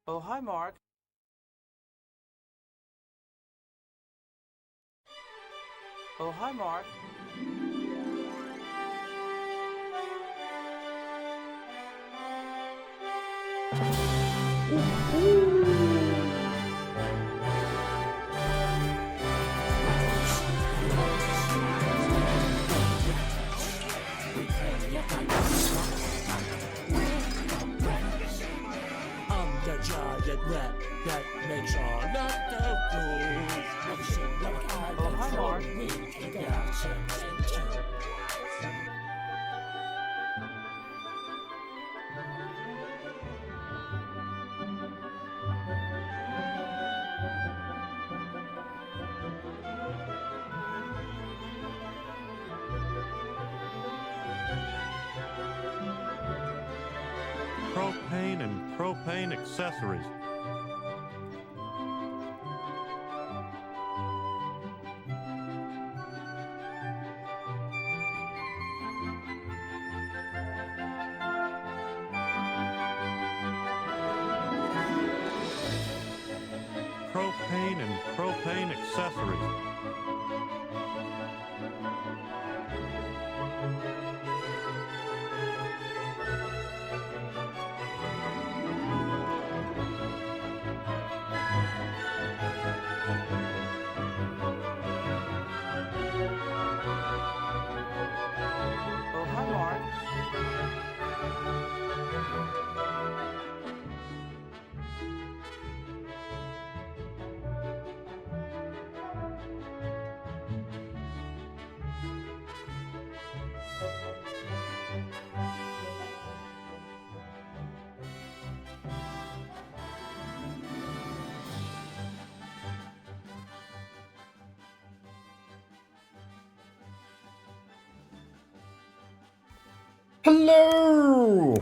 Oh, hi, Mark. Oh, hi, Mark. I'm the giant rat that makes all of the rules. Oh, hi, Mark. Propane and propane accessories. Propane and propane accessories. Oh, hi, Mark. Hello!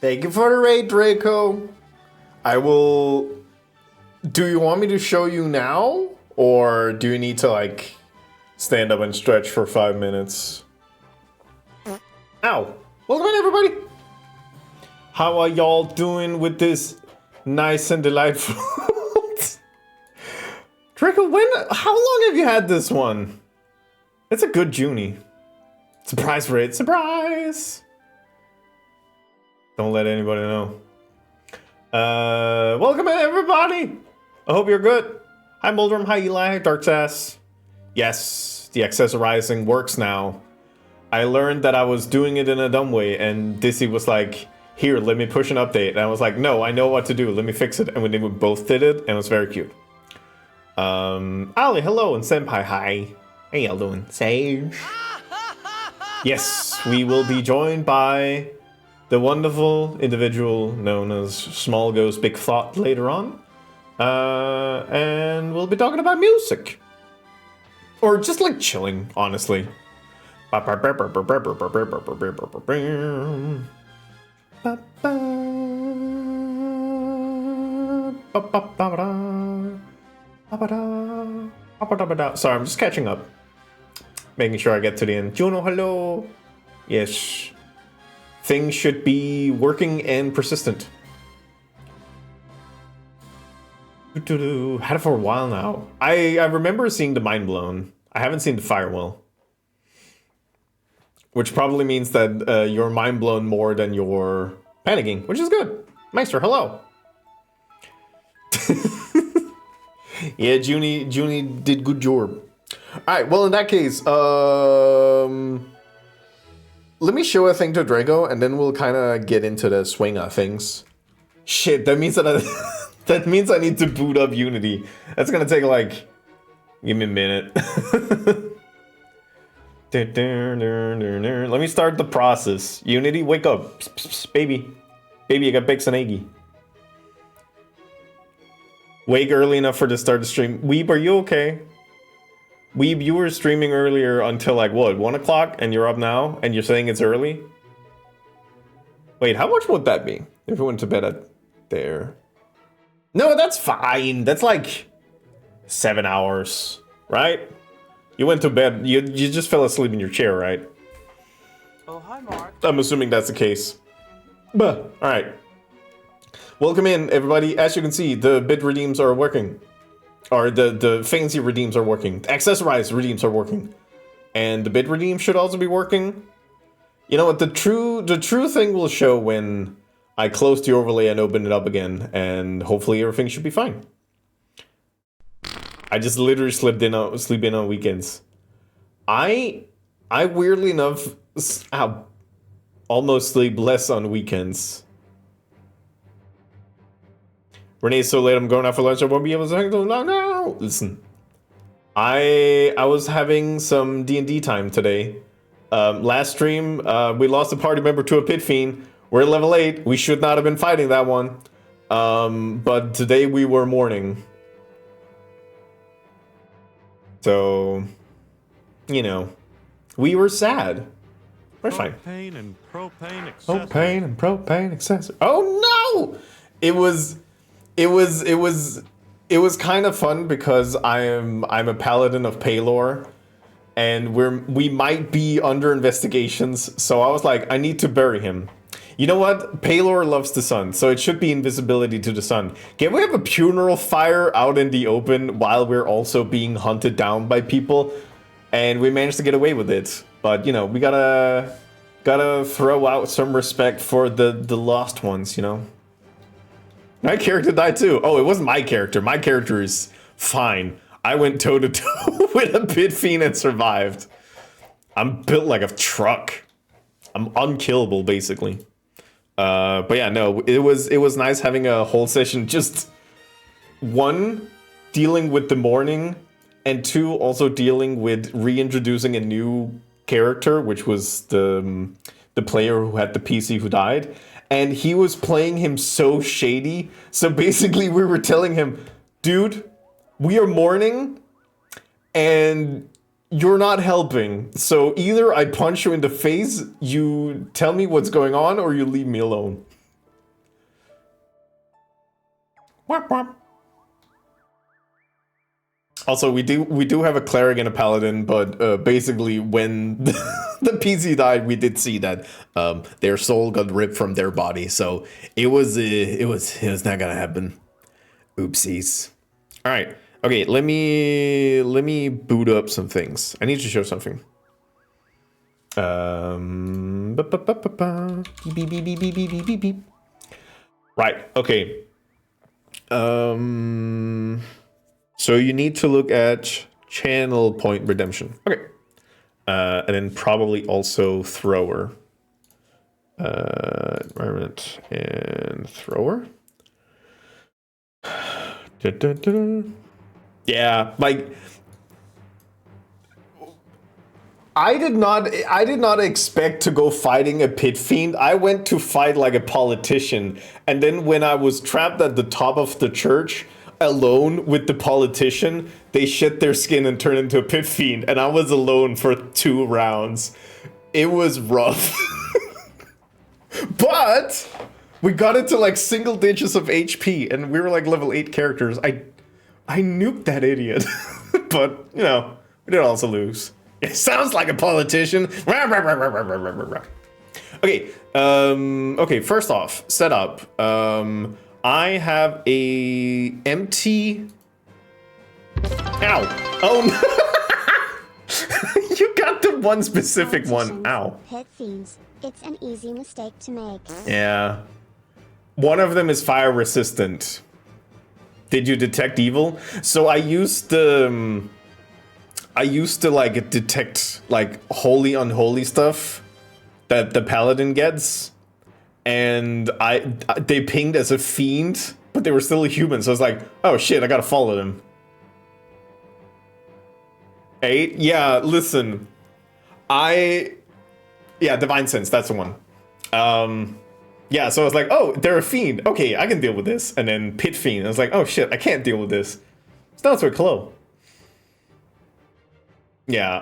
Thank you for the raid, Draco. I will... Do you want me to show you now? Or do you need to, like, stand up and stretch for 5 minutes? Ow! Welcome in, everybody! How are y'all doing with this nice and delightful... Draco, how long have you had this one? It's a good Junie. Surprise raid, surprise! Don't let anybody know. Welcome in, everybody! I hope you're good. Hi, Moldrum. Hi, Eli. Hi, Darksass. Yes, the accessorizing works now. I learned that I was doing it in a dumb way, and Dizzy was like, here, let me push an update. And I was like, no, I know what to do. Let me fix it. And we both did it, and it was very cute. Ali, hello, and Senpai, hi. How y'all doing? Sage. Yes, we will be joined by the wonderful individual known as Small Ghost Big Thought later on. And we'll be talking about music. Or just like chilling, honestly. Sorry, I'm just catching up. Making sure I get to the end. Juno, hello. Yes. Things should be working and persistent. Had it for a while now. I remember seeing the Mind Blown. I haven't seen the Firewall. Which probably means that you're mind blown more than you're panicking, which is good. Meister, hello. Yeah, Junie did good job. Alright, well in that case, let me show a thing to Draco and then we'll kinda get into the swing of things. Shit, that means that that means I need to boot up Unity. That's gonna take like... Give me a minute. Let me start the process. Unity, wake up. Psst, psst, psst, baby. Baby, I got bakes and eggy. Wake early enough for the start of stream. Weeb, are you okay? Weeb, you were streaming earlier until like what, 1 o'clock and you're up now and you're saying it's early? Wait, how much would that be if we went to bed at there? No, that's fine. That's like 7 hours, right? You went to bed, you just fell asleep in your chair, right? Oh, hi, Mark. I'm assuming that's the case. But, alright. Welcome in, everybody. As you can see, the bit redeems are working. Or the fancy redeems are working. The accessorized redeems are working. And the bit redeem should also be working. You know what, the true thing will show when I close the overlay and open it up again. And hopefully everything should be fine. I just literally sleep in on weekends. I weirdly enough almost sleep less on weekends. Renee's so late, I'm going out for lunch, I won't be able to hang long now. Listen. I was having some D&D time today. Last stream, we lost a party member to a pit fiend. We're at level 8. We should not have been fighting that one. But today we were mourning. So, you know, we were sad. We're fine. Propane and propane accessories. Propane and propane accessories. Oh no! It was kind of fun because I'm a paladin of Paylor, and we might be under investigations. So I was like, I need to bury him. You know what? Paylor loves the sun, so it should be invisibility to the sun. Can we have a funeral fire out in the open while we're also being hunted down by people? And we managed to get away with it. But, you know, we gotta throw out some respect for the lost ones, you know? My character died too. Oh, it wasn't my character. My character is fine. I went toe-to-toe with a pit fiend and survived. I'm built like a truck. I'm unkillable, basically. But yeah, no, it was nice having a whole session just, 1, dealing with the mourning, and 2, also dealing with reintroducing a new character, which was the player who had the PC who died. And he was playing him so shady. So basically we were telling him, dude, we are mourning, and You're not helping. So either I punch you in the face, you tell me what's going on, or you leave me alone. Whap, whap. Also, we do have a cleric and a paladin, but basically when the PC died, we did see that their soul got ripped from their body. So it was not gonna happen. Oopsies. All right. Okay. Let me boot up some things. I need to show something. Beep, beep, beep, beep, beep, beep, beep, beep. Right. Okay. So you need to look at channel point redemption. Okay. And then probably also thrower. Environment and thrower. Yeah, like I did not expect to go fighting a pit fiend. I went to fight like a politician, and then when I was trapped at the top of the church alone with the politician, they shed their skin and turned into a pit fiend, and I was alone for 2 rounds. It was rough. But we got into like single digits of HP, and we were like level 8 characters. I nuked that idiot. But, you know, we did also lose. It sounds like a politician. Okay, okay, first off, setup. I have a empty... Ow. Oh, no. You got the one specific one. Ow. Pit fiends. It's an easy mistake to make. Yeah. One of them is fire resistant. Did you detect evil? So I used to like detect like holy unholy stuff that the paladin gets, and they pinged as a fiend, but they were still a human. So I was like, oh shit, I gotta follow them. 8? Yeah, listen, yeah, divine sense. That's the one. Yeah, so I was like, oh, they're a fiend. Okay, I can deal with this. And then pit fiend. I was like, oh shit, I can't deal with this. So that's with Clo. Yeah,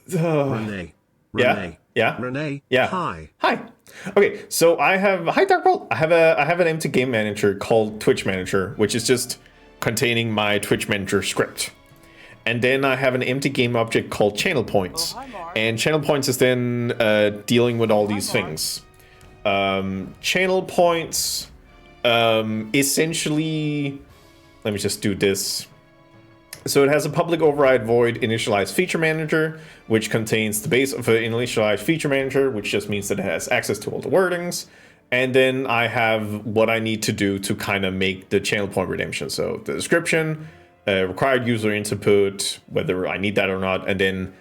Renee. Yeah. Yeah. Renee. Yeah. Hi. Hi. Okay, so I have Dark World. I have an empty game manager called Twitch Manager, which is just containing my Twitch Manager script. And then I have an empty game object called Channel Points. Oh, hi, Mark. And Channel Points is then dealing with all these things. Channel Points essentially, let me just do this. So it has a public override void initialized feature manager, which contains the base of an initialized feature manager, which just means that it has access to all the wordings. And then I have what I need to do to kind of make the channel point redemption. So the description, required user input, whether I need that or not, and then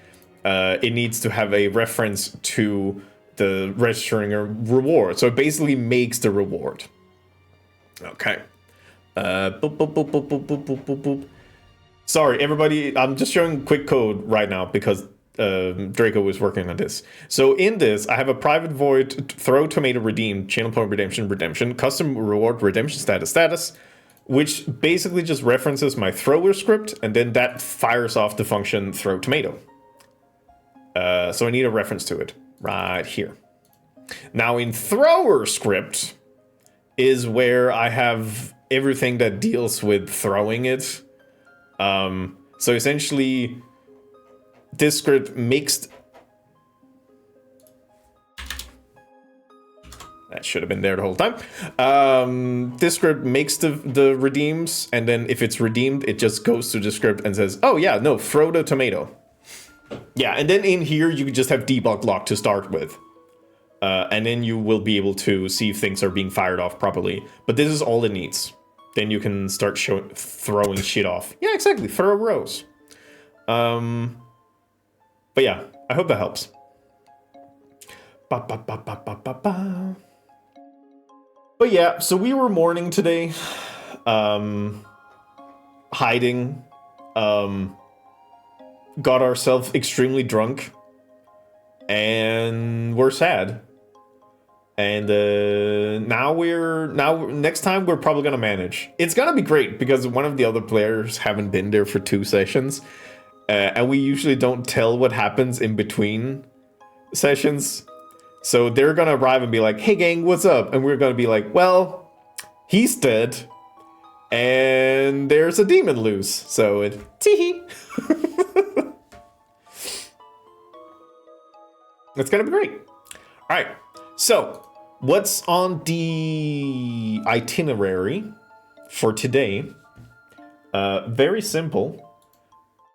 it needs to have a reference to the registering a reward. So it basically makes the reward. Okay. Boop, boop, boop, boop, boop, boop, boop, boop, boop. Sorry, everybody. I'm just showing quick code right now because Draco was working on this. So in this, I have a private void throw tomato redeem, channel point redemption, custom reward redemption status, which basically just references my thrower script, and then that fires off the function throw tomato. So I need a reference to it right here. Now in thrower script is where I have everything that deals with throwing it. So essentially this script makes... That should have been there the whole time. This script makes the redeems, and then if it's redeemed, it just goes to the script and says, oh yeah, no, throw the tomato. Yeah, and then in here, you just have debug lock to start with. And then you will be able to see if things are being fired off properly. But this is all it needs. Then you can start throwing shit off. Yeah, exactly, throw rows. But yeah, I hope that helps. Ba, ba, ba, ba, ba, ba, ba. But yeah, so we were mourning today. Hiding. Got ourselves extremely drunk. And we're sad. And next time we're probably gonna manage. It's gonna be great because one of the other players haven't been there for 2 sessions. and we usually don't tell what happens in between sessions. So they're gonna arrive and be like, "Hey gang, what's up?" And we're gonna be like, "Well, he's dead, and there's a demon loose." So it tee. It's gonna be great. All right. So what's on the itinerary for today? Very simple.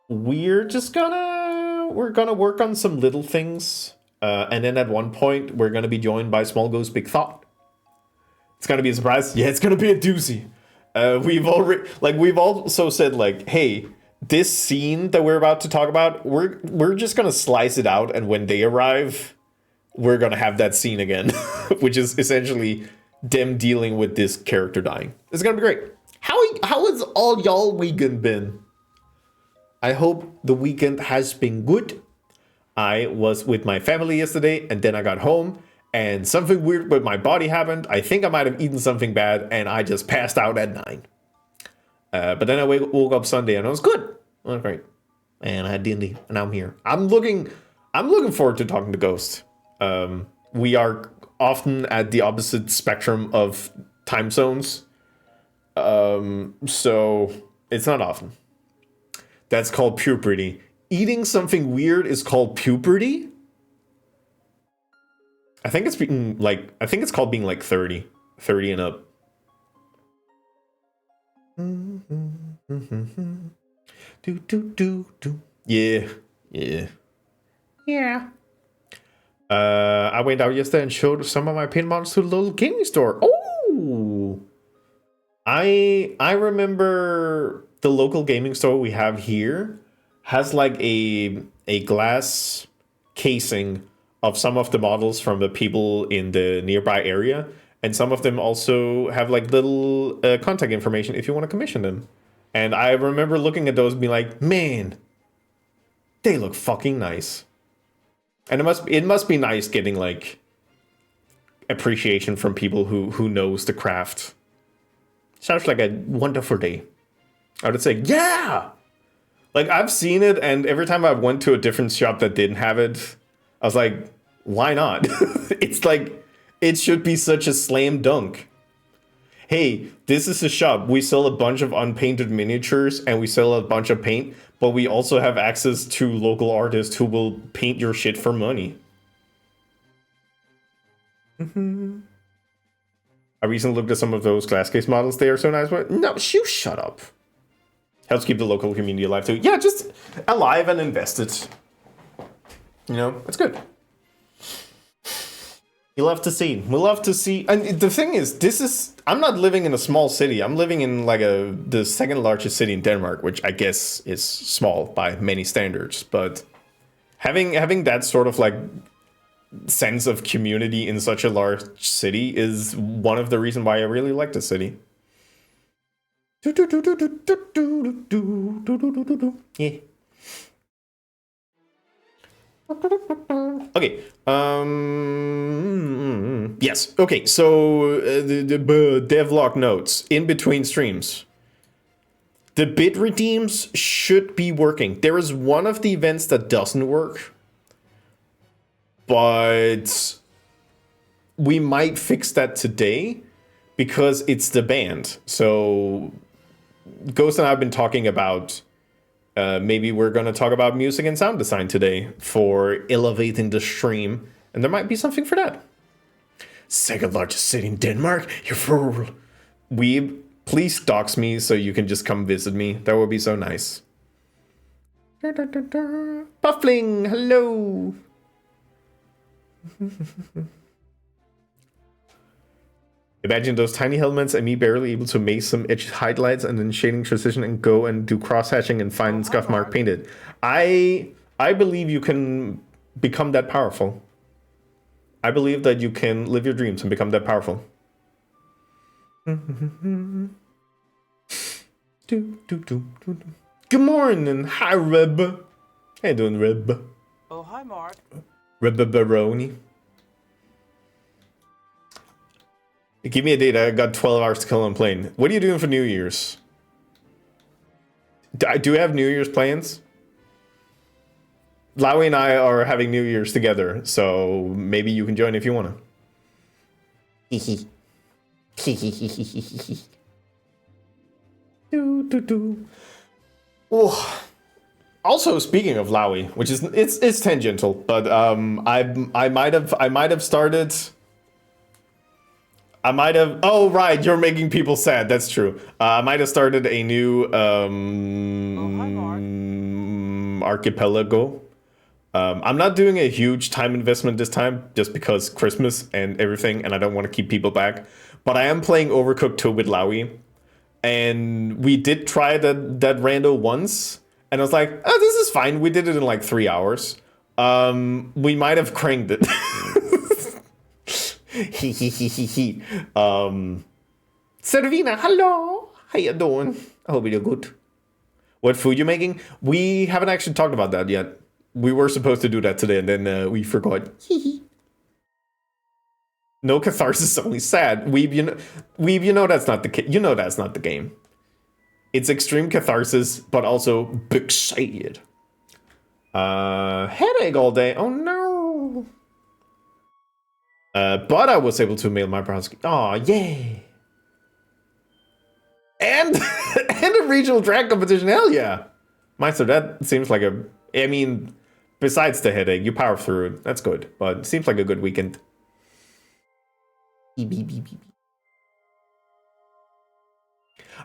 We're gonna work on some little things, and then at one point we're gonna be joined by Small Ghost Big Thought. It's gonna be a surprise. Yeah, it's gonna be a doozy. We've also said like, hey, this scene that we're about to talk about, we're just gonna slice it out, and when they arrive, we're gonna have that scene again, which is essentially them dealing with this character dying. It's gonna be great. How has all y'all weekend been? I hope the weekend has been good. I was with my family yesterday, and then I got home, and something weird with my body happened. I think I might have eaten something bad, and I just passed out at 9. But then I woke up Sunday, and I was good. Well, great. And I had D&D, and now I'm here. I'm looking forward to talking to Ghost. We are often at the opposite spectrum of time zones. So it's not often. That's called puberty. Eating something weird is called puberty. I think it's called being like 30 and up. Yeah. I went out yesterday and showed some of my pin models to the local gaming store. Oh, I remember the local gaming store we have here has like a glass casing of some of the models from the people in the nearby area, and some of them also have like little contact information if you want to commission them. And I remember looking at those and being like, man, they look fucking nice. And it must be nice getting like appreciation from people who knows the craft. Sounds like a wonderful day. I would say, yeah. Like I've seen it, and every time I went to a different shop that didn't have it, I was like, why not? It's like it should be such a slam dunk. Hey, this is a shop. We sell a bunch of unpainted miniatures and we sell a bunch of paint, but we also have access to local artists who will paint your shit for money. I recently looked at some of those glass case models. They are so nice. But no, you shut up. Helps keep the local community alive too. Yeah, just alive and invested. You know, it's good. You love to see. We love to see. And the thing is, I'm not living in a small city. I'm living in like the second largest city in Denmark, which I guess is small by many standards. But having that sort of like sense of community in such a large city is one of the reasons why I really like the city. Yeah. Okay. Yes. Okay. So the devlog notes in between streams. The bid redeems should be working. There is one of the events that doesn't work, but we might fix that today because it's the band. So Ghost and I have been talking about. Maybe we're going to talk about music and sound design today for elevating the stream. And there might be something for that. Second largest city in Denmark? You fool. Weeb, please dox me so you can just come visit me. That would be so nice. Puffling, hello. Imagine those tiny helmets and me barely able to make some edge highlights and then shading transition and go and do cross hatching and find scuff mark painted. I believe you can become that powerful. I believe that you can live your dreams and become that powerful. Good morning. Hi, Reb. How you doing, Reb? Oh, hi, Mark. Reb Baroni. Give me a date. I got 12 hours to kill on plane. What are you doing for New Year's? Do you have New Year's plans? Lowy and I are having New Year's together, so maybe you can join if you wanna. Oh. Also, speaking of Lowy, which is it's tangential, but I might have started. Oh right, you're making people sad. That's true. I might have started a new Oh, hi, Mark. archipelago. I'm not doing a huge time investment this time, just because Christmas and everything, and I don't want to keep people back. But I am playing Overcooked 2 with Lowy, and we did try that rando once, and I was like, oh, this is fine. We did it in like 3 hours. We might have cranked it. Servina, hello. How you doing? I hope you're good. What food you making? We haven't actually talked about that yet. We were supposed to do that today, and then we forgot. No catharsis, only sad. Weeb, you know that's not the you know that's not the game. It's extreme catharsis, but also big sad. Headache all day. Oh no. But I was able to mail my browser. Oh yay. And and a regional drag competition. Hell yeah. Meister, that seems like a. I mean, besides the headache, you power through it. That's good. But it seems like a good weekend.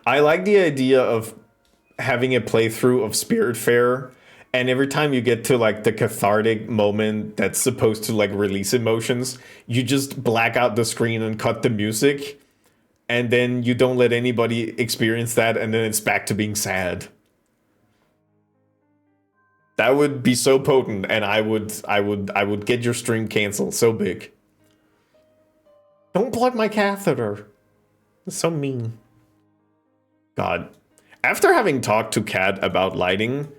I like the idea of having a playthrough of Spiritfarer, and every time you get to like the cathartic moment that's supposed to like release emotions, you just black out the screen and cut the music, and then you don't let anybody experience that, and then it's back to being sad. That would be so potent, and I would get your stream canceled so big. Don't plug my catheter. It's so mean. God. After having talked to Kat about lighting,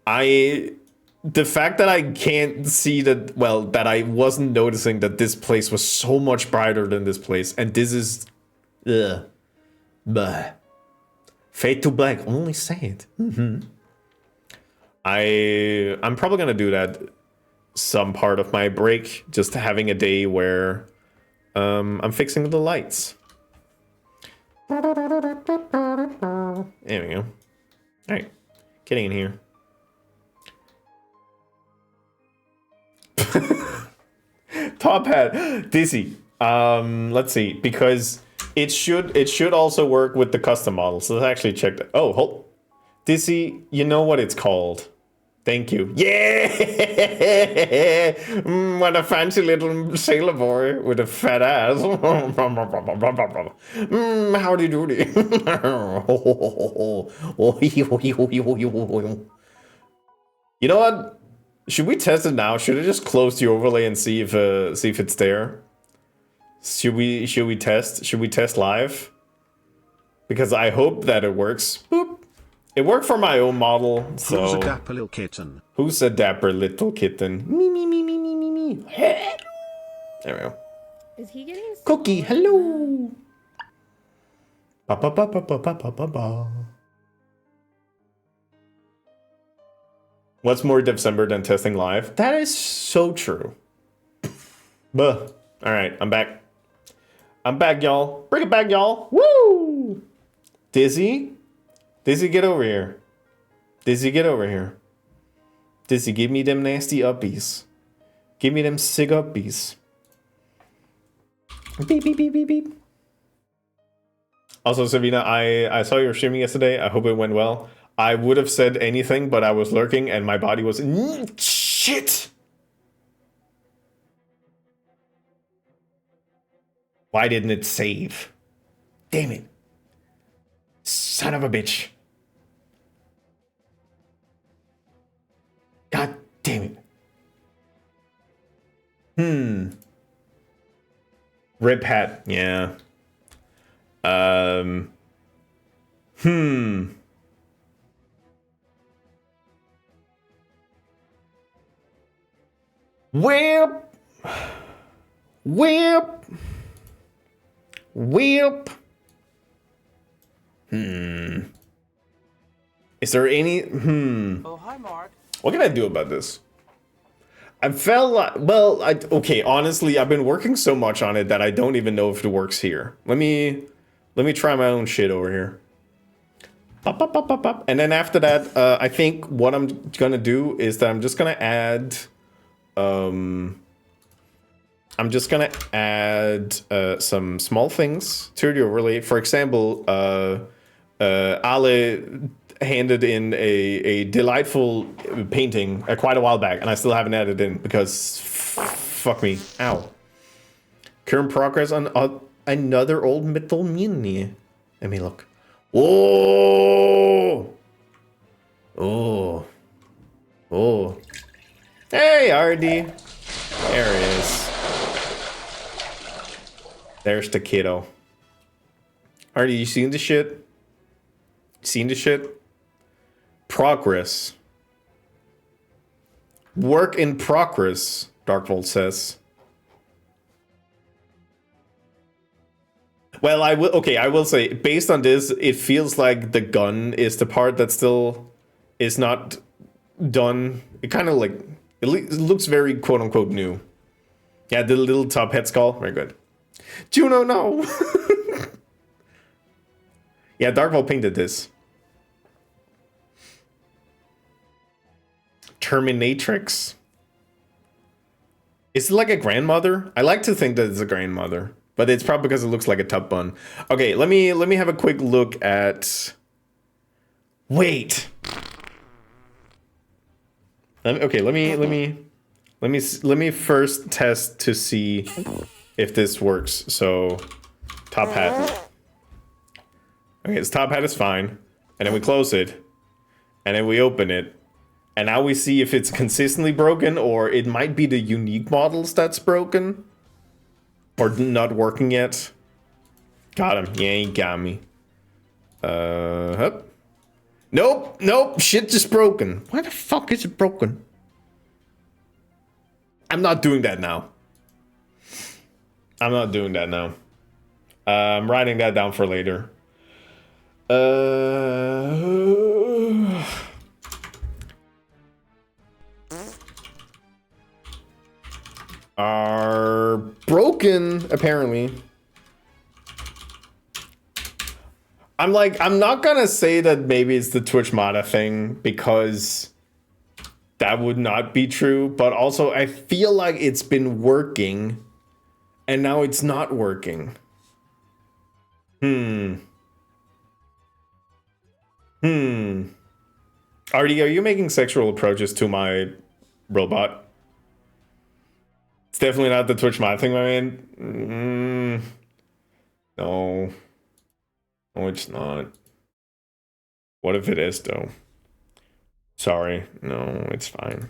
the fact that I can't see that, well, that I wasn't noticing that this place was so much brighter than this place, and this is, bah. Fade to black, only say it. I'm probably gonna do that some part of my break, just having a day where I'm fixing the lights. There we go. Alright, getting in here. Top hat, Dizzy. Let's see, because it should also work with the custom model. So let's actually check that. Oh, hold. Dizzy, you know what it's called. Thank you. Yeah! What a fancy little sailor boy with a fat ass. Howdy doody. You know what? Should we test it now? Should I just close the overlay and see if it's there? Should we test? Should we test live? Because I hope that it works. Boop. It worked for my own model, so... Who's a dapper little kitten? Who's a dapper little kitten? Me. There we go. Is he getting Cookie, hello! Ba. What's more December than testing live? That is so true. Buh. Alright, I'm back. I'm back, y'all. Bring it back, y'all. Woo! Dizzy? Dizzy, get over here. Dizzy, get over here. Dizzy, give me them nasty uppies. Give me them sig uppies. Beep, beep, beep, beep, beep. Also, Savina, I saw your streaming yesterday. I hope it went well. I would have said anything, but I was lurking and my body was... Shit! Why didn't it save? Damn it. Son of a bitch. God damn it. Rip hat, yeah. Whip. Is there any... Oh, hi, Mark. What can I do about this? I felt like, well, okay, honestly, I've been working so much on it that I don't even know if it works here. Let me try my own shit over here. Pop, pop, pop, pop, pop. And then after that, I think what I'm gonna do is that I'm just gonna add, some small things to the overlay. For example, Ale handed in a delightful painting quite a while back, and I still haven't added in because fuck me. Ow. Current progress on another old metal mini. Let me look. Oh! Oh. Oh. Hey, RD. There he is. There's the kiddo. RD, you seen the shit? Seen the shit? Progress. Work in progress, Darkvolt says. Well, I will say, based on this, it feels like the gun is the part that still is not done. It kind of like, it looks very quote-unquote new. Yeah, the little top head skull, very good. Juno, no! Yeah, Darkvolt painted this. Terminatrix. Is it like a grandmother? I like to think that it's a grandmother, but it's probably because it looks like a tub bun. Okay, let me have a quick look at. Wait. Let me first test to see if this works. So, top hat. Okay, this top hat is fine, and then we close it, and then we open it. And now we see if it's consistently broken, or it might be the unique models that's broken. Or not working yet. Got him. Yeah, he got me. Nope. Nope. Shit just broken. Why the fuck is it broken? I'm not doing that now. I'm not doing that now. I'm writing that down for later. Are broken, apparently. I'm not gonna say that maybe it's the Twitch Mata thing, because that would not be true, but also I feel like it's been working, and now it's not working. Artie, are you making sexual approaches to my robot? It's definitely not the Twitch mod thing, my man. No. No, it's not. What if it is, though? Sorry. No, it's fine.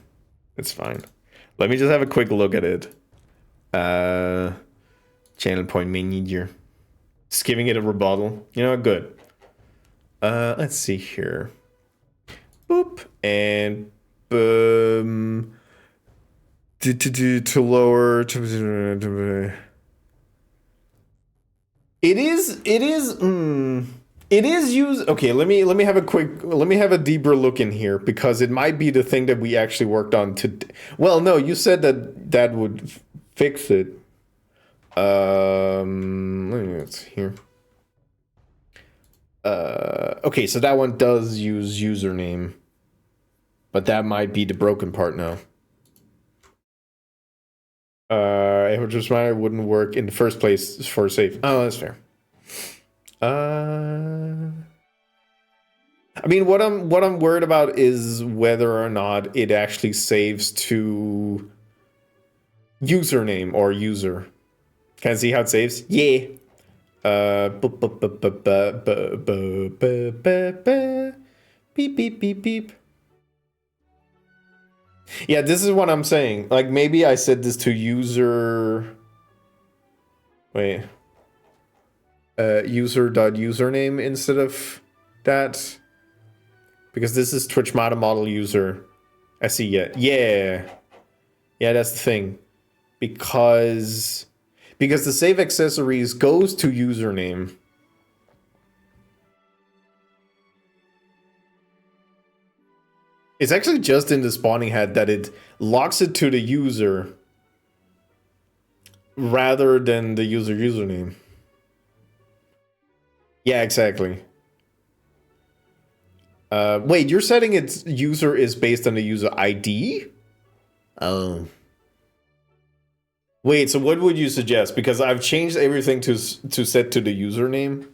It's fine. Let me just have a quick look at it. Channel point manager. Just giving it a rebuttal. You know, good. Let's see here. Boop. And boom. To lower it is used. Okay, let me have a deeper look in here, because it might be the thing that we actually worked on today. Well, no, you said that would fix it. Let's see here. Okay, so that one does use username, but that might be the broken part now. It just wouldn't work in the first place for safe. Oh, that's fair. I mean, what I'm worried about is whether or not it actually saves to username or user. Can I see how it saves? Yeah. Beep beep beep beep. Yeah, this is what I'm saying. Like, maybe I said this to user. Wait. User.username instead of that. Because this is Twitch model user. I see, yeah. Yeah. Yeah, that's the thing. Because the save accessories goes to username. It's actually just in the spawning head that it locks it to the user rather than the user username. Yeah, exactly. Wait, you're setting its user is based on the user ID? Oh. Wait, so what would you suggest? Because I've changed everything to set to the username.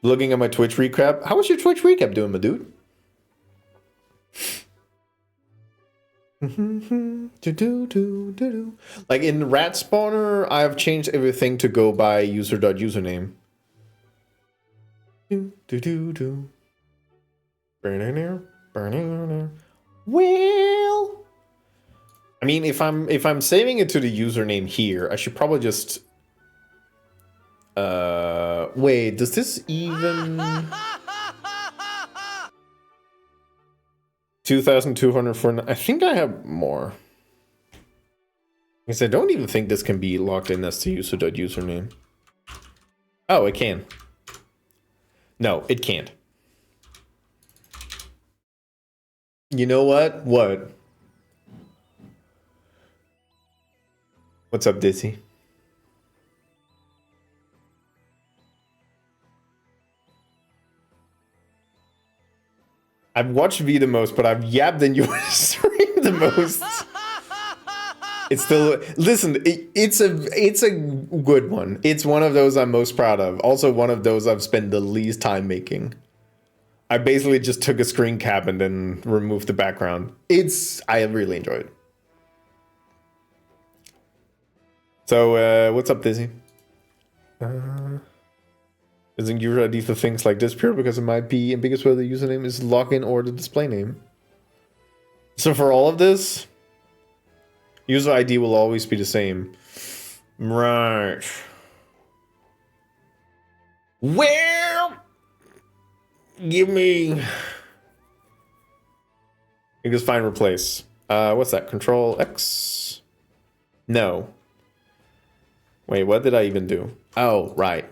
Looking at my Twitch recap. How was your Twitch recap doing, my dude? Like in Rat Spawner, I've changed everything to go by user.username. Well, I mean, if I'm saving it to the username here, I should probably just wait, does this even 2,200 for... I think I have more. Because I don't even think this can be logged in as to user.username. Oh, it can. No, it can't. You know what? What? What's up, Dizzy? I've watched V the most, but I've yapped in your stream the most. It's still... Listen, it's a good one. It's one of those I'm most proud of. Also one of those I've spent the least time making. I basically just took a screen cap and then removed the background. I really enjoyed it. So, what's up, Dizzy? Isn't user ID for things like this pure because it might be ambiguous whether the username is login or the display name? So for all of this, user ID will always be the same. Right. Well, give me... You just find replace. What's that? Control X? No. Wait, what did I even do? Oh, right.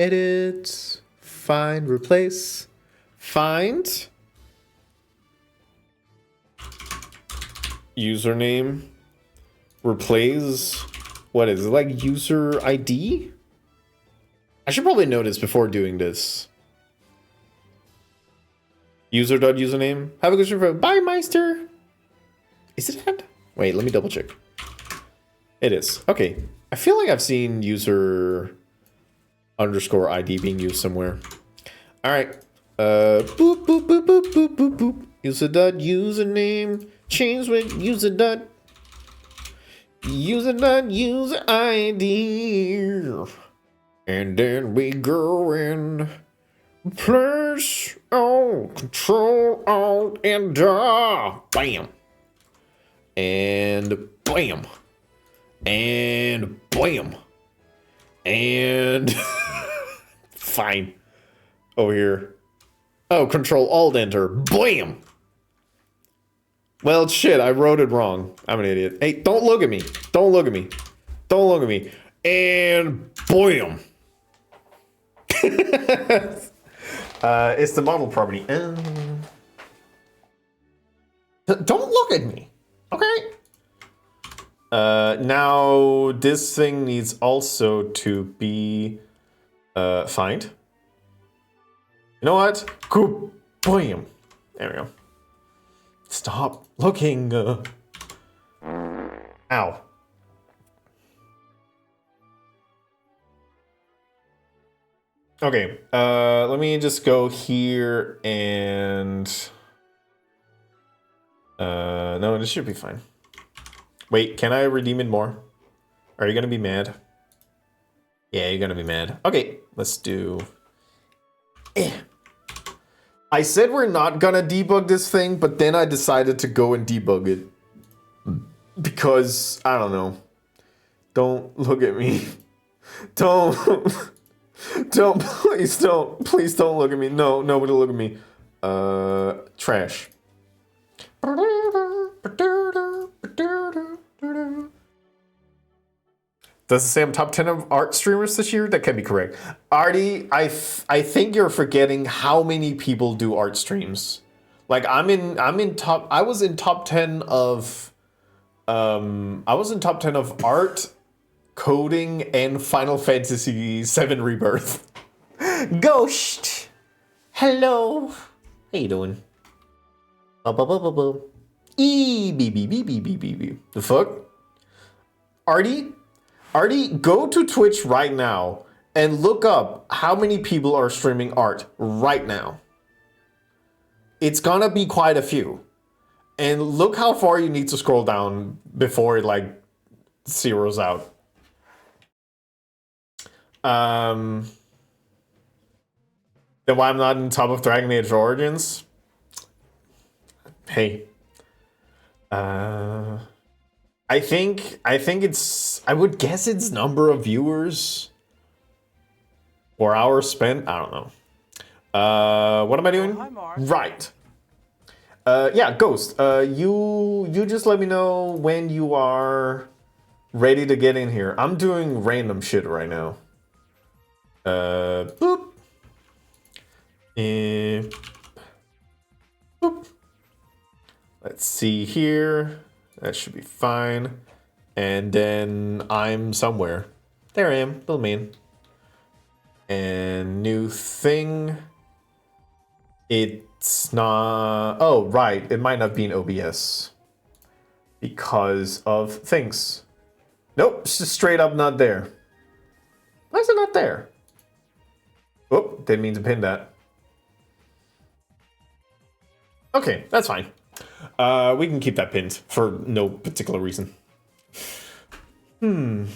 Edit, find, replace, find, username, replace, what is it, like user ID? I should probably know this before doing this. User.username, have a good stream, bye Meister. Is it that? Wait, let me double check. It is, okay. I feel like I've seen user underscore ID being used somewhere. All right. Boop, boop, boop, boop, boop, boop, boop. User dot username. Change with user dot user ID. And then we go in. Place on control alt and bam. And bam. And bam. And fine. Over here. Oh, control alt enter. Bam. Well, shit, I wrote it wrong. I'm an idiot. Hey, don't look at me. Don't look at me. Don't look at me. And bam. It's the model property. Don't look at me. Okay? Now this thing needs also to be find. You know what? Good. Bam. There we go. Stop looking. Ow. Okay. Let me just go here and no, this should be fine. Wait, can I redeem it more? Are you gonna be mad? Yeah, you're gonna be mad. Okay, let's do... I said we're not gonna debug this thing, but then I decided to go and debug it. Because, I don't know. Don't look at me. Don't. Please don't. Please don't look at me. No, nobody look at me. Trash. Does it say I'm top 10 of art streamers this year? That can be correct. Artie, I think you're forgetting how many people do art streams. Like I was in top 10 of art, coding, and Final Fantasy VII Rebirth. Ghost! Hello! How you doing? The fuck? Artie, go to Twitch right now and look up how many people are streaming art right now. It's gonna be quite a few. And look how far you need to scroll down before it like zeroes out. Then why I'm not in top of Dragon Age Origins? Hey. I think it's, I would guess it's number of viewers or hours spent. I don't know. What am I doing? Hi, Mark. Right. Yeah, Ghost. You just let me know when you are ready to get in here. I'm doing random shit right now. Boop. Boop. Let's see here. That should be fine. And then I'm somewhere. There I am, little man. And new thing. It's not... Oh, right. It might not be in OBS. Because of things. Nope, it's just straight up not there. Why is it not there? Oh, didn't mean to pin that. Okay, that's fine. We can keep that pinned for no particular reason. Plans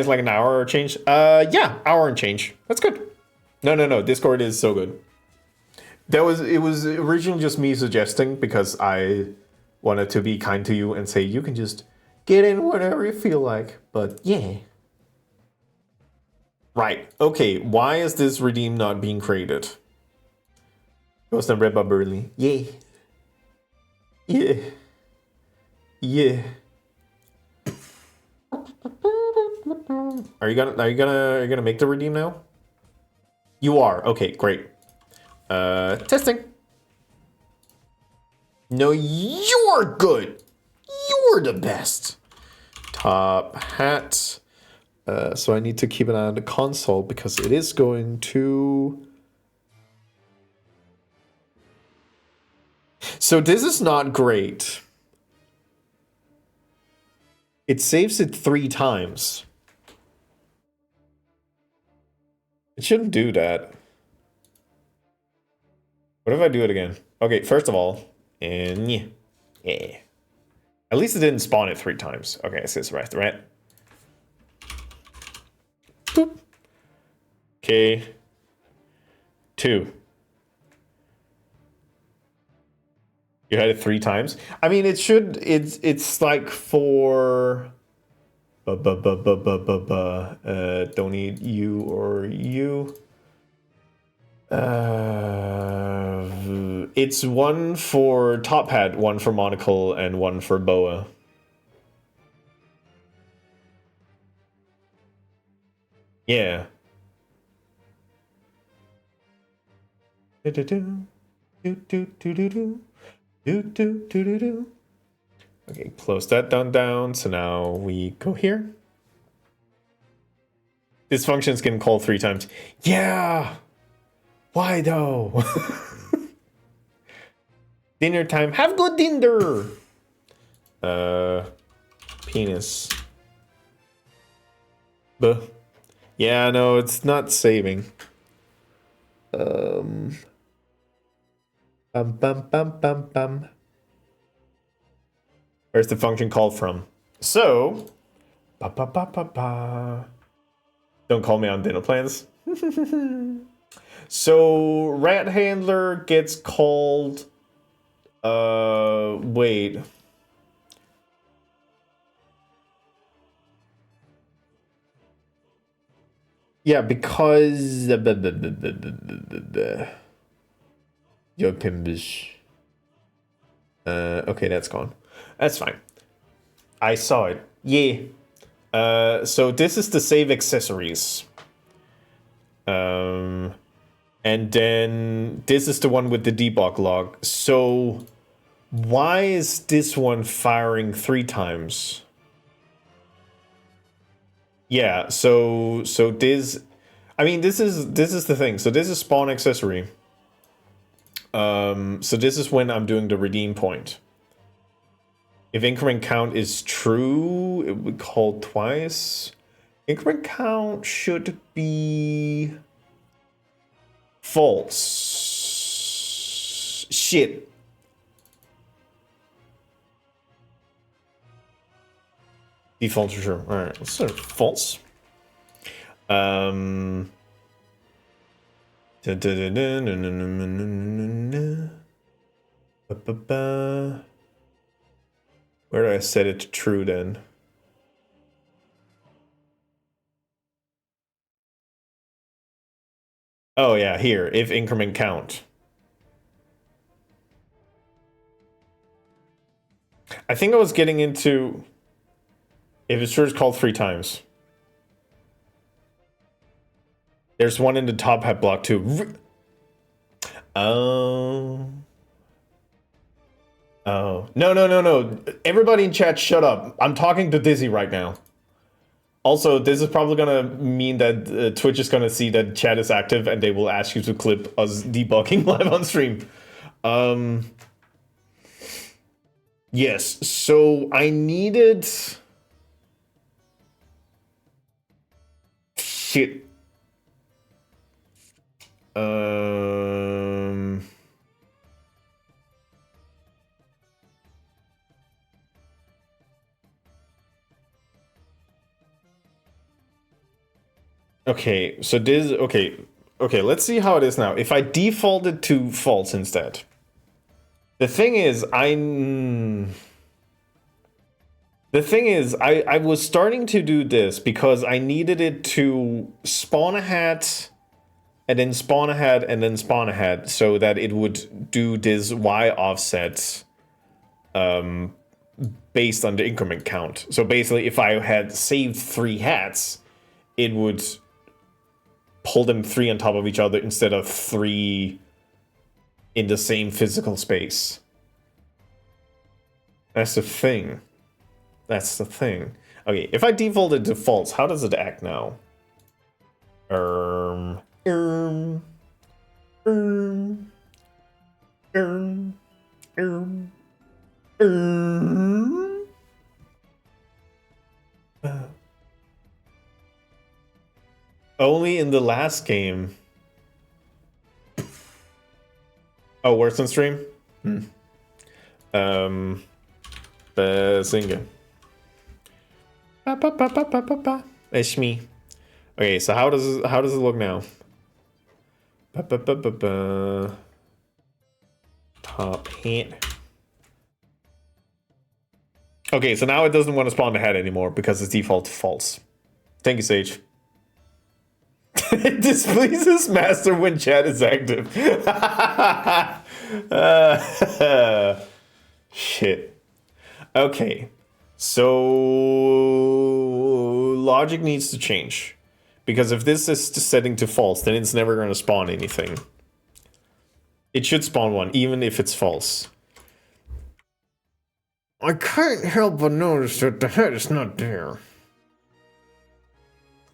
like an hour or change? Yeah, hour and change. That's good. No. Discord is so good. It was originally just me suggesting because I wanted to be kind to you and say you can just get in whenever you feel like. But yeah. Right. Okay. Why is this redeem not being created? Ghost and Red Bob Burley. Yeah. Yeah. Yeah. Are you gonna make the redeem now? You are. Okay, great. Testing. No, you're good. You're the best. Top hat. So I need to keep an eye on the console because it is going to... So this is not great. It saves it 3 times. It shouldn't do that. What if I do it again? Okay, first of all, and yeah. At least it didn't spawn it 3 times. Okay, it says right. Boop. Okay. 2. You had it 3 times? I mean, it should, it's like for... don't need you or you. It's 1 for top hat, 1 for monocle, and 1 for boa. Yeah. Okay, close that down. So now we go here. This function's getting called 3 times. Yeah. Why though? Dinner time. Have good dinner. Penis. Buh. Yeah, no, it's not saving. Bum. Where's the function called from? So, don't call me on dinner plans. So, rat handler gets called. Wait. Yeah, because your pimbish. Okay, that's gone. That's fine. I saw it. Yeah. So this is the save accessories. And then this is the one with the debug log. So why is this one firing 3 times? Yeah, so this, I mean, this is the thing. So this is spawn accessory. So this is when I'm doing the redeem point. If increment count is true, it would call twice. Increment count should be false. Shit. Default for sure. All right, let's start false. Where do I set it to true then? Oh yeah, here, if increment count. I think I was getting into if it's first called 3 times. There's one in the top hat block too. Oh. Oh. No. Everybody in chat, shut up. I'm talking to Dizzy right now. Also, this is probably gonna mean that Twitch is gonna see that chat is active and they will ask you to clip us debugging live on stream. Yes, so I needed... Shit. Okay, so this... Okay, let's see how it is now. If I default it to false instead. The thing is, I was starting to do this because I needed it to spawn a hat, and then spawn a hat, and then spawn a hat, so that it would do this Y offset based on the increment count. So basically, if I had saved 3 hats, it would pull them 3 on top of each other instead of 3 in the same physical space. That's the thing. That's the thing. Okay, if I defaulted to false, how does it act now? Only in the last game. Oh, worse than stream? Bazinga. It's me. Okay, so how does it look now? Top hat. Okay, so now it doesn't want to spawn the hat anymore because it's default false. Thank you, Sage. It displeases master when chat is active. Shit. Okay. So logic needs to change. Because if this is setting to false, then it's never going to spawn anything. It should spawn one, even if it's false. I can't help but notice that the head is not there.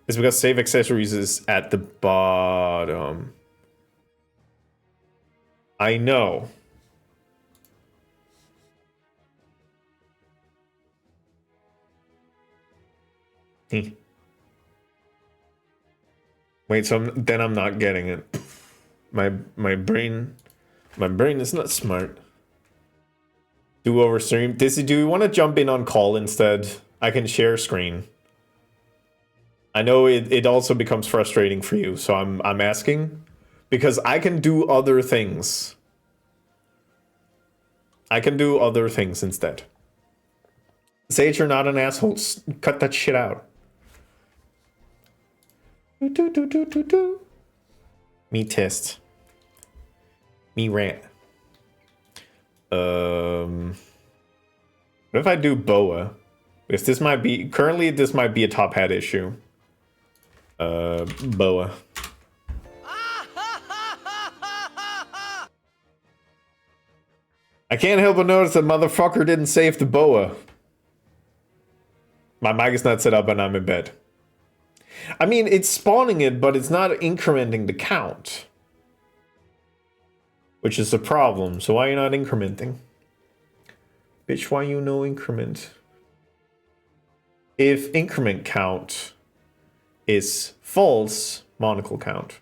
It's because save accessories is at the bottom. I know. Wait, so then I'm not getting it. My brain is not smart. Do over stream. Dizzy, do you want to jump in on call instead? I can share screen. I know it also becomes frustrating for you, so I'm asking because I can do other things. I can do other things instead. Sage, you're not an asshole. Cut that shit out. Me test. Me rant. What if I do boa? Because this might be currently this might be a top hat issue. Boa. I can't help but notice that motherfucker didn't save the boa. My mic is not set up and I'm in bed. I mean, it's spawning it, but it's not incrementing the count. Which is the problem. So why are you not incrementing? Bitch, why you no increment? If increment count is false, monocle count.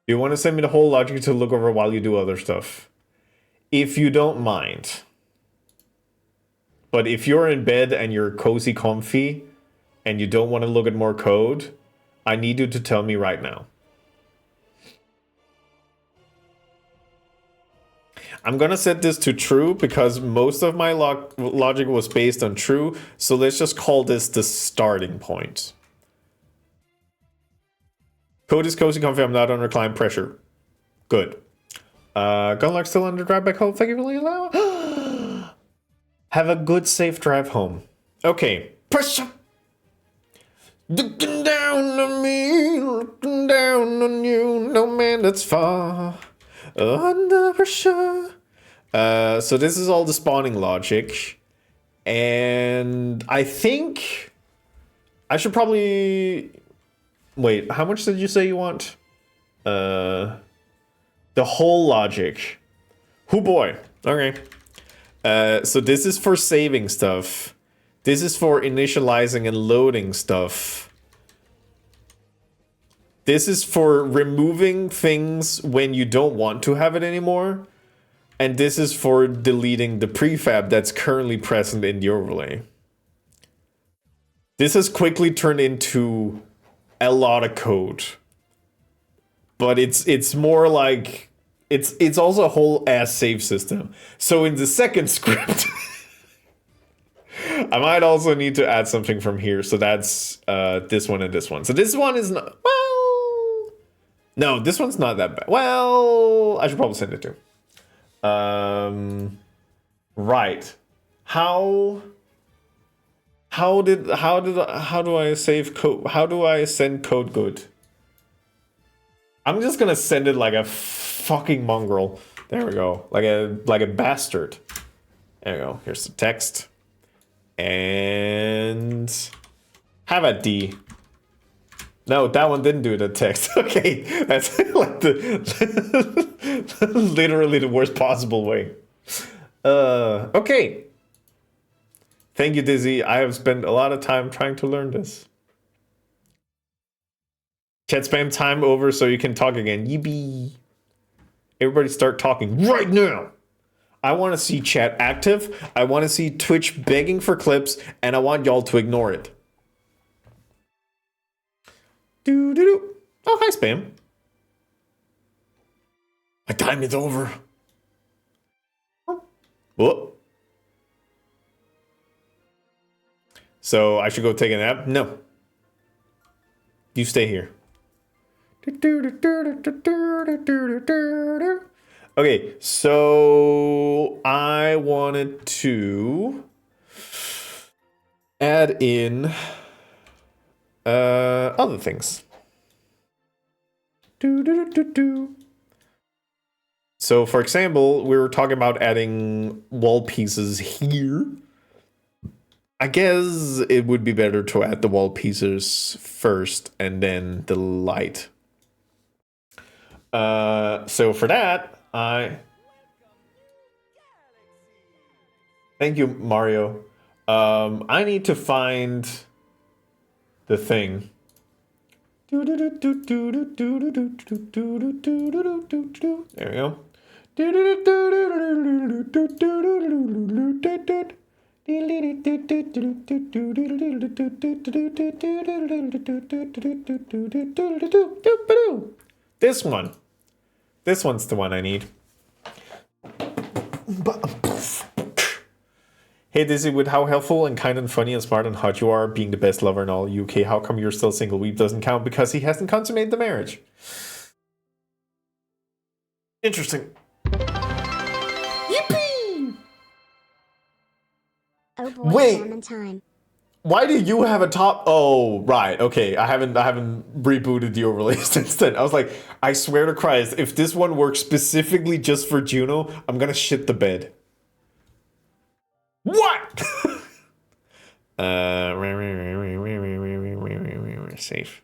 You want to send me the whole logic to look over while you do other stuff? If you don't mind. But if you're in bed and you're cozy, comfy, and you don't want to look at more code, I need you to tell me right now. I'm gonna set this to true because most of my logic was based on true, so let's just call this the starting point. Code is cozy, comfy, I'm not under client pressure. Good. Gunlock still under drive back home, thank you for allowing. Have a good safe drive home. Okay, pressure. Looking down on me, looking down on you, no man that's far under pressure. So this is all the spawning logic. And I think I should probably... Wait, how much did you say you want? The whole logic. Oh boy. Okay. So this is for saving stuff. This is for initializing and loading stuff. This is for removing things when you don't want to have it anymore. And this is for deleting the prefab that's currently present in the overlay. This has quickly turned into a lot of code. But it's more like it's also a whole ass save system. So in the second script I might also need to add something from here. So that's this one and this one. So this one is not, well, no, this one's not that bad. Well, I should probably send it to. Right. How do I save code? How do I send code good? I'm just gonna send it like a fucking mongrel. There we go. Like a bastard. There we go. Here's the text. And have a D. No, that one didn't do the text. Okay, that's like the literally the worst possible way. Okay. Thank you, Dizzy. I have spent a lot of time trying to learn this. Chat spam time over so you can talk again. Yippee. Everybody start talking right now. I want to see chat active. I want to see Twitch begging for clips, and I want y'all to ignore it. Do. Oh, hi, spam. My time is over. Whoop. So I should go take a nap? No. You stay here. Okay, so I wanted to add in other things. So for example, we were talking about adding wall pieces here. I guess it would be better to add the wall pieces first and then the light. So for that, thank you, Mario. I need to find the thing. There we go. This one. This one's the one I need. Hey Dizzy, with how helpful and kind and funny and smart and hot you are, being the best lover in all UK, how come you're still single? Weep doesn't count because he hasn't consummated the marriage. Interesting. Yippee! Oh boy, Wait. salmon time. Why do you have a top? Oh, right. Okay, I haven't rebooted the overlay since then. I was like, I swear to Christ, if this one works specifically just for Juno, I'm gonna shit the bed. What? Safe.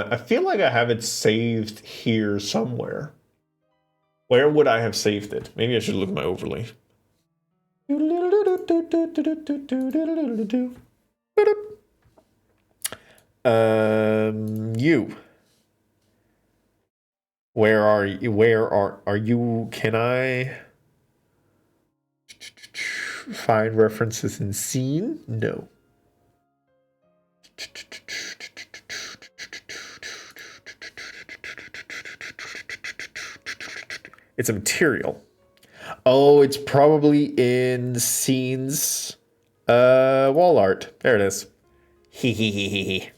I feel like I have it saved here somewhere. Where would I have saved it? Maybe I should look at my overlay. You. Where are you? Where are you? Can I find references in scene? No. It's a material. Oh, it's probably in scenes. Wall art. There it is. Hee hee hee hee hee.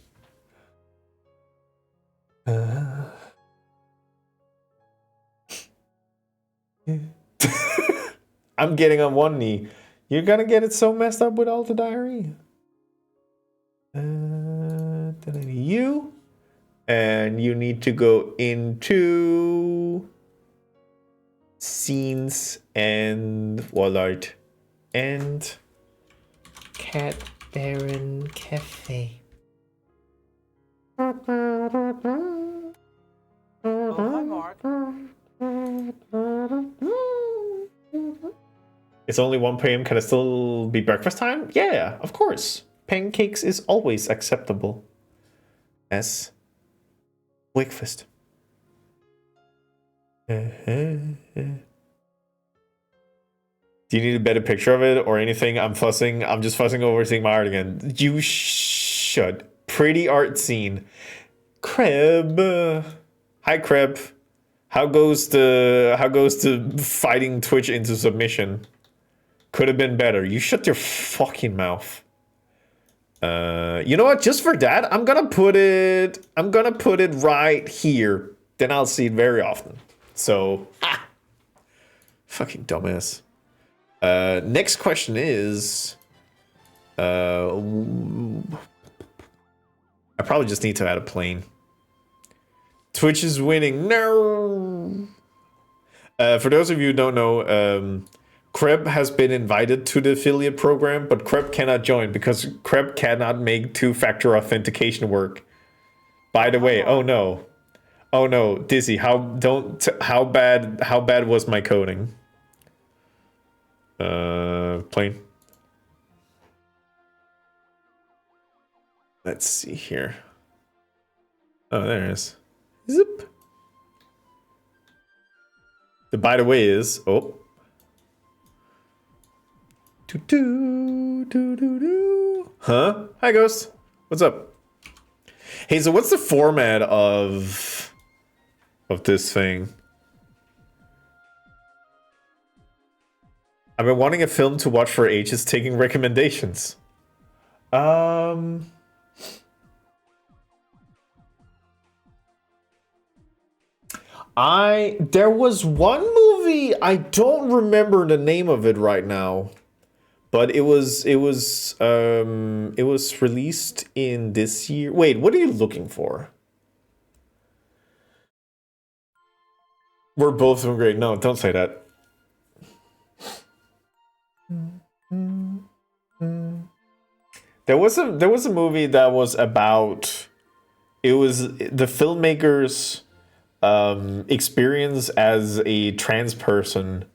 I'm getting on one knee. You're gonna get it so messed up with all the diarrhea. You. And you need to go into scenes and wall art and Cat Baron Cafe. Oh, hi, Mark. It's only 1 p.m. Can it still be breakfast time? Yeah, of course. Pancakes is always acceptable as breakfast. Do you need a better picture of it or anything? I'm just fussing over seeing my art again. You should. Pretty art scene. Creb. Hi, Creb. How goes the fighting Twitch into submission? Could have been better. You shut your fucking mouth. You know what? Just for that, I'm gonna put it right here. Then I'll see it very often. So, fucking dumbass. Next question is, I probably just need to add a plane. Twitch is winning. No. For those of you who don't know, Kreb has been invited to the affiliate program, but Kreb cannot join because Kreb cannot make two-factor authentication work. By the way, oh no, Dizzy, how bad was my coding? Plane. Let's see here. Oh, there it is. Zip. The by the way is Huh? Hi, Ghost. What's up? Hey, so what's the format of this thing? I've been wanting a film to watch for ages, taking recommendations. There was one movie, I don't remember the name of it right now. But it was released in this year. Wait, what are you looking for? We're both doing great. No, don't say that. There was a movie that was about, it was the filmmaker's experience as a trans person.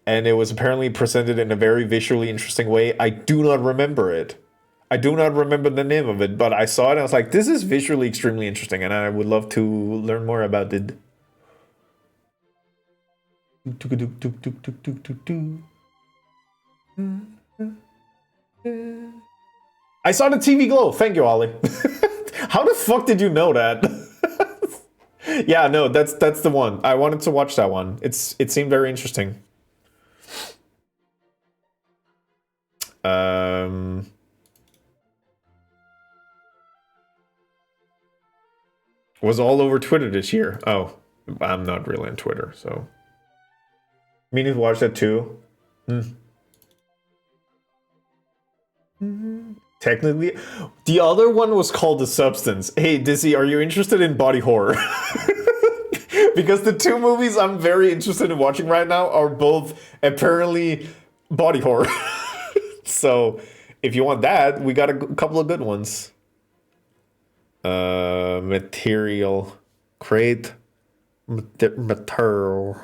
And it was apparently presented in a very visually interesting way. I do not remember it. I do not remember the name of it, but I saw it and I was like, this is visually extremely interesting and I would love to learn more about it. I saw the TV glow. Thank you, Ollie. How the fuck did you know that? Yeah, no, that's the one. I wanted to watch that one. It seemed very interesting. Was all over Twitter this year. Oh, I'm not really on Twitter, so. Meaning to watch that too. Technically, the other one was called The Substance. Hey, Dizzy, are you interested in body horror? Because the two movies I'm very interested in watching right now are both apparently body horror. So, if you want that, we got a couple of good ones. Material. Crate. Material.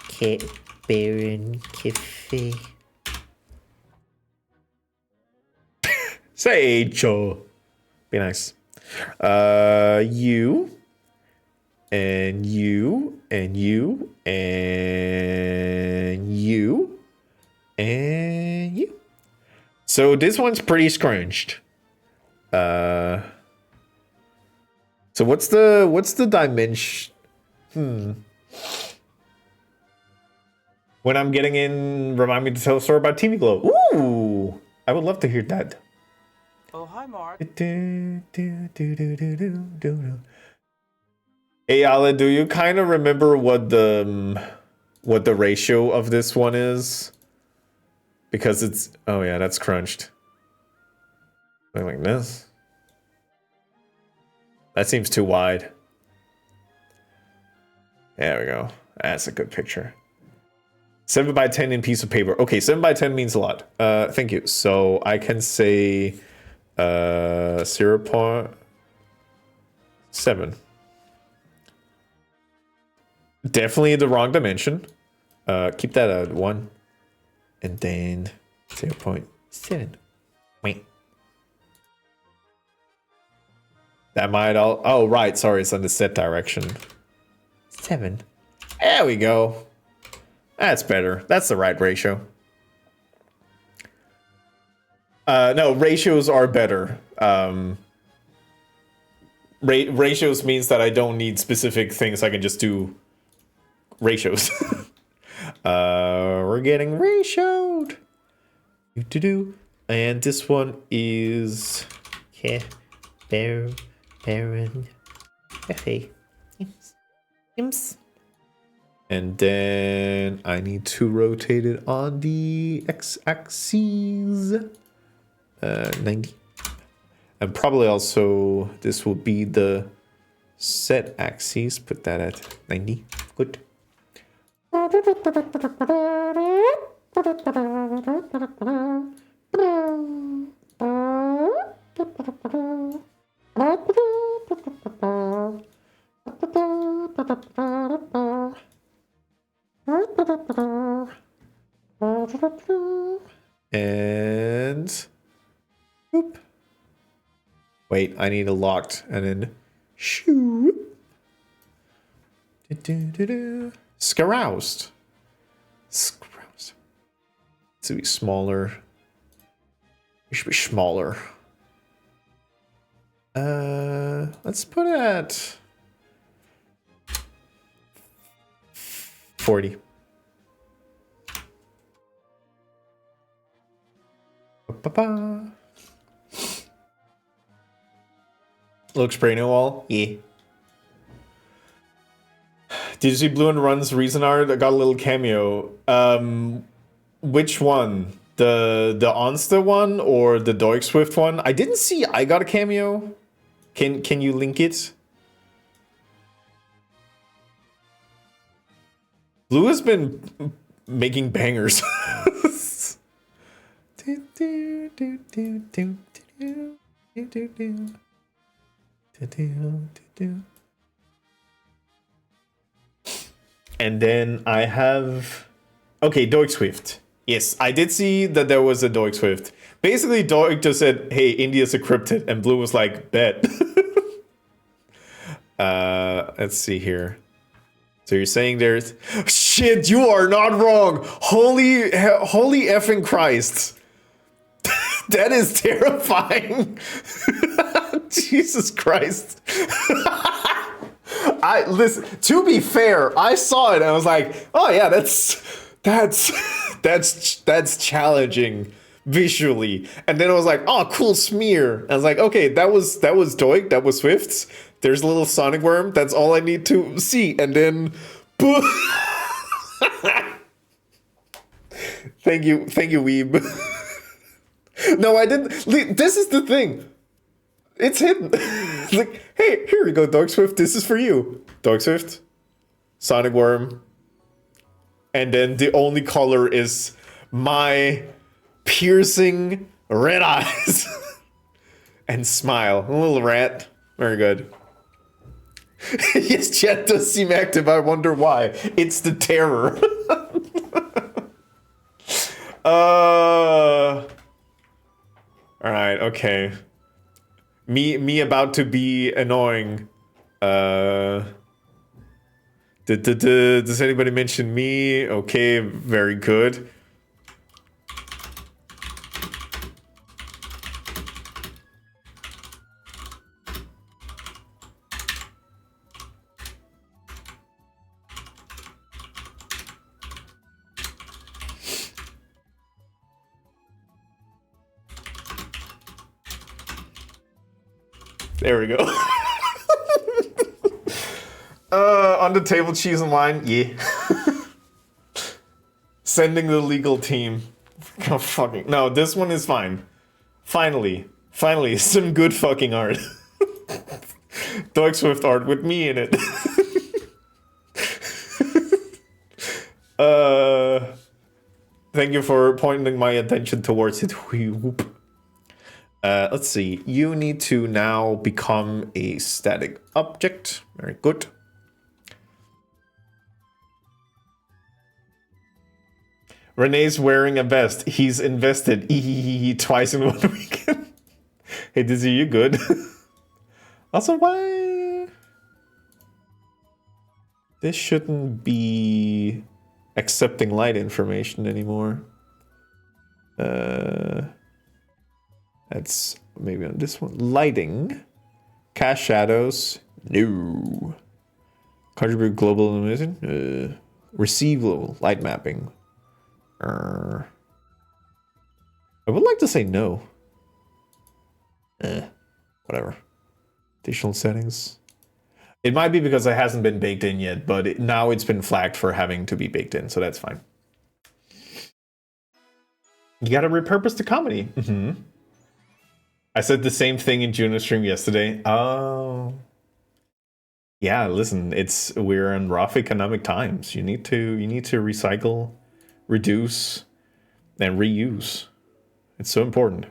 Cat Baron Cafe. Say Joe. Be nice. You. And you. And you. And you. And you. So this one's pretty scrunched. So what's the dimension? When I'm getting in, remind me to tell a story about TV Glow. Ooh, I would love to hear that. Oh, hi, Mark. Hey, Ale, do you kind of remember what the ratio of this one is? Because it's, oh yeah, that's crunched. Something like this. That seems too wide. There we go. That's a good picture. 7 by 10 in piece of paper. Okay, 7 by 10 means a lot. Thank you. So I can say 0.7. Definitely the wrong dimension. Keep that at 1. And then 0.7. Wait. That might all... Oh, right. Sorry, it's on the set direction. 7. There we go. That's better. That's the right ratio. No, ratios are better. Ratios means that I don't need specific things. I can just do ratios. We're getting ratioed. And this one is... Cat Baron Cafe. Imps. And then I need to rotate it on the x-axis. 90. And probably also this will be the set axis. Put that at 90. Good. And whoop. Wait, I need a locked and then shoo. Scaroused. Scaroused. To be smaller. It should be smaller. Let's put it at 40. Ba-ba. Looks pretty new all. Yeah. Did you see Blue and Run's recent art? I got a little cameo. Which one? The Onsta one or the Doig Swift one? I didn't see I got a cameo. Can you link it? Blue has been making bangers. And then I have Okay, Doig Swift. Yes, I did see that there was a Doig Swift. Basically, Doig just said, hey, India's a cryptid, and Blue was like, bet. Let's see here. So you're saying there's... Shit, you are not wrong! Holy effing Christ. That is terrifying. Jesus Christ. Listen, to be fair, I saw it and I was like, oh yeah, that's challenging visually. And then I was like, oh, cool smear. I was like, okay, that was Doig, that was Swift's. There's a little Sonic Worm, that's all I need to see. And then boom. Thank you, Weeb. No, I didn't. This is the thing. It's hidden. Like, hey, here you go, Doig Swift. This is for you. Doig Swift, Sonic Worm, and then the only color is my piercing red eyes and smile. A little rat. Very good. Yes, chat does seem active. I wonder why. It's the terror. All right. Okay. Me about to be annoying. Does anybody mention me? Okay, very good. There we go. On the table, cheese and wine. Yeah. Sending the legal team. Oh, fucking no, this one is fine. Finally, some good fucking art. Doig Swift art with me in it. Thank you for pointing my attention towards it. Whoop. Let's see. You need to now become a static object. Very good. Renee's wearing a vest. He's invested twice in 1 weekend. Hey, Dizzy, you good? Also, why? This shouldn't be accepting light information anymore. That's maybe on this one. Lighting. Cast shadows. No. Contribute global illumination. Receive light mapping. I would like to say no. Whatever. Additional settings. It might be because it hasn't been baked in yet, but now it's been flagged for having to be baked in, so that's fine. You gotta repurpose the comedy. I said the same thing in Juno's stream yesterday. Oh. Yeah, listen, we're in rough economic times. You need to recycle, reduce, and reuse. It's so important.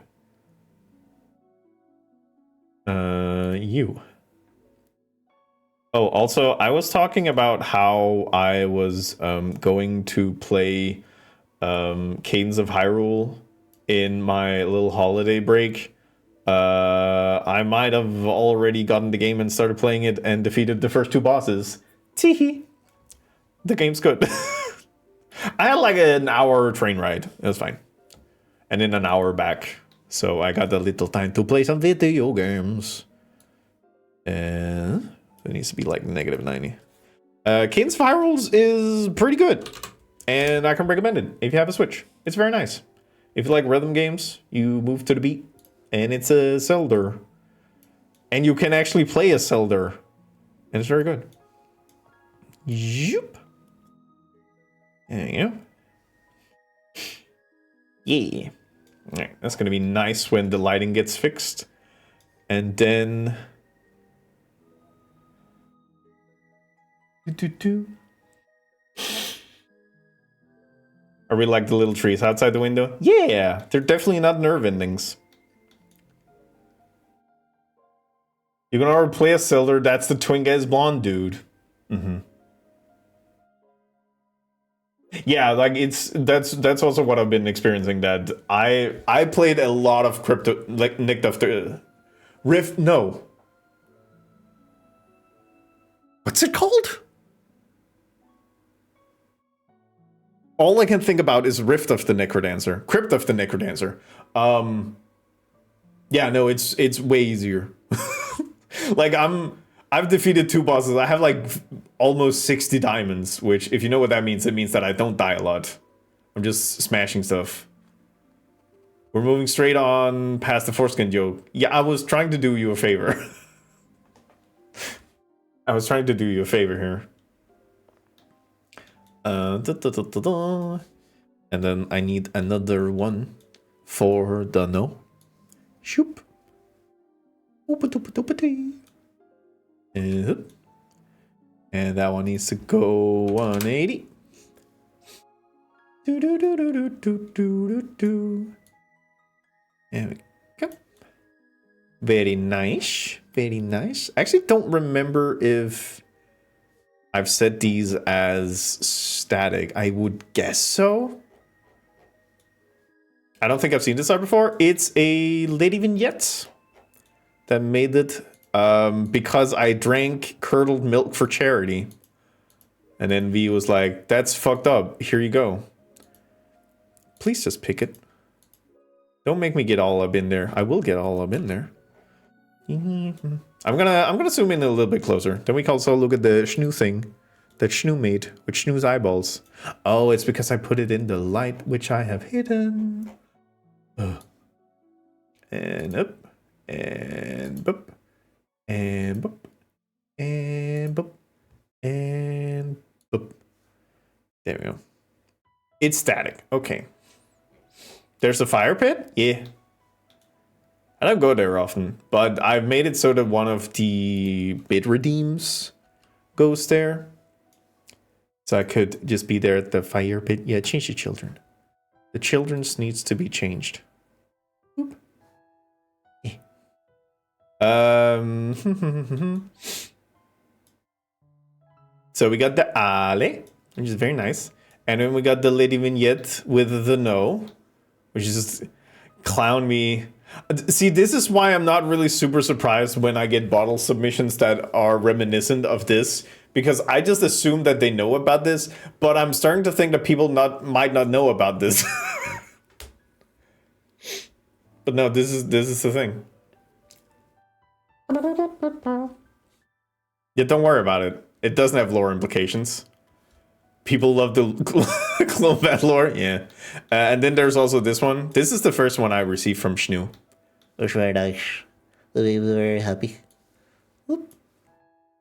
You. Oh, also, I was talking about how I was going to play Cadence of Hyrule in my little holiday break. I might have already gotten the game and started playing it and defeated the first 2 bosses. Teehee. The game's good. I had like an hour train ride. It was fine. And then an hour back. So I got a little time to play some video games. And it needs to be like -90. Cadence of Hyrule is pretty good. And I can recommend it if you have a Switch. It's very nice. If you like rhythm games, you move to the beat. And it's a Zelda. And you can actually play a Zelda. And it's very good. Yoop. There you go. Yeah. Alright, that's gonna be nice when the lighting gets fixed. And then... Are we like the little trees outside the window? Yeah! They're definitely not nerve endings. You're gonna replace Zelda, that's the twink-ass blonde dude. Yeah, like that's also what I've been experiencing. That I played a lot of crypto, like Nick of the Rift. No, what's it called? All I can think about is Rift of the Necrodancer, Crypt of the Necrodancer. Yeah, no, it's way easier. Like I've defeated 2 bosses. I have like almost 60 diamonds, which if you know what that means, it means that I don't die a lot. I'm just smashing stuff. We're moving straight on past the foreskin joke. Yeah, I was trying to do you a favor. I was trying to do you a favor here. And then I need another one for the no. Shoop. And that one needs to go 180. There we go. Very nice. Very nice. I actually don't remember if I've set these as static. I would guess so. I don't think I've seen this art before. It's a lady vignette that made it because I drank curdled milk for charity. And then V was like, that's fucked up. Here you go. Please just pick it. Don't make me get all up in there. I will get all up in there. I'm gonna zoom in a little bit closer. Then we can also look at the Schnoo thing that Schnoo made with Schnoo's eyeballs. Oh, it's because I put it in the light, which I have hidden. And up, and boop, and boop, and boop, and boop. There we go. It's static. Okay. There's a fire pit? Yeah. I don't go there often, but I've made it so that one of the bid redeems goes there. So I could just be there at the fire pit. Yeah, change the children. The children's needs to be changed. Oop. Yeah. So we got the Ale, which is very nice. And then we got the lady vignette with the no, which is just clown me. See, this is why I'm not really super surprised when I get bottle submissions that are reminiscent of this, because I just assume that they know about this, but I'm starting to think that people might not know about this. But no, this is the thing. Yeah, don't worry about it. It doesn't have lore implications. People love the clone that lore, yeah. And then there's also this one. This is the first one I received from Schnoo. It was very nice. We were very happy. Whoop.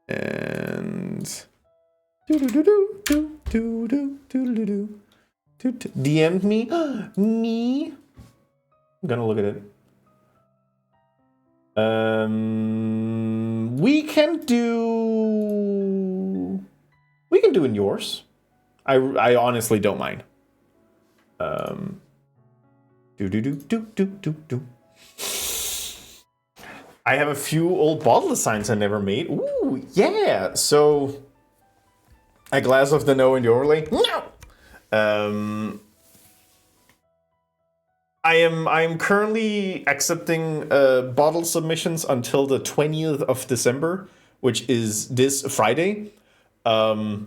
And DM'd me. Me. I'm gonna look at it. We can do in yours. I honestly don't mind. I have a few old bottle designs I never made. Ooh, yeah. So, a glass of the no in the overlay. No. I am currently accepting bottle submissions until the 20th of December, which is this Friday. The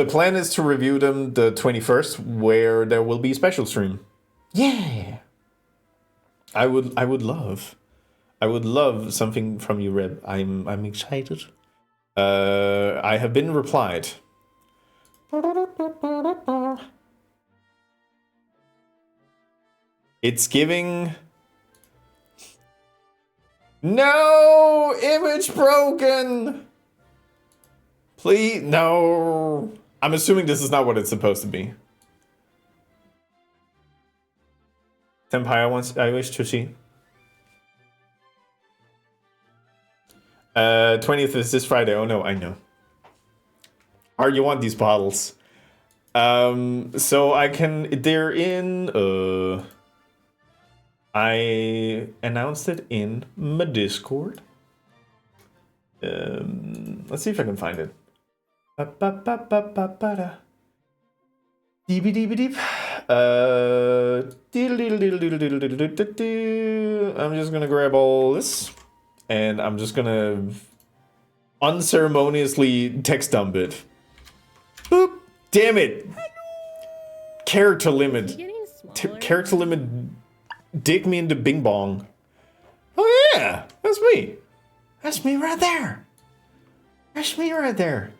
plan is to review them the 21st, where there will be a special stream. Yeah, I would love something from you, Reb. I'm excited. I have been replied. It's giving. No, image broken. Please, no. I'm assuming this is not what it's supposed to be. Senpai, I wish to see. 20th is this Friday. Oh no, I know. Or you want these bottles. So I can, they're in, I announced it in my Discord. Let's see if I can find it. Deep deep. I'm just gonna grab all this, and I'm just gonna unceremoniously text dump it. Boop! Damn it! Character limit. Character limit. Dig me into Bing Bong. Oh yeah, that's me. That's me right there. That's me right there.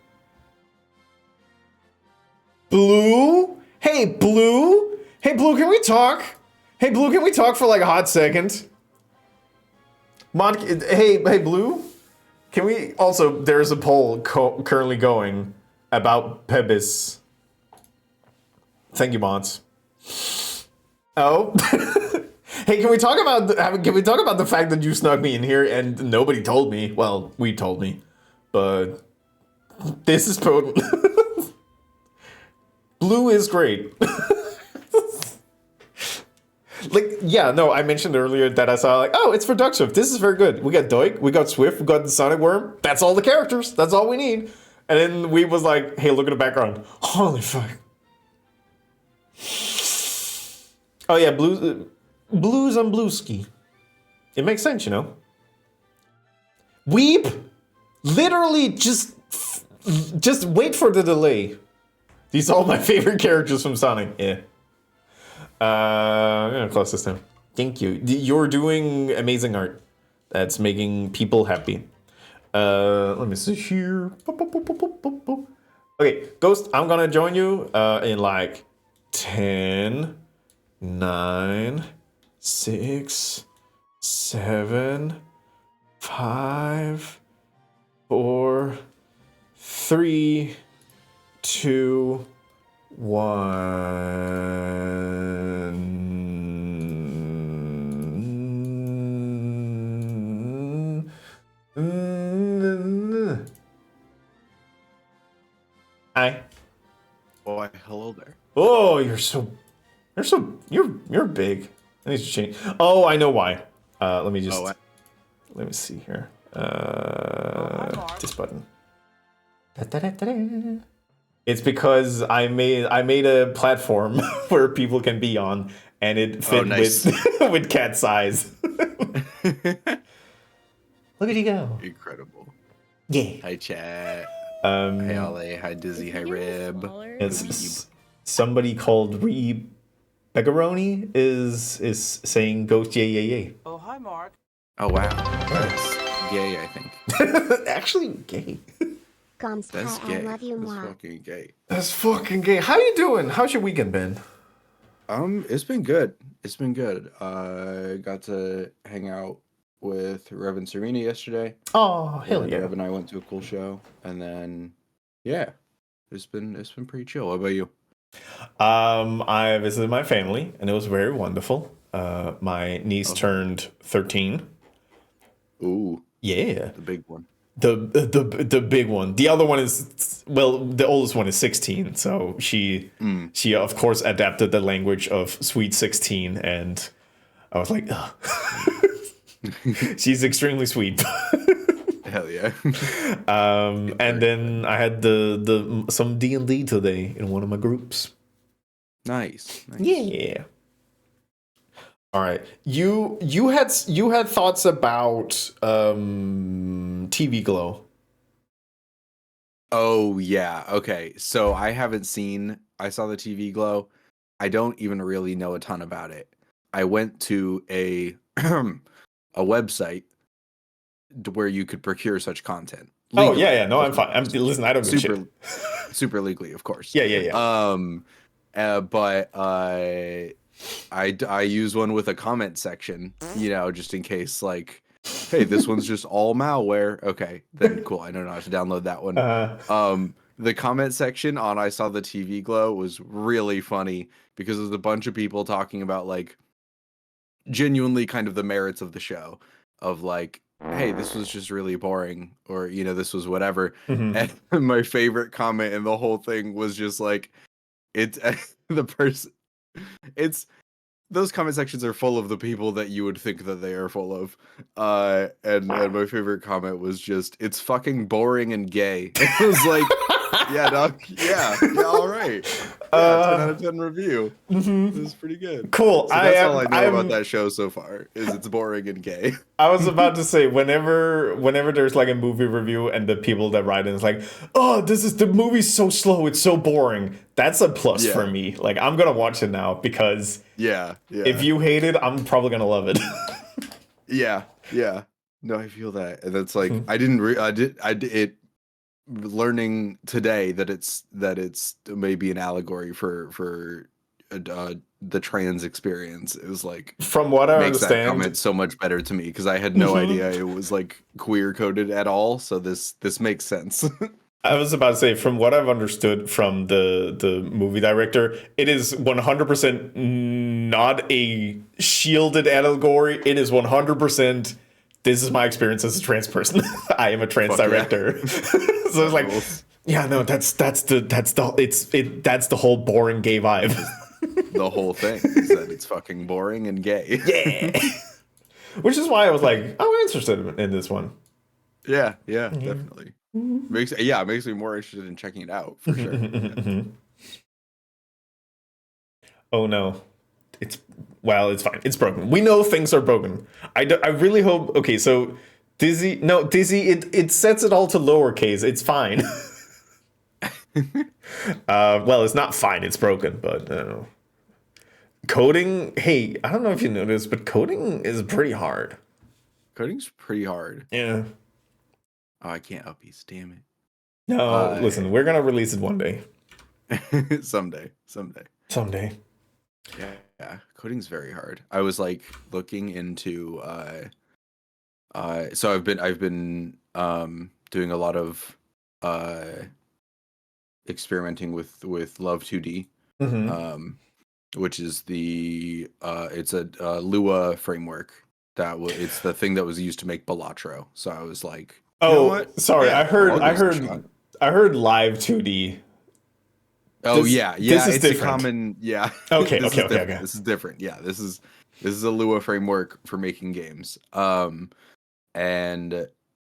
Blue? Hey, Blue? Hey, Blue, can we talk? Hey, Blue, can we talk for like a hot second? Hey, Blue? Can we also, there's a poll currently going about Pebis. Thank you, Mods. Oh. Hey, can we talk about the fact that you snuck me in here and nobody told me? Well, we told me, but this is potent. Blue is great. Like, yeah, no, I mentioned earlier that I saw like, oh, it's for Duck Swift. This is very good. We got Doik, we got Swift, we got the Sonic Worm. That's all the characters. That's all we need. And then we was like, hey, look at the background. Holy fuck. Oh yeah, Blues on Blueski. It makes sense, you know. Weep. Literally, just wait for the delay. These are all my favorite characters from Sonic. Yeah. I'm gonna close this down. Thank you. You're doing amazing art. That's making people happy. Let me see here. Okay, Ghost, I'm gonna join you in like 10, 9, 6, 7, 5, 4, 3, 2, 1. Hi. Boy, hello there. Oh, you're big. I need to change. Oh, I know why. Let me just. Let me see here. This button. Da-da-da-da-da. It's because I made a platform where people can be on, and it fit with cat size. Look at you go! Incredible. Yeah. Hi chat. Hey Ollie. Hi Dizzy. Hi Rib. It's somebody called Reb Begaroni is saying "Ghost yay yay yay." Oh, hi, Mark. Oh wow. That's gay, I think. Actually, gay. Gums, That's I gay. love you That's more. fucking gay. That's fucking gay. How you doing? How's your weekend been? It's been good. It's been good. I got to hang out with Rev and Serena yesterday. Oh, hell yeah. Rev and I went to a cool show, and then yeah, it's been pretty chill. What about you? I visited my family, and it was very wonderful. My niece turned 13. Ooh, Yeah, the big one. The big one. The other one is, well, the oldest one is 16. So she of course adapted the language of Sweet 16, and I was like, ugh. She's extremely sweet. Hell yeah. And then I had some D&D today in one of my groups. Nice. Yeah. All right. You had thoughts about TV Glow. Oh yeah. Okay. So I saw the TV Glow. I don't even really know a ton about it. I went to a a website where you could procure such content. Legally. Oh yeah. No, I'm fine. Listen, I don't give a shit. Super legally, of course. Yeah. But I use one with a comment section, just in case, like, hey, this one's just all malware. Okay, then cool. I don't know how to download that one. The comment section on I Saw the TV Glow was really funny because there's a bunch of people talking about, like, genuinely kind of the merits of the show, of like, hey, this was just really boring, or this was whatever. And my favorite comment in the whole thing was just like, it's the person, it's those comment sections are full of the people that you would think that they are full of. And my favorite comment was just, "It's fucking boring and gay." It was like, yeah, dog. Yeah, all right. Yeah, 10 out of 10 review. This is pretty good. Cool. So that's all I know about that show so far. Is it's boring and gay. I was about to say, whenever there's like a movie review and the people that write in is like, "Oh, the movie's so slow, it's so boring." That's a plus for me. Like, I'm gonna watch it now because if you hate it, I'm probably gonna love it. Yeah. No, I feel that, and that's like learning today that it's maybe an allegory for the trans experience. It was like, from what I makes that understand, comment so much better to me because I had no idea it was like queer coded at all. So this makes sense. I was about to say, from what I've understood from the movie director, it is 100% not a shielded allegory. It is 100%. This is my experience as a trans person. I am a trans director. So it's like, yeah, no, that's the whole boring gay vibe. The whole thing is that it's fucking boring and gay. Yeah. Which is why I was like, oh, I'm interested in this one. Yeah, definitely. It makes me more interested in checking it out for sure. Yeah. Oh no. It's fine. It's broken. We know things are broken. I really hope. Okay, so Dizzy, it sets it all to lowercase. It's fine. Well, it's not fine. It's broken, but coding. Hey, I don't know if you noticed, but coding is pretty hard. Coding's pretty hard. Yeah. Oh, I can't uppies. Damn it. No, listen, we're gonna release it one day. Someday. Yeah. Coding's very hard. I was like looking into so I've been doing a lot of experimenting with Love 2D. Which is it's a Lua framework it's the thing that was used to make Balatro. So I was like, sorry, yeah, I heard Live 2D. Oh, yeah, this is it's different. A common, yeah. Okay. This is different. Yeah, this is a Lua framework for making games. And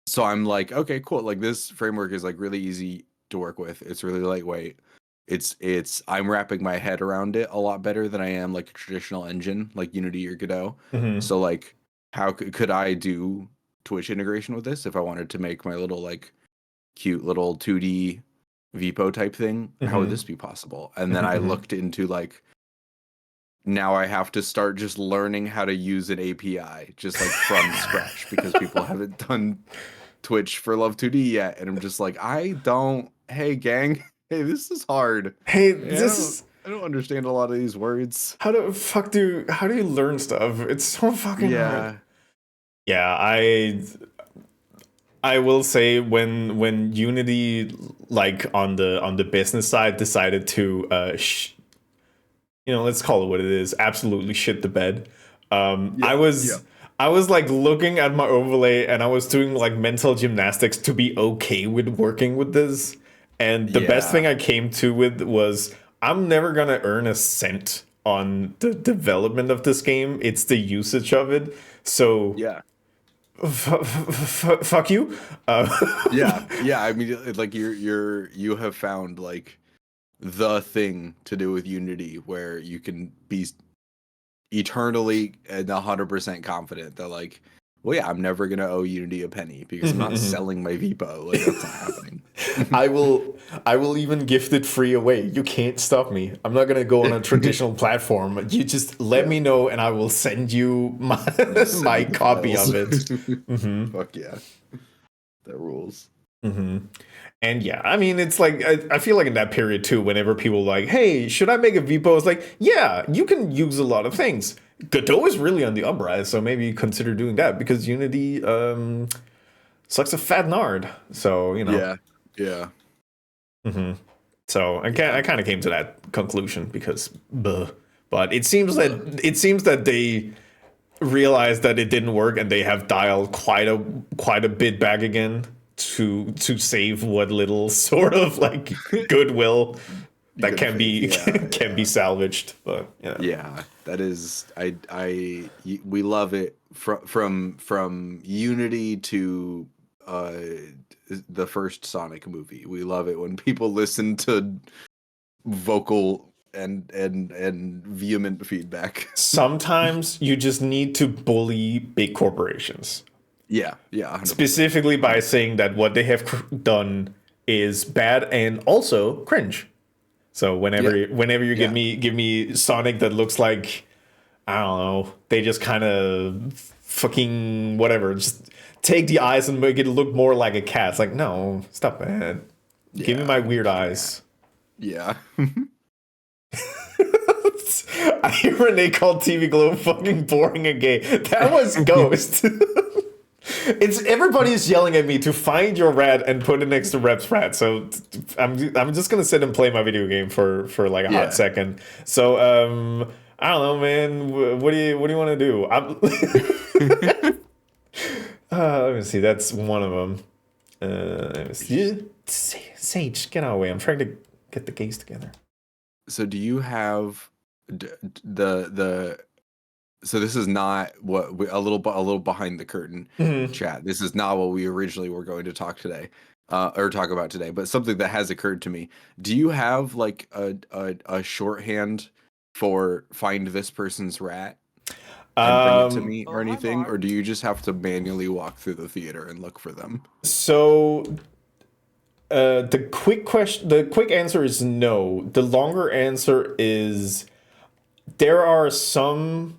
so I'm like, okay, cool. Like this framework is like really easy to work with. It's really lightweight. I'm wrapping my head around it a lot better than I am like a traditional engine like Unity or Godot. So like, how could I do Twitch integration with this if I wanted to make my little like cute little 2D VPO type thing? How would this be possible? And then I looked into like, now I have to start just learning how to use an API just like from scratch because people haven't done Twitch for Love 2D yet. And I'm just like, hey gang, hey, this is hard. Hey, I don't understand a lot of these words. How do you learn stuff? It's so fucking hard. Yeah, I will say when Unity, like on the business side, decided to let's call it what it is, absolutely shit the bed. I was like looking at my overlay and I was doing like mental gymnastics to be okay with working with this. And the best thing I came to with was, I'm never gonna earn a cent on the development of this game. It's the usage of it. So yeah. Fuck you. Yeah. I mean, like you have found like the thing to do with Unity where you can be eternally and 100% confident that like, well, yeah, I'm never gonna owe Unity a penny because I'm not selling my VPO. Like that's not happening. I will even gift it free away. You can't stop me. I'm not gonna go on a traditional platform. You just let me know, and I will send you my copy of it. Fuck yeah, that rules. And yeah, I mean, it's like I feel like in that period too, whenever people are like, hey, should I make a VPO? It's like, yeah, you can use a lot of things. Godot is really on the uprise, so maybe consider doing that because Unity sucks a fat nard. So Yeah. So I kind of came to that conclusion because, but it seems that they realized that it didn't work and they have dialed quite a bit back again to save what little sort of like goodwill that can be can be salvaged. But yeah, that is we love it from Unity to the first Sonic movie. We love it when people listen to vocal and vehement feedback. Sometimes you just need to bully big corporations. Yeah, 100%. Specifically by saying that what they have done is bad and also cringe. So whenever you give me Sonic that looks like, I don't know, they just kind of fucking whatever, just take the eyes and make it look more like a cat. It's like, no, stop that. Give me my weird eyes. Yeah. I hear Renee called TV Globe fucking boring and gay. That was Ghost. It's everybody's yelling at me to find your rat and put it next to Rep's rat. So I'm just gonna sit and play my video game for like a hot second. So I don't know, man. What do you want to do? Let me see. That's one of them. Let me see. Sage, get out of the way. I'm trying to get the gays together. So do you have the so this is not what a little behind the curtain chat. This is not what we originally were going to talk about today, but something that has occurred to me. Do you have like a shorthand for find this person's rat and bring it to me or anything, or do you just have to manually walk through the theater and look for them? So the quick answer is no. The longer answer is there are some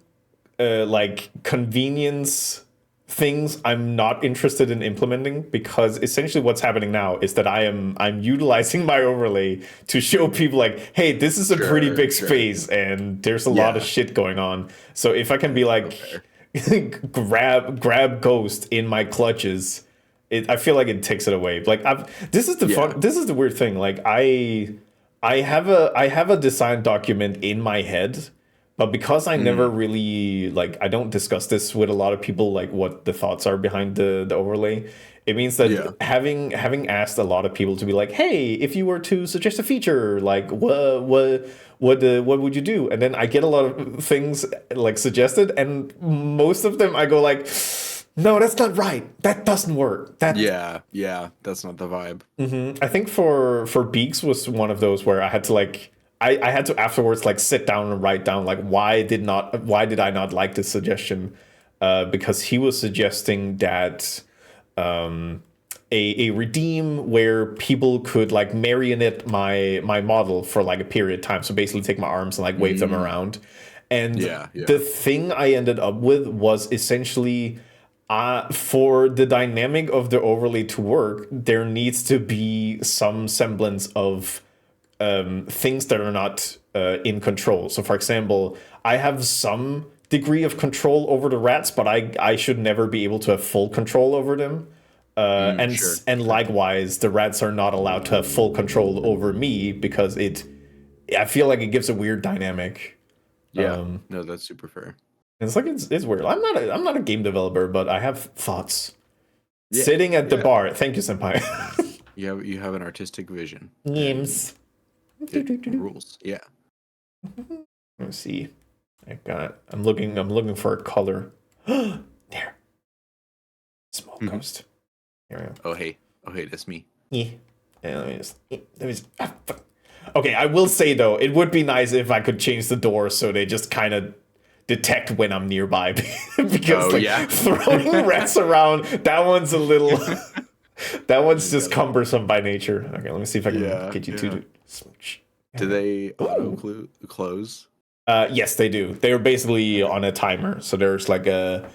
like convenience things I'm not interested in implementing, because essentially what's happening now is that I'm utilizing my overlay to show people like, hey, this is a pretty big space and there's a lot of shit going on. So if I can be like grab Ghost in my clutches, I feel like it takes it away. Like this is the weird thing. Like I have a design document in my head, but because I never really, like, I don't discuss this with a lot of people, like what the thoughts are behind the overlay. It means that having asked a lot of people to be like, hey, if you were to suggest a feature, like what would you do? And then I get a lot of things like suggested, and most of them I go like, no, that's not right. That doesn't work. That's not the vibe. I think for Beaks was one of those where I had to like. I had to afterwards like sit down and write down like why did I not like this suggestion, because he was suggesting that a redeem where people could like marionette my model for like a period of time, so basically take my arms and like wave them around, and the thing I ended up with was essentially for the dynamic of the overlay to work, there needs to be some semblance of things that are not in control. So for example, I have some degree of control over the rats, but I should never be able to have full control over them. And likewise, the rats are not allowed to have full control over me, because I feel like it gives a weird dynamic. No, that's super fair. It's like it's weird. I'm not a game developer, but I have thoughts. Sitting at the bar. Thank you, senpai. You have an artistic vision. Games. Rules. Yeah. Let's see. I'm looking for a color. There. Small ghost. Here we go. Oh hey, that's me. Yeah. Okay, I will say though, it would be nice if I could change the door so they just kind of detect when I'm nearby, because throwing rats around, that one's a little that one's just cumbersome by nature. Okay, let me see if I can get you to smooch. Do they auto close? Yes, they do. They're basically on a timer. So there's like a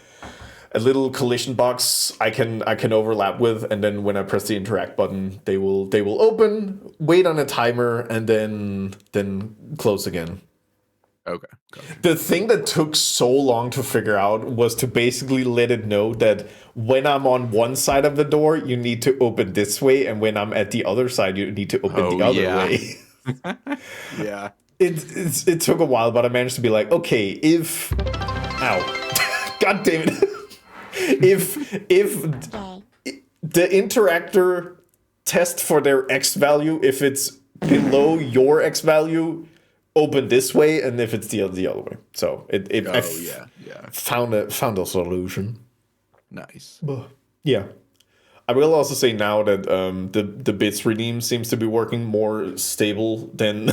little collision box I can overlap with, and then when I press the interact button, they will open, wait on a timer, and then close again. Okay. The thing that took so long to figure out was to basically let it know that when I'm on one side of the door, you need to open this way, and when I'm at the other side, you need to open the other way. Yeah. It took a while, but I managed to be like, okay, if God damn it. if the interactor test for their X value, if it's below your X value, open this way, and if it's the other way. So found a solution. Nice. Yeah. I will also say now that the bits redeem seems to be working more stable than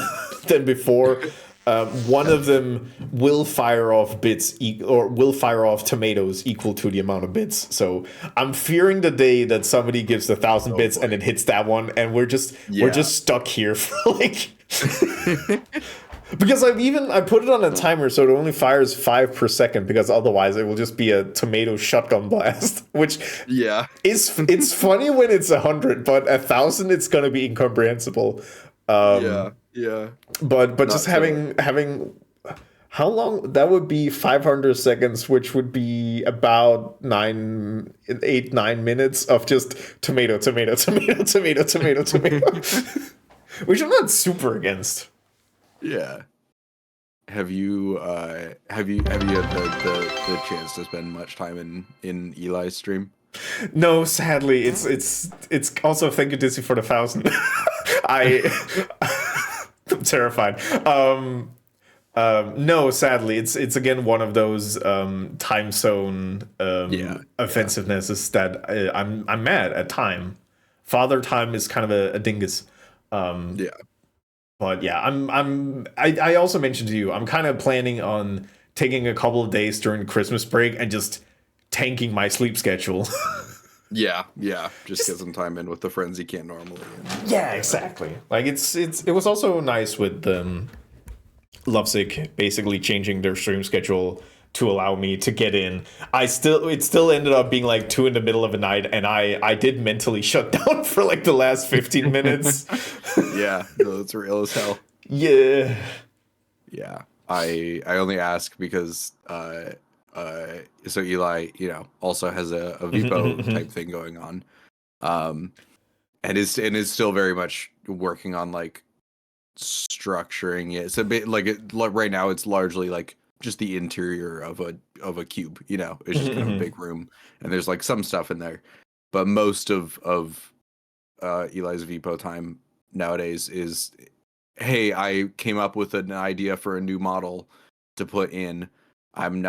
than before. One of them will fire off will fire off tomatoes equal to the amount of bits. So I'm fearing the day that somebody gives 1,000 bits and it hits that one, and we're just stuck here for like. Because I put it on a timer so it only fires 5 per second, because otherwise it will just be a tomato shotgun blast, which it's funny when it's 100, but 1,000 it's gonna be incomprehensible. But not just having how long that would be 500 seconds, which would be about 9 minutes of just tomato, which I'm not super against. Yeah. Have you had the chance to spend much time in Eli's stream? No, sadly. It's also thank you, Dizzy, for the 1,000. I'm terrified. No, sadly, it's again one of those time zone offensiveness that I'm mad at time. Father Time is kind of a dingus. But yeah, I also mentioned to you, I'm kind of planning on taking a couple of days during Christmas break and just tanking my sleep schedule. Just get some time in with the friends you can't normally. Yeah, exactly. Like it was also nice with Lovesick basically changing their stream schedule to allow me to get in. It still ended up being like 2 in the middle of the night, and I did mentally shut down for like the last 15 minutes. Yeah, no, it's real as hell. Yeah. Yeah. I only ask because so Eli, also has a Vipo type thing going on. And is still very much working on like structuring it. It's a bit like right now it's largely like just the interior of a cube, it's just kind of a big room, and there's like some stuff in there, but most of Eli's Vipo time nowadays is, hey, I came up with an idea for a new model to put in, and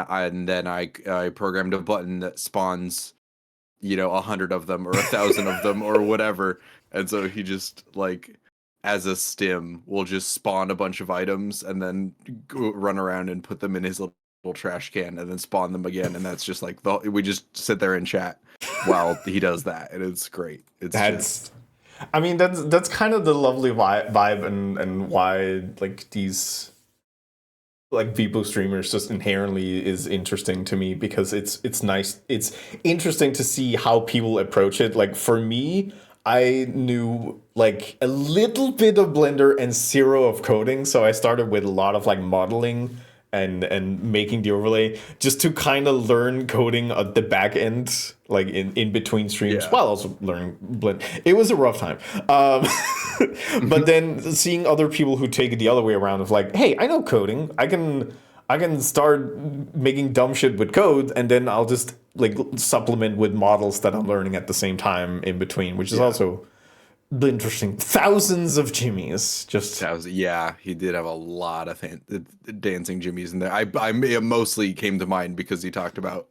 then I programmed a button that spawns 100 of them or 1,000 of them or whatever, and so he just like, as a stim, will just spawn a bunch of items and then go run around and put them in his little trash can and then spawn them again. And that's just like, we just sit there and chat while he does that. And it's great. That's kind of the lovely vibe and why like these like Vipo streamers just inherently is interesting to me, because it's nice. It's interesting to see how people approach it. Like for me, I knew like a little bit of Blender and zero of coding, so I started with a lot of like modeling and making the overlay just to kind of learn coding at the back end, like in between streams, while also learning Blend. It was a rough time, but then seeing other people who take it the other way around of like, hey, I know coding, I can start making dumb shit with code, and then I'll just like supplement with models that I'm learning at the same time in between, which is also the interesting. Thousands of Jimmies, he did have a lot of dancing Jimmies in there. I mostly came to mind because he talked about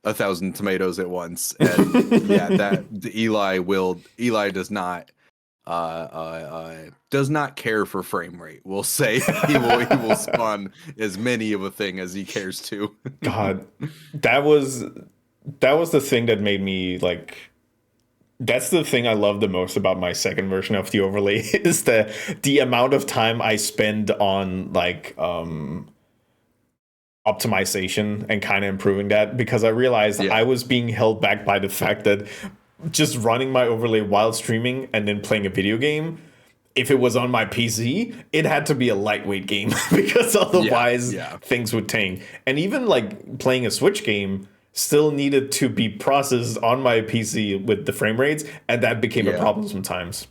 1,000 tomatoes at once, and that Eli does not care for frame rate. We'll say he will spawn as many of a thing as he cares to. God, that was the thing that made me like. That's the thing I love the most about my second version of the overlay is the amount of time I spend on like optimization and kind of improving that, because I realized I was being held back by the fact that just running my overlay while streaming and then playing a video game, if it was on my PC, it had to be a lightweight game because otherwise things would tank. And even like playing a Switch game still needed to be processed on my PC with the frame rates, and that became a problem sometimes.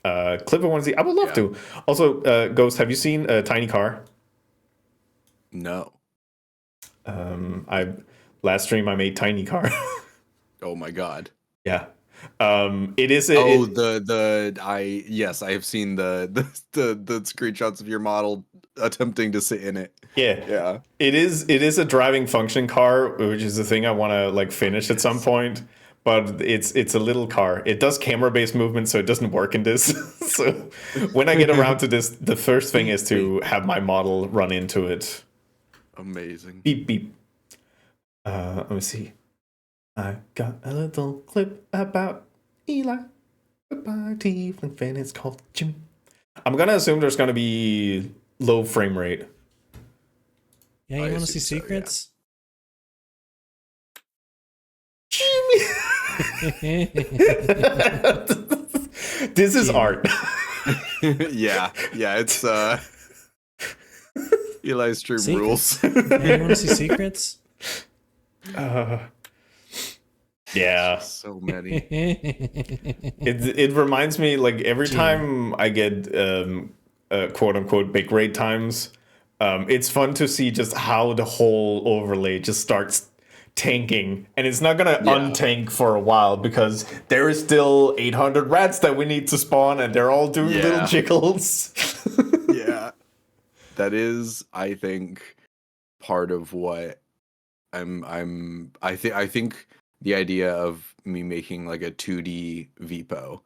Clip, I want to see. I would love to. Also, Ghost, have you seen Tiny Car? No. Last stream I made Tiny Car. Oh my god. Yeah. It is yes, I have seen the screenshots of your model attempting to sit in it. yeah. Yeah. It is a driving function car, which is the thing I want to like finish at some point. But it's a little car. It does camera-based movement, so it doesn't work in this. So when I get around to this, the first thing is to have my model run into it. Amazing. Beep beep. Let me see. I got a little clip about Eli, a tiefling fan. It's called Jim. I'm gonna assume there's gonna be low frame rate. Yeah, you want to see assume so, secrets? This is art. Yeah, it's Eli's stream rules. Yeah, you want to see secrets? Yeah. So many. It reminds me, like, every time I get quote unquote big raid times, it's fun to see just how the whole overlay just starts tanking, and it's not gonna untank for a while because there is still 800 rats that we need to spawn, and they're all doing little jiggles. Yeah, that is, I think, part of what I think the idea of me making like a 2D VPO,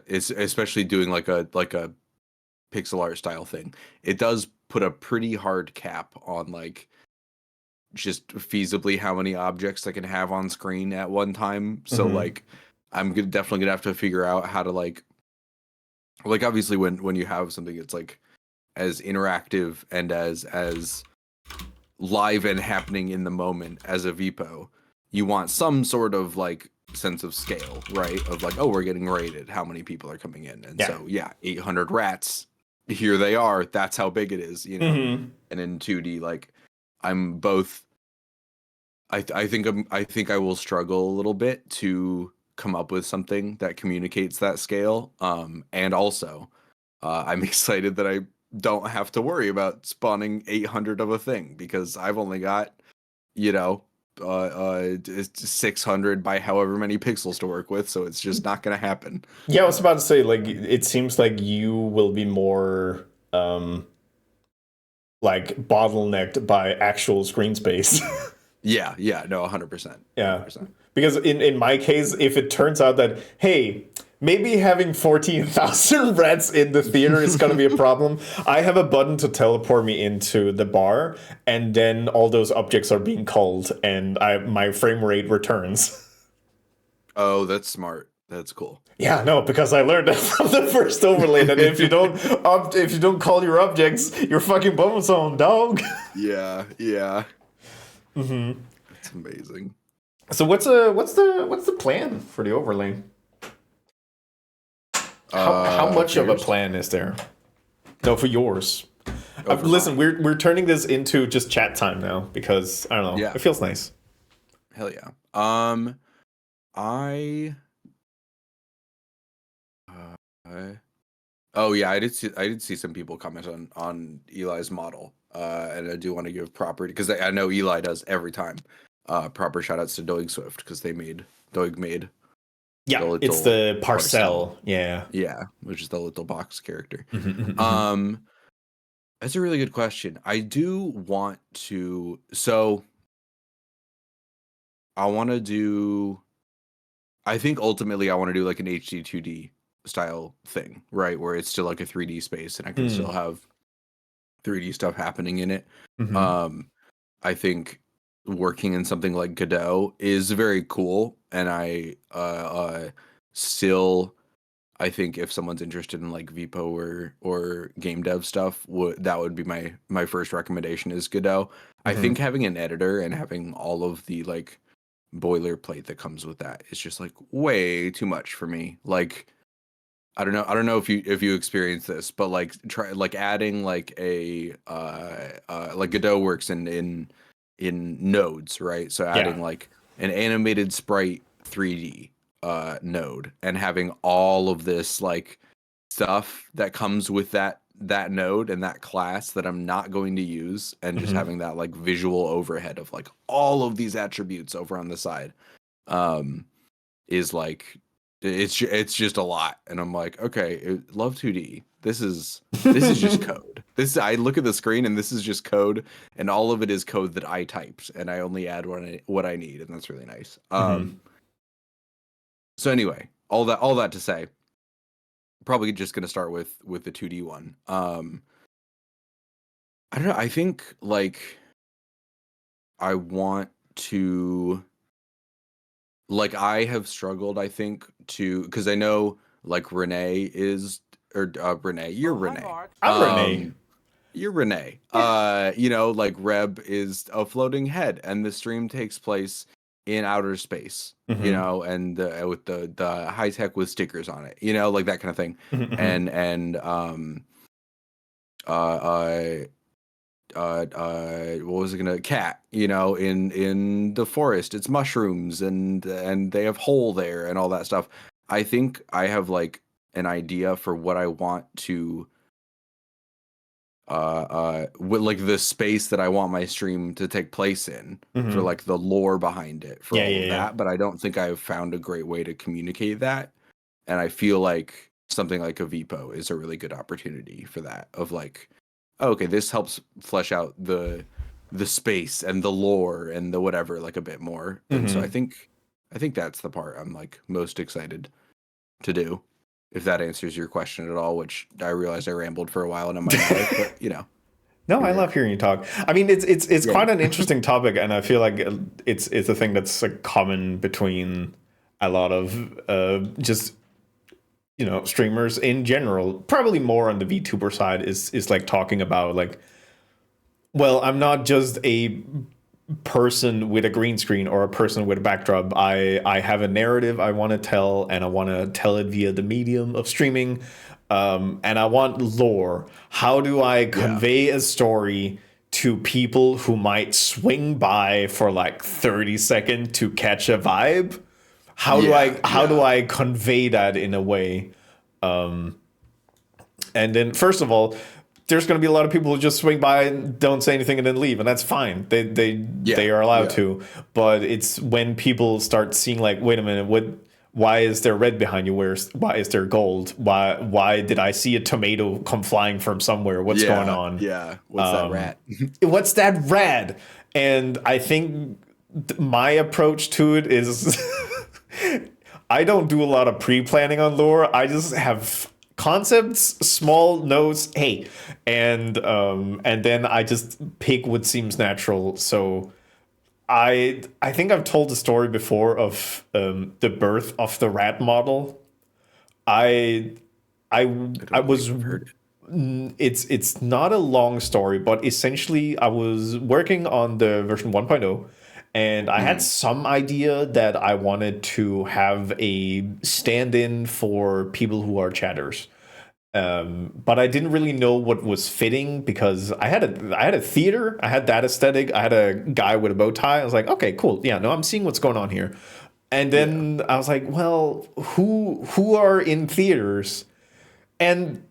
is especially doing like a pixel art style thing. It does put a pretty hard cap on like just feasibly how many objects I can have on screen at one time. So like I'm definitely gonna have to figure out how to like obviously when you have something that's like as interactive and as live and happening in the moment as a VPO, you want some sort of like sense of scale, right? Of like, oh, we're getting raided, how many people are coming in? And so 800 rats, here they are, that's how big it is, you know. And in 2D, like I'm both I think I will struggle a little bit to come up with something that communicates that scale. And also I'm excited that I don't have to worry about spawning 800 of a thing because I've only got, 600 by however many pixels to work with, so it's just not going to happen. Yeah, I was about to say, like, it seems like you will be more like bottlenecked by actual screen space. Yeah, no, 100%. Yeah, because in my case, if it turns out that, hey, maybe having 14,000 rats in the theater is going to be a problem, I have a button to teleport me into the bar, and then all those objects are being called, and my frame rate returns. Oh, that's smart. That's cool. Yeah, no, because I learned that from the first overlay that if you don't call your objects, you're fucking bone zone, dog. Yeah. That's amazing. So what's the plan for the overlay? How much of a plan is there? No, for yours. Listen, we're turning this into just chat time now because I don't know. Yeah. It feels nice. Hell yeah. I did see some people comment on Eli's model. And I do want to give proper, because I know Eli does every time. Proper shout outs to Doig Swift because Doig made. Yeah, it's the parcel. Yeah, which is the little box character. That's a really good question. I do want to. So I want to do. I think ultimately I want to do like an HD 2D style thing, right? Where it's still like a 3D space and I can still have 3D stuff happening in it. I think working in something like Godot is very cool, and I still, I think if someone's interested in like VPO or game dev stuff, that would be my first recommendation is Godot. I think having an editor and having all of the like boilerplate that comes with that is just like way too much for me. Like I don't know if you experience this, but like try like adding like a like Godot works in nodes, right? So adding like an animated sprite 3D node and having all of this like stuff that comes with that node and that class that I'm not going to use, and just having that like visual overhead of like all of these attributes over on the side. is like it's just a lot, and I'm like, okay, love 2D. This is just code. I look at the screen and this is just code, and all of it is code that I typed, and I only add what I need, and that's really nice. So anyway, all that to say, probably just gonna start with the 2D one. I don't know. I think like I want to. Like I have struggled, I think, because I know like Renee is Renee, you're Oh, hi, Renee. Mark. I'm Renee. You're Renee. You know, like Reb is a floating head, and the stream takes place in outer space. Mhm. You know, and with the high tech with stickers on it. You know, like that kind of thing. Mhm. And what was it gonna cat, you know, in the forest, it's mushrooms, and they have hole there and all that stuff. I think I have like an idea for what I want to with like the space that I want my stream to take place in, for Mhm. like the lore behind it, for Yeah, all yeah, of yeah. that, but I don't think I've found a great way to communicate that. And I feel like something like a Vipo is a really good opportunity for that, of like, okay, this helps flesh out the space and the lore and the whatever like a bit more. And so I think that's the part I'm like most excited to do. If that answers your question at all, which I realized I rambled for a while and I might not have, but you know. No, I love hearing you talk. I mean, it's Yeah. quite an interesting topic, and I feel like it's a thing that's like common between a lot of just streamers in general. Probably more on the VTuber side is like talking about like, well, I'm not just a person with a green screen or a person with a backdrop. I have a narrative I want to tell, and I want to tell it via the medium of streaming. And I want lore. How do I convey a story to people who might swing by for like 30 seconds to catch a vibe? How do I convey that in a way? And then first of all, there's going to be a lot of people who just swing by and don't say anything and then leave, and that's fine. They are allowed to. But it's when people start seeing like, wait a minute, why is there red behind you? Why is there gold? Why did I see a tomato come flying from somewhere? What's going on? Yeah. What's that rat? What's that rad? And I think my approach to it is I don't do a lot of pre-planning on lore. I just have concepts, small notes, hey, and then I just pick what seems natural. So I think I've told the story before of the birth of the rat model. I was Heard it. it's not a long story, but essentially I was working on the version 1.0, and I had some idea that I wanted to have a stand-in for people who are chatters. But I didn't really know what was fitting, because I had a theater, I had that aesthetic, I had a guy with a bow tie. I was like, okay, cool, yeah, no, I'm seeing what's going on here. And then I was like, well, who are in theaters? And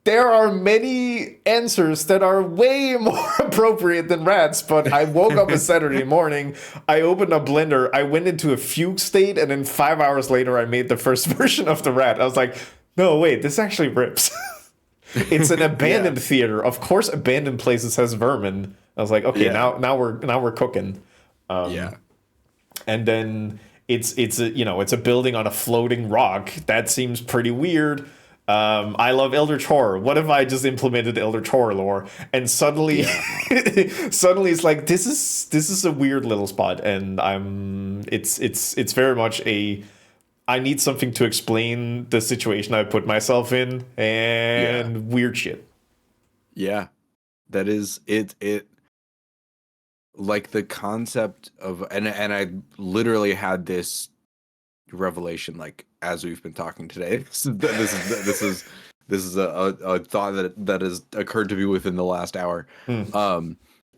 there are many answers that are way more appropriate than rats, but I woke up a Saturday morning, I opened a blender, I went into a fugue state, and then 5 hours later I made the first version of the rat. I was like, no, wait, this actually rips. It's an abandoned theater. Of course, abandoned places has vermin. I was like, okay, now we're cooking. And then it's a building on a floating rock. That seems pretty weird. I love Eldritch Horror. What if I just implemented Eldritch Horror lore, and suddenly suddenly it's like, this is a weird little spot, and it's very much I need something to explain the situation I put myself in, and weird shit. Yeah, that is it. Like the concept of, and I literally had this revelation like as we've been talking today. This is a thought that has occurred to me within the last hour.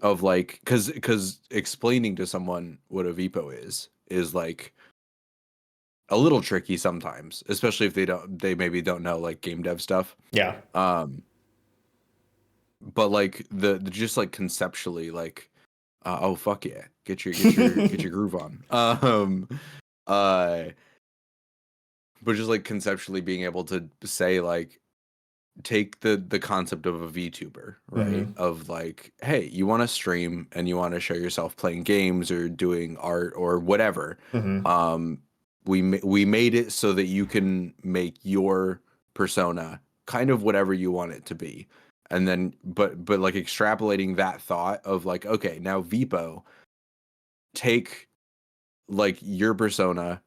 Of like, because explaining to someone what a Vipo is like a little tricky sometimes, especially if they maybe don't know like game dev stuff. Yeah. But like the just like conceptually, like oh fuck yeah, get your get your groove on. but just like conceptually being able to say like take the concept of a VTuber, right? Of like, hey, you want to stream and you want to show yourself playing games or doing art or whatever. We made it so that you can make your persona kind of whatever you want it to be. And then but like extrapolating that thought of like, okay, now Vipo, take like your persona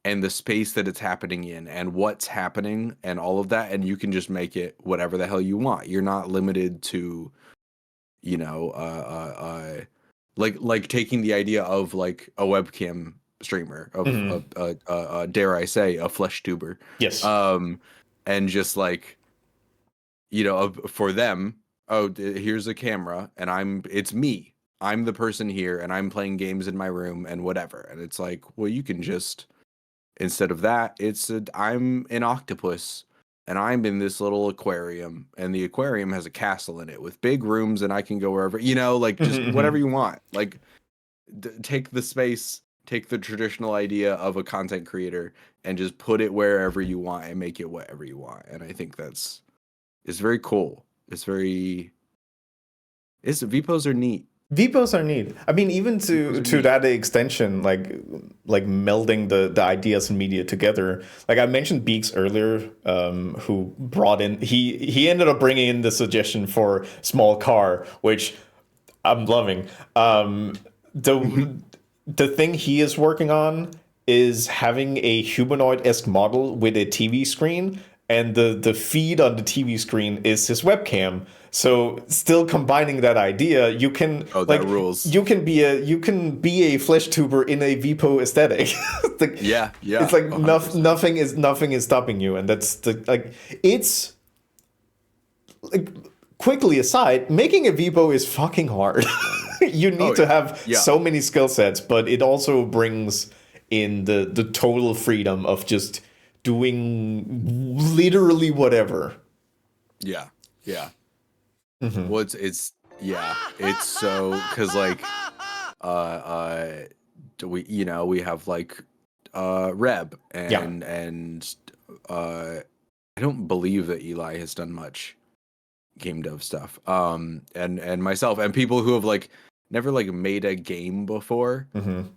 and the space that it's happening in and what's happening and all of that, and you can just make it whatever the hell you want. You're not limited to, you know, like taking the idea of like a webcam streamer of dare I say a flesh tuber. Yes. And just like, you know, for them, here's a camera and it's me. I'm the person here and I'm playing games in my room and whatever. And it's like, well, you can just, instead of that, I'm an octopus and I'm in this little aquarium and the aquarium has a castle in it with big rooms and I can go wherever, you know, like just whatever you want. Like take the space, take the traditional idea of a content creator and just put it wherever you want and make it whatever you want. And I think it's very cool. Vpos are neat. Vpos are neat. I mean, even to that extension, like melding the ideas and media together. Like I mentioned Beaks earlier, who brought in, he ended up bringing in the suggestion for small car, which I'm loving. The thing he is working on is having a humanoid-esque model with a TV screen, and the feed on the TV screen is his webcam. So still combining that idea, you can that rules. You can be a flesh tuber in a Vipo aesthetic. Yeah. It's like nothing is stopping you, and that's it's like, quickly aside, making a Vipo is fucking hard. You need to have so many skill sets, but it also brings in the total freedom of just doing literally whatever. Yeah. Well, it's so, because like we have like Reb and I don't believe that Eli has done much game dev stuff, and myself and people who have like never like made a game before and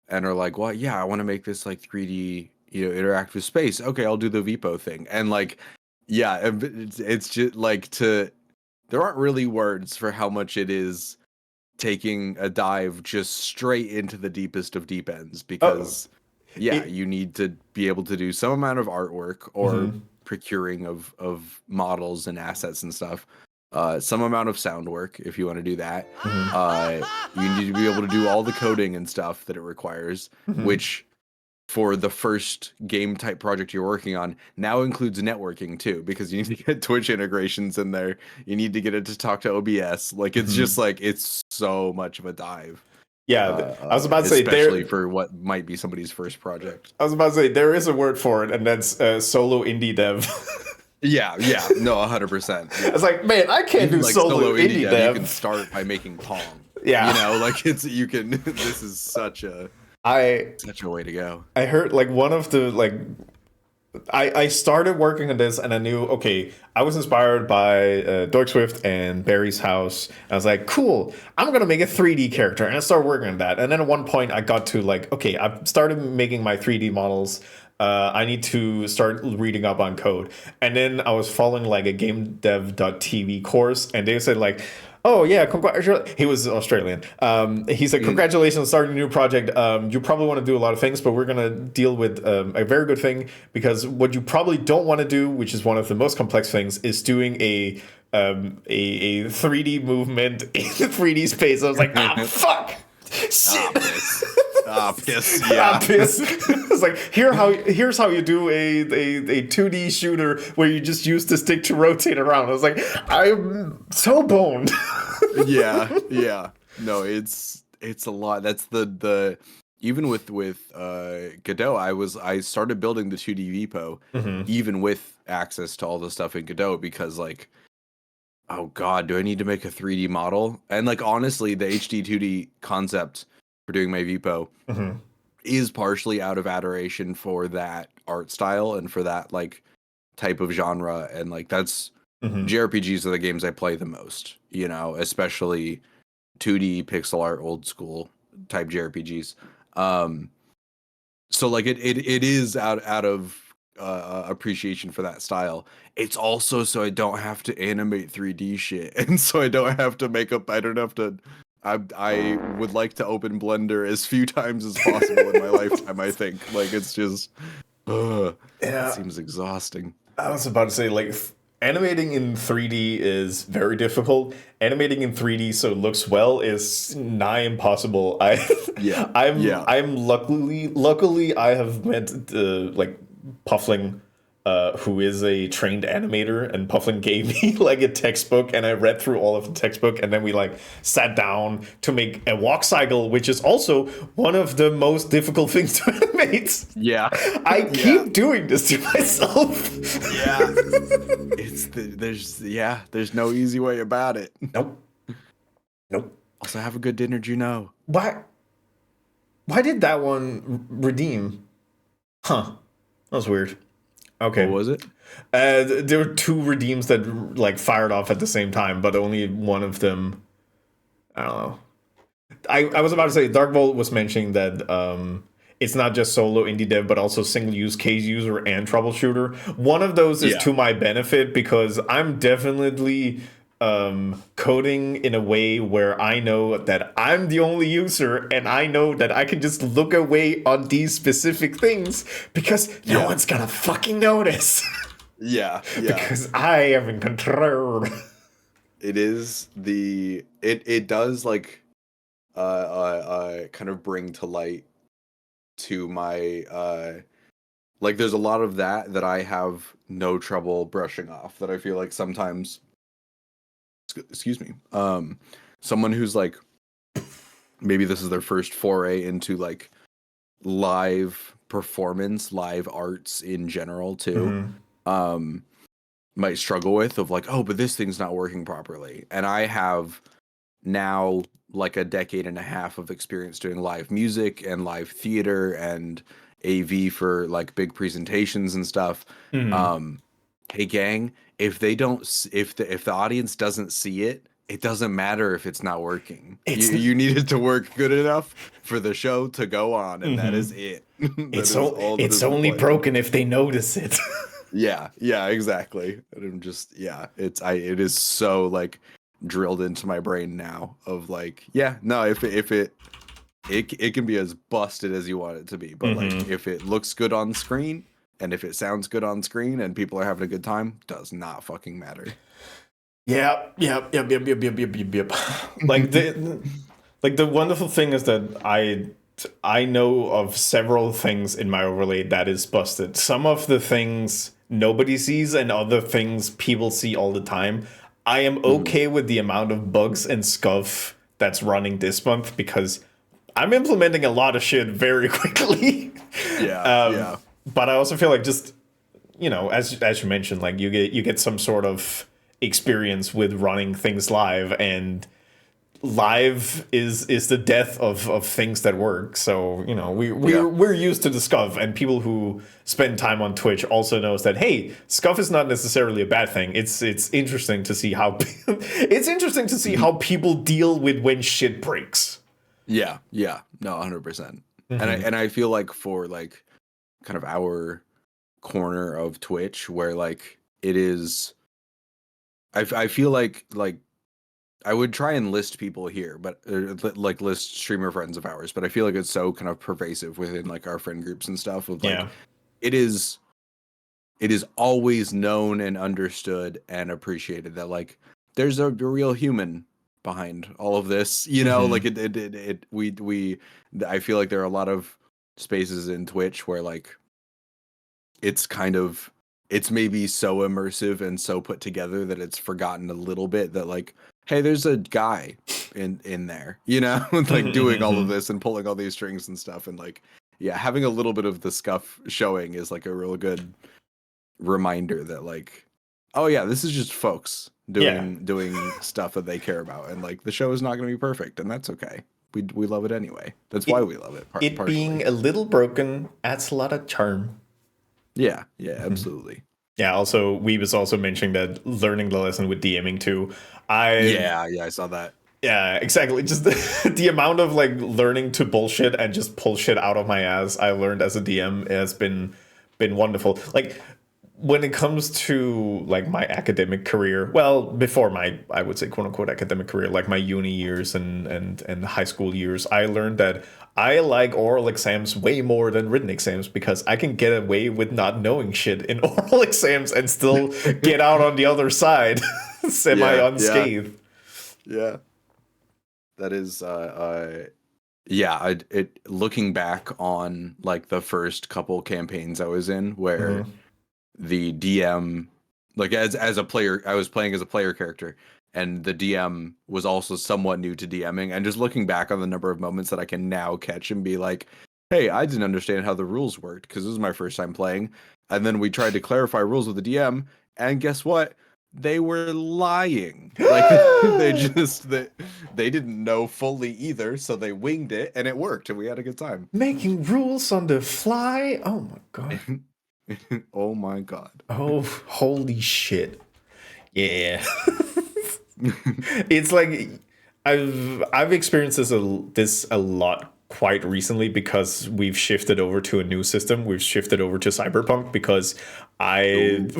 are like, well, yeah, I want to make this like 3D, you know, interactive space. Okay, I'll do the Vipo thing. And like, yeah, it's just like there aren't really words for how much it is taking a dive just straight into the deepest of deep ends, because you need to be able to do some amount of artwork or procuring of models and assets and stuff. Some amount of sound work if you want to do that. You need to be able to do all the coding and stuff that it requires, which for the first game type project you're working on now includes networking too, because you need to get Twitch integrations in there. You need to get it to talk to OBS. Like it's just like, it's so much of a dive. Yeah, I was about to say, especially for what might be somebody's first project. I was about to say there is a word for it, and that's solo indie dev. Yeah, no, 100%. Yeah. It's like, man, I can't do like solo indie dev. You can start by making Pong. Yeah, you know, like you can. This is such a way to go. I heard like one of the like. I started working on this and I knew, okay, I was inspired by Dork Swift and Barry's House. I was like, cool, I'm going to make a 3D character. And I started working on that. And then at one point I got to like, okay, I've started making my 3D models. I need to start reading up on code. And then I was following like a gamedev.tv course. And they said like, oh yeah, congratulations. He was Australian. He said, congratulations on starting a new project. You probably want to do a lot of things, but we're going to deal with a very good thing, because what you probably don't want to do, which is one of the most complex things, is doing a 3D movement in the 3D space. I was like, fuck. Shit. Piss. It's like, here's how you do a 2D shooter where you just use the stick to rotate around. I was like, I'm so boned. yeah. No, it's a lot. That's the even with Godot, I started building the 2D Vipo even with access to all the stuff in Godot, because like, oh god, do I need to make a 3D model? And like honestly, the HD 2D concept for doing my Vipo is partially out of adoration for that art style and for that like type of genre, and like that's JRPGs are the games I play the most, you know, especially 2D pixel art old school type JRPGs. So like it is out of appreciation for that style. It's also so I don't have to animate 3D shit, and so I don't have to make up. I don't have to. I would like to open Blender as few times as possible in my lifetime. I think like it's just, it seems exhausting. I was about to say, like, animating in 3D is very difficult. Animating in 3D so it looks well is nigh impossible. I'm luckily I have met like Puffling, who is a trained animator, and Puffling gave me like a textbook, and I read through all of the textbook, and then we like sat down to make a walk cycle, which is also one of the most difficult things to animate. Yeah, I keep doing this to myself. Yeah, there's no easy way about it. Nope. Also, have a good dinner, Juno. Why did that one redeem? Huh. That was weird. Okay. What was it? There were two redeems that like fired off at the same time, but only one of them. I don't know. I was about to say Dark Vault was mentioning that it's not just solo indie dev, but also single use case user and troubleshooter. One of those is to my benefit because I'm definitely coding in a way where I know that I'm the only user, and I know that I can just look away on these specific things because no one's gonna fucking notice. Yeah. Because I am in control. It is it does like kind of bring to light to my like there's a lot of that I have no trouble brushing off, that I feel like sometimes excuse me, someone who's like maybe this is their first foray into like live performance, live arts in general too, might struggle with of like, oh, but this thing's not working properly. And I have now like a decade and a half of experience doing live music and live theater and AV for like big presentations and stuff. Hey gang, if they don't, if the audience doesn't see it, it doesn't matter if it's not working. You need it to work good enough for the show to go on, and that is it. It's only broken if they notice it. Yeah, exactly. And I'm just it is so like drilled into my brain now of like, if it can be as busted as you want it to be, but like if it looks good on screen and if it sounds good on screen and people are having a good time, does not fucking matter. Yep. Like the wonderful thing is that I know of several things in my overlay that is busted. Some of the things nobody sees and other things people see all the time. I am okay with the amount of bugs and scuff that's running this month because I'm implementing a lot of shit very quickly. But I also feel like just, you know, as you mentioned, like you get some sort of experience with running things live, and live is the death of things that work. So, you know, we're used to the scuff, and people who spend time on Twitch also knows that, hey, scuff is not necessarily a bad thing. It's interesting to see how how people deal with when shit breaks. No, 100%. And I feel like for like kind of our corner of Twitch where like it is, I feel like I would try and list people here, but like list streamer friends of ours, but I feel like it's so kind of pervasive within like our friend groups and stuff of like, it is always known and understood and appreciated that like there's a real human behind all of this, you know, like I feel like there are a lot of spaces in Twitch where like it's maybe so immersive and so put together that it's forgotten a little bit that like, hey, there's a guy in there, you know, like doing all of this and pulling all these strings and stuff, and like having a little bit of the scuff showing is like a real good reminder that like, oh yeah, this is just folks doing stuff that they care about, and like the show is not going to be perfect, and that's okay. we love it anyway. That's why we love it. It partially. being a little broken adds a lot of charm. Yeah, absolutely. Yeah, also, we was also mentioning that learning the lesson with DMing too. Yeah, I saw that. Yeah, exactly. Just the amount of like learning to bullshit and just pull shit out of my ass I learned as a DM has been wonderful. Like when it comes to like my academic career, well, before my, I would say, quote unquote academic career, like my uni years and high school years, I learned that I like oral exams way more than written exams because I can get away with not knowing shit in oral exams and still get out on the other side semi unscathed. Yeah. That is looking back on like the first couple campaigns I was in where the DM, like as a player, I was playing as a player character, and the DM was also somewhat new to DMing, and just looking back on the number of moments that I can now catch and be like, hey, I didn't understand how the rules worked because this was my first time playing, and then we tried to clarify rules with the DM, and guess what? They were lying. Like they didn't know fully either, so they winged it and it worked and we had a good time. Making rules on the fly. Oh my god. Oh my god. Oh, holy shit. Yeah. It's like I've experienced this a lot quite recently because we've shifted over to a new system. We've shifted over to Cyberpunk because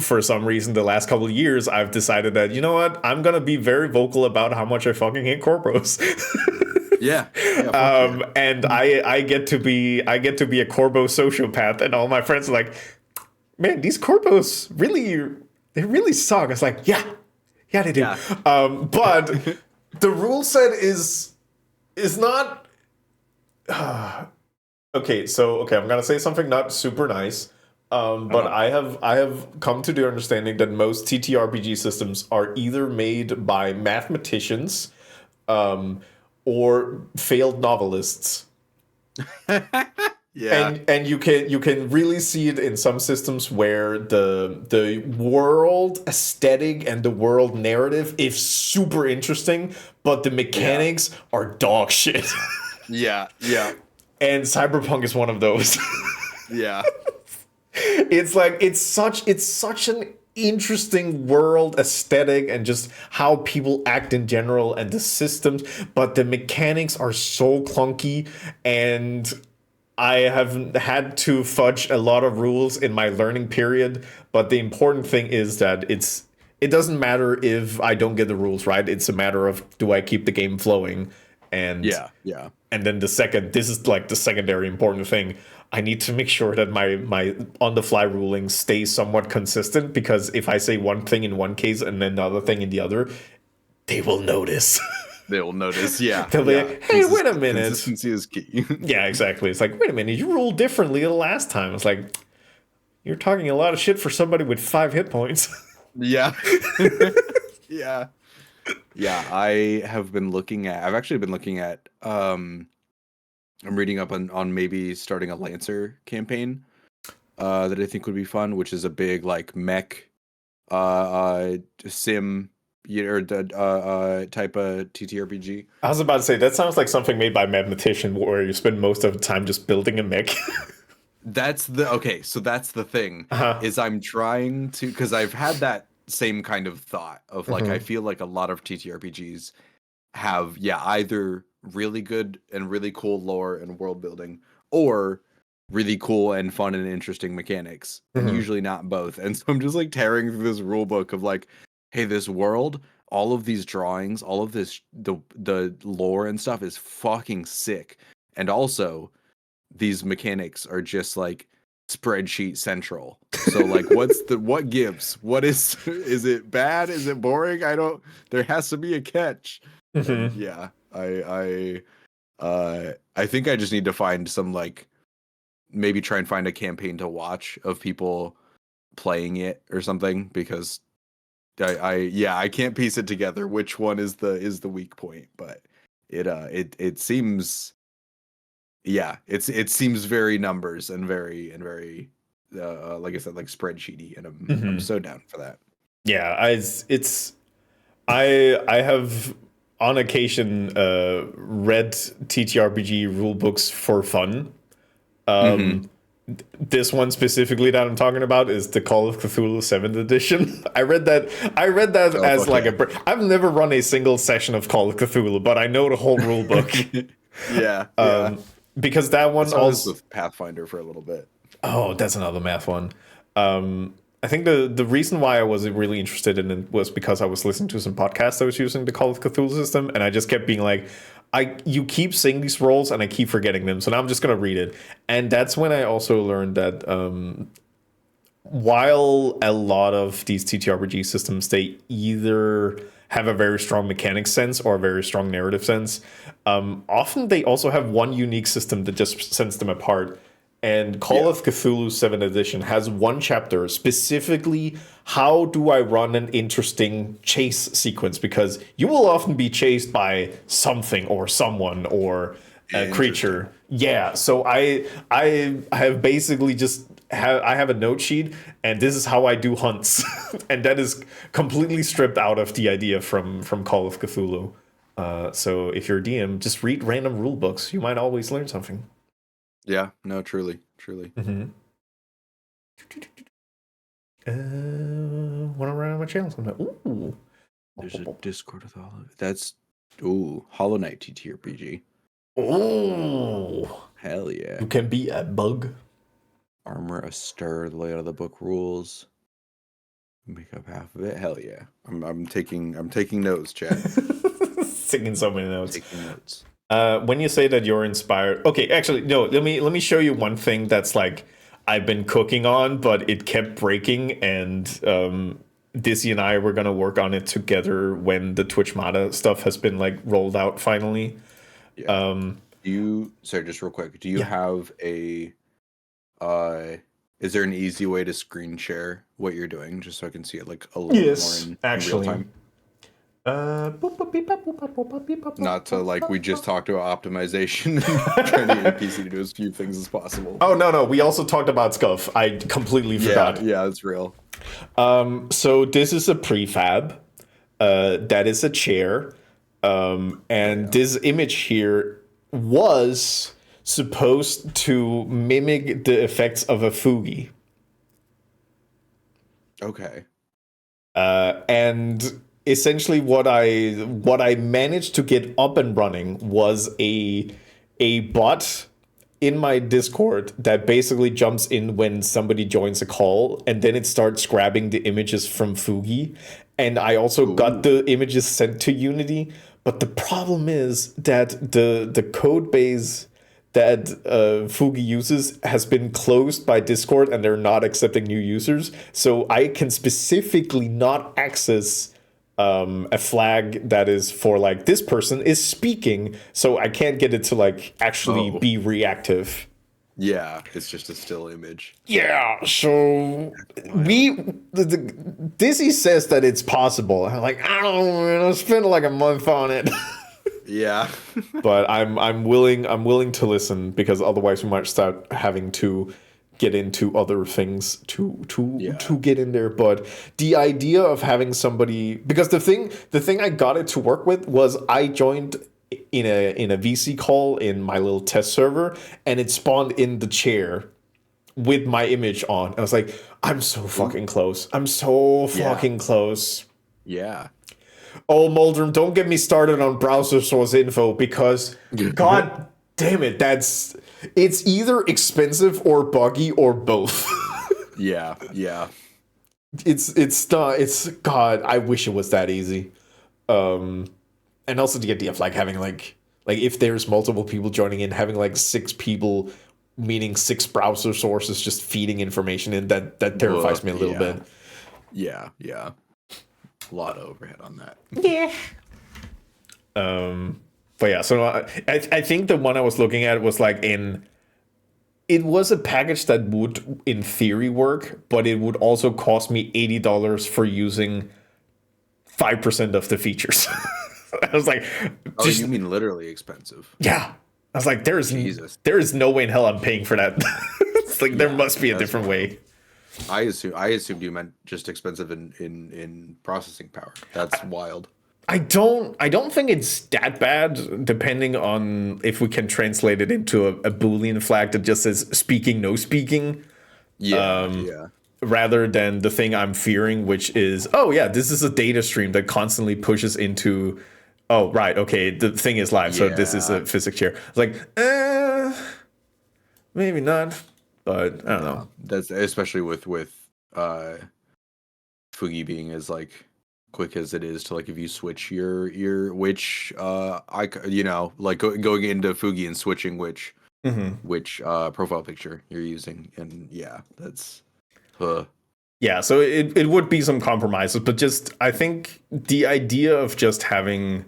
for some reason, the last couple of years, I've decided that, you know what, I'm gonna be very vocal about how much I fucking hate corpos. Yeah. And I get to be a corpo sociopath, and all my friends are like, man, these corpos really suck. It's like, yeah, they do. Yeah. But the rule set is not. Okay, I'm gonna say something not super nice. But I have come to the understanding that most TTRPG systems are either made by mathematicians, or failed novelists. Yeah. And you can really see it in some systems where the world aesthetic and the world narrative is super interesting, but the mechanics are dog shit. Yeah. And Cyberpunk is one of those. Yeah. It's like it's such an interesting world aesthetic and just how people act in general and the systems, but the mechanics are so clunky, and I have had to fudge a lot of rules in my learning period. But the important thing is that it doesn't matter if I don't get the rules right. It's a matter of, do I keep the game flowing? And yeah. And then this is like the secondary important thing. I need to make sure that my on the fly ruling stays somewhat consistent, because if I say one thing in one case and then another thing in the other, they will notice. They will notice, yeah. They'll be like, hey, wait a minute. Consistency is key. Yeah, exactly. It's like, wait a minute, you ruled differently the last time. It's like, you're talking a lot of shit for somebody with 5 hit points. Yeah. Yeah. Yeah, I've actually been looking at I'm reading up on maybe starting a Lancer campaign that I think would be fun, which is a big like mech sim or type of TTRPG. I was about to say, that sounds like something made by Mathematician, where you spend most of the time just building a mech. That's the thing, is I'm trying to, because I've had that same kind of thought of like, I feel like a lot of TTRPGs have either really good and really cool lore and world building, or really cool and fun and interesting mechanics, and usually not both. And so I'm just like tearing through this rule book of like, hey, this world, all of these drawings, all of this, the lore and stuff is fucking sick, and also these mechanics are just like spreadsheet central. So like, what gives? What is it bad? Is it boring? There has to be a catch. Yeah, I think I just need to find some, like, maybe try and find a campaign to watch of people playing it or something, because I can't piece it together which one is the weak point, but it seems, it seems very numbers and very like I said, like spreadsheety, and I'm so down for that. Yeah, I have on occasion read TTRPG rule books for fun. This one specifically that I'm talking about is the Call of Cthulhu 7th edition. I read that as like I've never run a single session of Call of Cthulhu, but I know the whole rule book. Yeah. Because that one also with Pathfinder for a little bit. Oh, that's another math one. I think the reason why I was really interested in it was because I was listening to some podcasts that was using the Call of Cthulhu system, and I just kept being like, you keep saying these roles and I keep forgetting them, so now I'm just gonna read it. And that's when I also learned that while a lot of these TTRPG systems, they either have a very strong mechanic sense or a very strong narrative sense, often they also have one unique system that just sets them apart. And Call of Cthulhu 7th edition has one chapter specifically, how do I run an interesting chase sequence? Because you will often be chased by something or someone or a creature. Yeah, so I have basically I have a note sheet, and this is how I do hunts. And that is completely stripped out of the idea from Call of Cthulhu. So if you're a DM, just read random rule books. You might always learn something. Yeah, no, truly. Mm-hmm. Want to run on my channel sometime? Ooh. There's a Discord with all of it. That's Hollow Knight TTRPG. Oh, Hell yeah. you can be a bug. Armor a stir, the layout of the book rules. Make up half of it. Hell yeah. I'm taking notes, chat. Taking so many notes. Taking notes. When you say that you're inspired, okay, actually, no. Let me show you one thing that's like I've been cooking on, but it kept breaking, and Dizzy and I were gonna work on it together when the Twitch Mata stuff has been like rolled out finally. Yeah. Sorry, just real quick. Do you have a? Is there an easy way to screen share what you're doing, just so I can see it like a little bit more in real time? Not to like we just talked about optimization, trying to get PC to do as few things as possible. Oh no, we also talked about Scuff. I completely forgot. Yeah, that's real. So this is a prefab. That is a chair. And this image here was supposed to mimic the effects of a Fugi. Okay. And essentially what I managed to get up and running was a bot in my Discord that basically jumps in when somebody joins a call, and then it starts grabbing the images from Fugi. And I also got the images sent to Unity, but the problem is that the code base that Fugi uses has been closed by Discord, and they're not accepting new users. So I can specifically not access a flag that is for like this person is speaking, so I can't get it to like actually be reactive. Yeah, it's just a still image. Yeah, so Dizzy says that it's possible. I'm like, I don't know, I spent like a month on it. Yeah. But I'm willing to listen, because otherwise we might start having to get into other things to get in there. But the idea of having somebody, because the thing I got it to work with was I joined in a VC call in my little test server, and it spawned in the chair with my image on. I was like, I'm so fucking close. I'm so fucking close. Yeah. Oh, Muldrum, don't get me started on browser source info, because god damn it, it's either expensive or buggy or both. Yeah. It's God, I wish it was that easy. And also the idea of like having like if there's multiple people joining in, having like 6 people, meaning 6 browser sources just feeding information in, that terrifies me a little bit. Yeah. A lot of overhead on that. Yeah. But yeah, so I think the one I was looking at was like it was a package that would in theory work, but it would also cost me $80 for using 5% of the features. I was like, you mean literally expensive? Yeah. I was like, there is no way in hell I'm paying for that. It's like there must be a different way. I assumed you meant just expensive in processing power. That's wild. I don't think it's that bad, depending on if we can translate it into a Boolean flag that just says speaking, no speaking. Yeah. Rather than the thing I'm fearing, which is, oh yeah, this is a data stream that constantly pushes into, oh right, okay, the thing is live, so this is a physics chair. It's like, maybe not, but I don't know. That's especially with Fugi being as like quick as it is to like if you switch your which like going into Fugi and switching which profile picture you're using, and yeah, that's yeah, so it would be some compromises, but just I think the idea of just having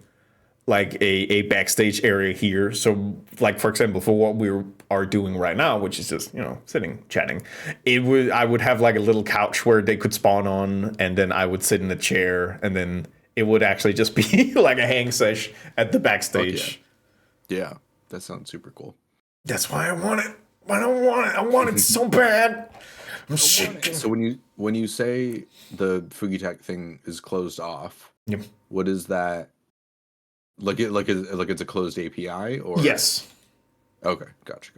like a backstage area here, so like for example for what we are doing right now, which is just sitting chatting, I would have like a little couch where they could spawn on, and then I would sit in a chair, and then it would actually just be like a hang sesh at the backstage. Yeah, that sounds super cool. That's why I want it. I don't want it. I want it so bad. So when you say the Fugitech thing is closed off, yep. What is that? Like it's a closed API, or yes. Okay, gotcha.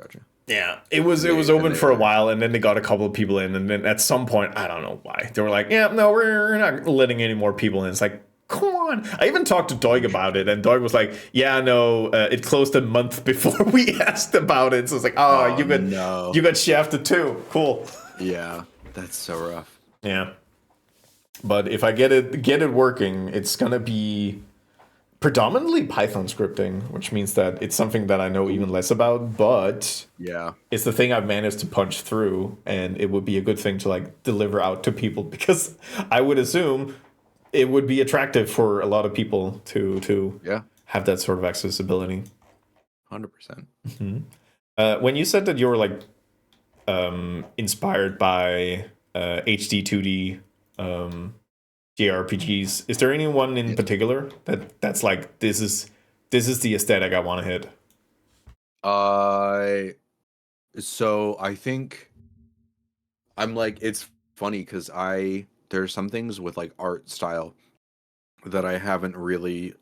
Yeah, it was open for a while, and then they got a couple of people in, and then at some point, I don't know why, they were like, yeah, no, we're not letting any more people in. It's like, come on. I even talked to Doig about it, and Doig was like, yeah, no, it closed a month before we asked about it. So it's like, you got shafted too. Cool. Yeah, that's so rough. Yeah, but if I get it working, it's gonna be predominantly Python scripting, which means that it's something that I know even less about, but yeah, it's the thing I've managed to punch through, and it would be a good thing to like deliver out to people, because I would assume it would be attractive for a lot of people to have that sort of accessibility. 100%. When you said that you were like inspired by HD 2D JRPGs, is there anyone in particular that's like this is the aesthetic I want to hit? So I think I'm like, it's funny because there are some things with like art style that I haven't really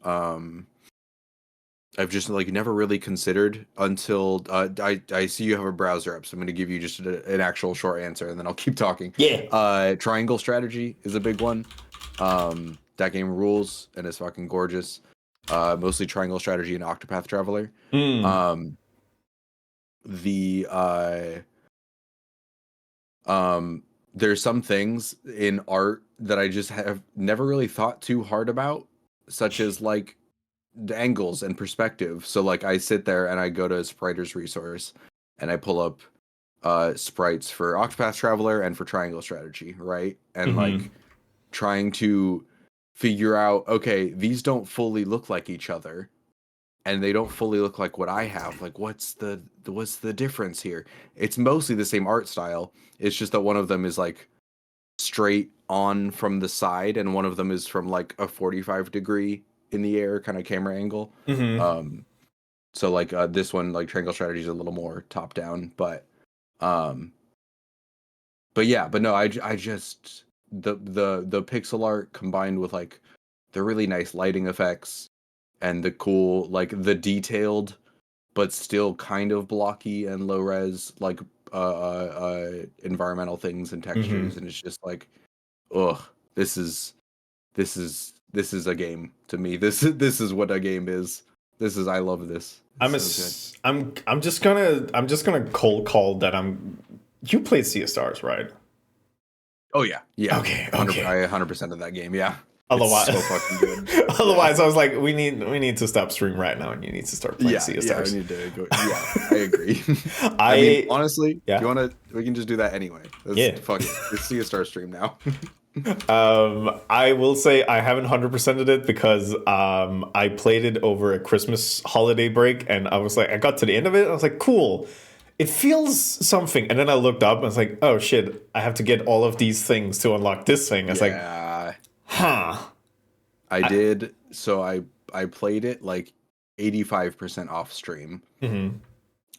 I've just like never really considered until I see you have a browser up, so I'm going to give you just an actual short answer, and then I'll keep talking. Yeah. Triangle strategy is a big one. That game rules and is fucking gorgeous. Mostly triangle strategy and Octopath Traveler. There's some things in art that I just have never really thought too hard about, such as like the angles and perspective. So like I sit there and I go to Spriter's resource and I pull up sprites for Octopath Traveler and for Triangle Strategy, right? And like trying to figure out, okay, these don't fully look like each other, and they don't fully look like what I have. Like what's the difference here? It's mostly the same art style. It's just that one of them is like straight on from the side, and one of them is from like a 45-degree in the air kind of camera angle. So like this one, like Triangle Strategy, is a little more top down, but no, I just the pixel art combined with like the really nice lighting effects and the cool, like the detailed but still kind of blocky and low res like environmental things and textures, and it's just like, this is a game to me. This is what a game is. I love this. I'm just gonna cold call that you played Sea of Stars, right? Oh yeah. Okay. 100% of that game, yeah. Otherwise, it's so fucking good. Otherwise, I was like, we need to stop stream right now, and you need to start playing Sea of Stars. I need to go. Yeah, I agree. I mean, honestly, we can just do that anyway. Fuck it. It's Sea of Stars stream now. I will say I haven't 100%ed it because I played it over a Christmas holiday break, and I was like, I got to the end of it, and I was like, cool. It feels something, and then I looked up and I was like, oh shit, I have to get all of these things to unlock this thing. I was like, I did. So I played it like 85% off stream. And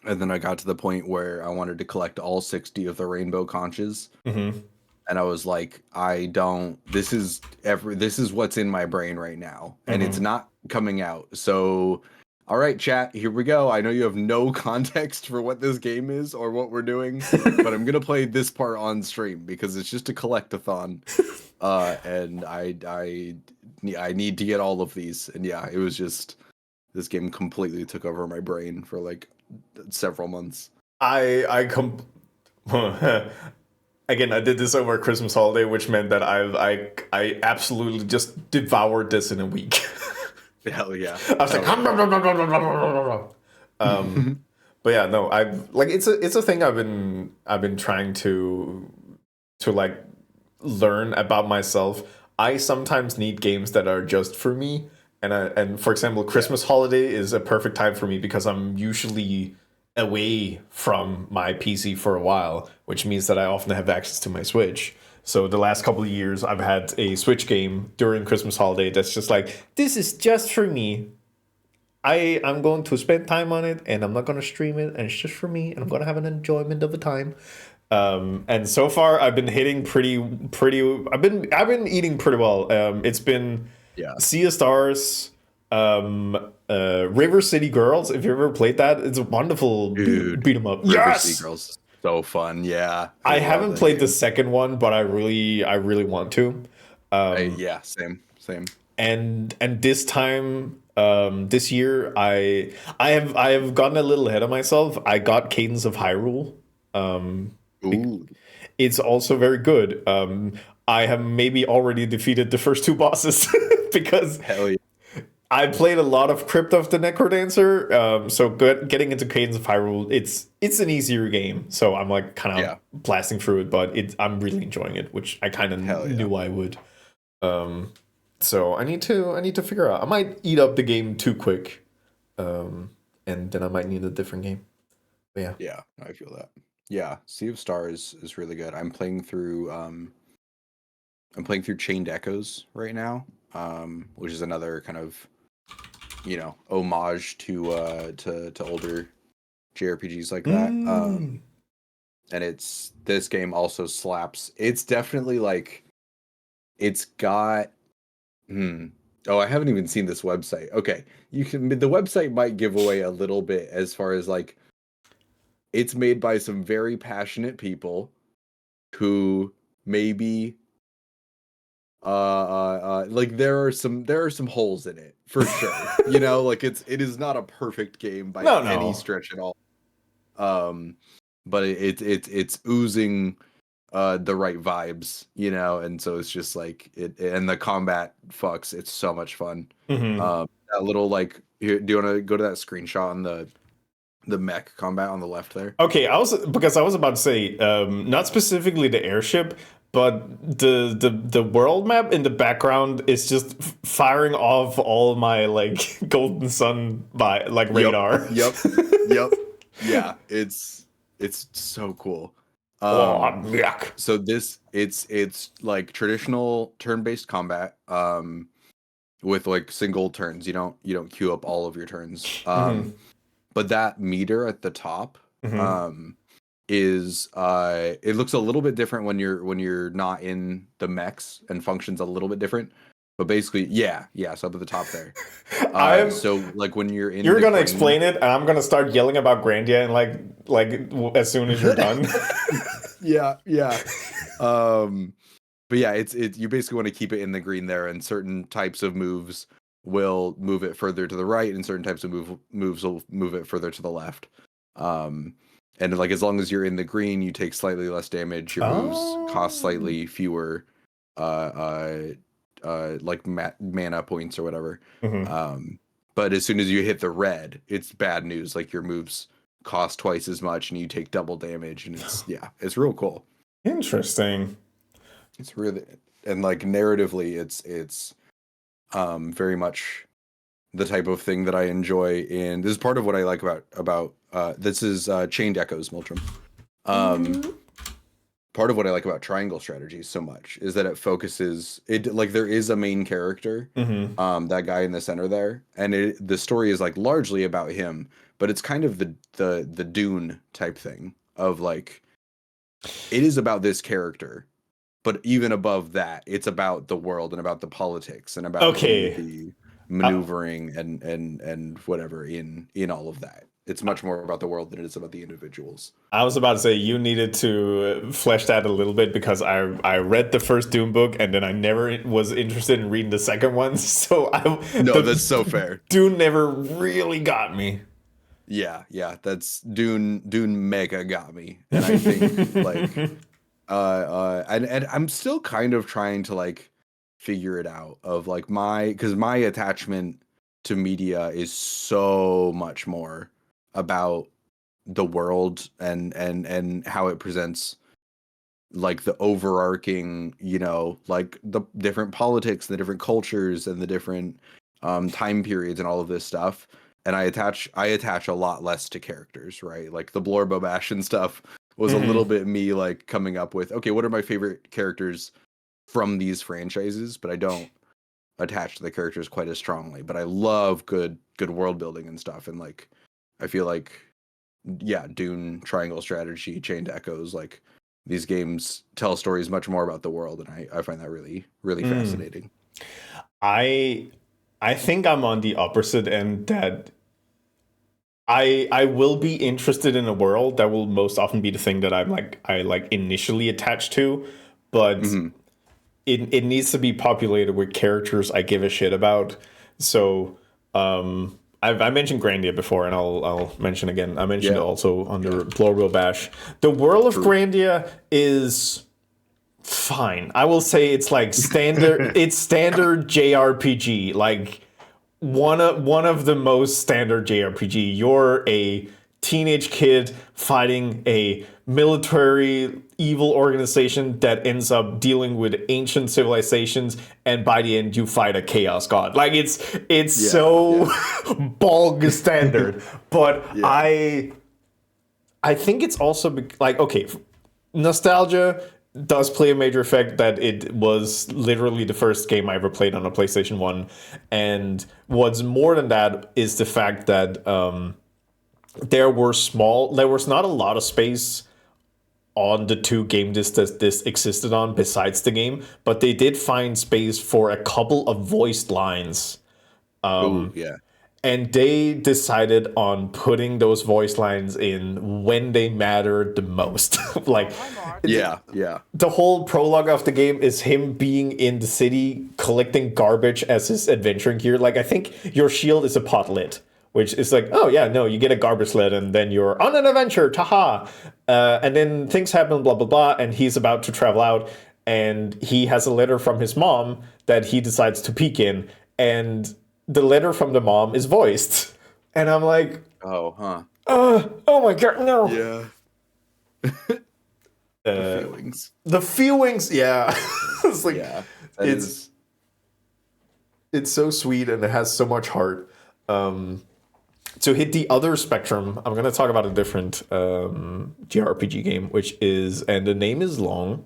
then I got to the point where I wanted to collect all 60 of the rainbow conches. And and I was like, this is what's in my brain right now, and it's not coming out. So, all right, chat, here we go. I know you have no context for what this game is or what we're doing, but I'm gonna play this part on stream because it's just a collectathon, and I need to get all of these. And yeah, it was just this game completely took over my brain for like several months. Again, I did this over Christmas holiday, which meant that I absolutely just devoured this in a week. Hell yeah! I was like, but yeah, no, it's a thing I've been trying to like learn about myself. I sometimes need games that are just for me, and for example, Christmas holiday is a perfect time for me because I'm usually away from my PC for a while, which means that I often have access to my Switch. So the last couple of years, I've had a Switch game during Christmas holiday that's just like, this is just for me. I'm going to spend time on it, and I'm not going to stream it, and it's just for me, and I'm going to have an enjoyment of the time. And so far, I've been hitting pretty. I've been eating pretty well. It's been Sea of Stars, River City Girls. If you ever played that, it's a wonderful beat 'em up. River City Girls. So fun, yeah. I haven't played the second one, but I really want to. Yeah, same. And this time, this year, I have gotten a little ahead of myself. I got Cadence of Hyrule. It's also very good. I have maybe already defeated the first two bosses because hell yeah. I played a lot of Crypt of the Necrodancer, so getting into Cadence of Hyrule, it's an easier game. So I'm like kind of blasting through it, but I'm really enjoying it, which I kind of knew I would. So I need to figure out. I might eat up the game too quick, and then I might need a different game. But yeah. Yeah, I feel that. Yeah, Sea of Stars is really good. I'm playing through Chained Echoes right now, which is another kind of homage to older JRPGs like that. And this game also slaps. It's definitely like it's got I haven't even seen this website. Okay, the website might give away a little bit as far as like it's made by some very passionate people who maybe like there are some holes in it for sure. Like it is not a perfect game by any stretch at all. But it's oozing the right vibes, and so it's just like and the combat fucks. It's so much fun. That little like, do you want to go to that screenshot on the mech combat on the left there? Okay, I was about to say not specifically the airship, but the world map in the background is just firing off all my like Golden Sun by like radar. Yep. Yeah, it's so cool. So this it's like traditional turn-based combat with like single turns. You don't queue up all of your turns. But that meter at the top is it looks a little bit different when you're not in the mechs and functions a little bit different. But basically, so up at the top there. So like when you're in, you're gonna explain it, and I'm gonna start yelling about Grandia, and like as soon as you're done. yeah. But yeah, it's you basically want to keep it in the green there, and certain types of moves will move it further to the right, and certain types of moves will move it further to the left. And like as long as you're in the green, you take slightly less damage. Your moves cost slightly fewer like mana points or whatever. But as soon as you hit the red, it's bad news. Like your moves cost twice as much, and you take double damage, and it's real cool. Interesting. It's really, and like narratively, it's very much the type of thing that I enjoy. And this is part of what I like about this is Chained Echoes, Multrum. Part of what I like about triangle strategies so much is that it focuses it like there is a main character, that guy in the center there, and the story is like largely about him, but it's kind of the Dune type thing of like it is about this character but even above that, it's about the world and about the politics and about Okay. the maneuvering and whatever in all of that. It's much more about the world than it is about the individuals. I was about to say you needed to flesh that a little bit because I read the first Doom book and then I never was interested in reading the second one. So That's so fair. Dune never really got me. Yeah, that's Dune mega got me. And I think like and I'm still kind of trying to like figure it out of like because my attachment to media is so much more about the world and how it presents like the overarching, like the different politics, the different cultures and the different time periods and all of this stuff. And I attach a lot less to characters, right? Like the Blorbo Bash and stuff was a little bit me like coming up with, okay, what are my favorite characters from these franchises? But I don't attach to the characters quite as strongly. But I love good world building and stuff. And like I feel like, yeah, Dune, Triangle Strategy, Chained Echoes, like these games tell stories much more about the world, and I find that really, really fascinating. I think I'm on the opposite end that I will be interested in a world that will most often be the thing that I initially attached to, but it needs to be populated with characters I give a shit about. So I mentioned Grandia before, and I'll mention again. I mentioned it also under Blorbo Bash. The world of Grandia is fine. I will say it's like standard. It's standard JRPG, like one of the most standard JRPG. You're a teenage kid fighting a military evil organization that ends up dealing with ancient civilizations, and by the end you fight a chaos god. Like it's so bog standard. But I think it's also like, okay, nostalgia does play a major effect that it was literally the first game I ever played on a PlayStation 1. And what's more than that is the fact that there was not a lot of space on the two game discs that this existed on besides the game, but they did find space for a couple of voiced lines. And they decided on putting those voice lines in when they mattered the most. Like, the whole prologue of the game is him being in the city collecting garbage as his adventuring gear. Like, I think your shield is a potlet, which is like, oh yeah, no, you get a garbage sled and then you're on an adventure, taha. And then things happen, blah, blah, blah, and he's about to travel out, and he has a letter from his mom that he decides to peek in, and the letter from the mom is voiced. And I'm like, oh my god, no. Yeah. The feelings, yeah. It's like, it's so sweet and it has so much heart. To hit the other spectrum, I'm going to talk about a different JRPG game, which is, and the name is long,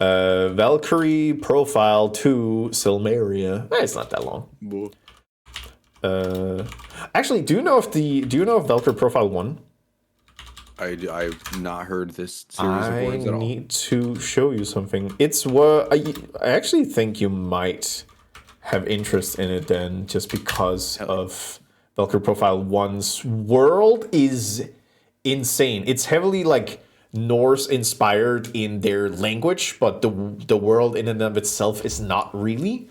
Valkyrie Profile 2 Silmeria. It's not that long. Actually, do you know if Valkyrie Profile 1? I've not heard this series of words at all. I need to show you something. It's what I actually think you might have interest in it then, just because of Valkyrie Profile 1's world is insane. It's heavily like Norse inspired in their language, but the world in and of itself is not really.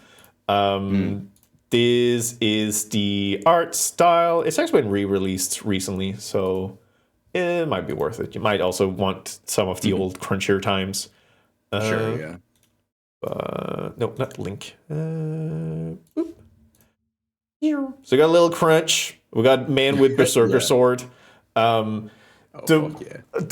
This is the art style. It's actually been re-released recently, so it might be worth it. You might also want some of the old crunchier times. Sure, yeah. No, not Link. So we got a little crunch. We got man with berserker sword. The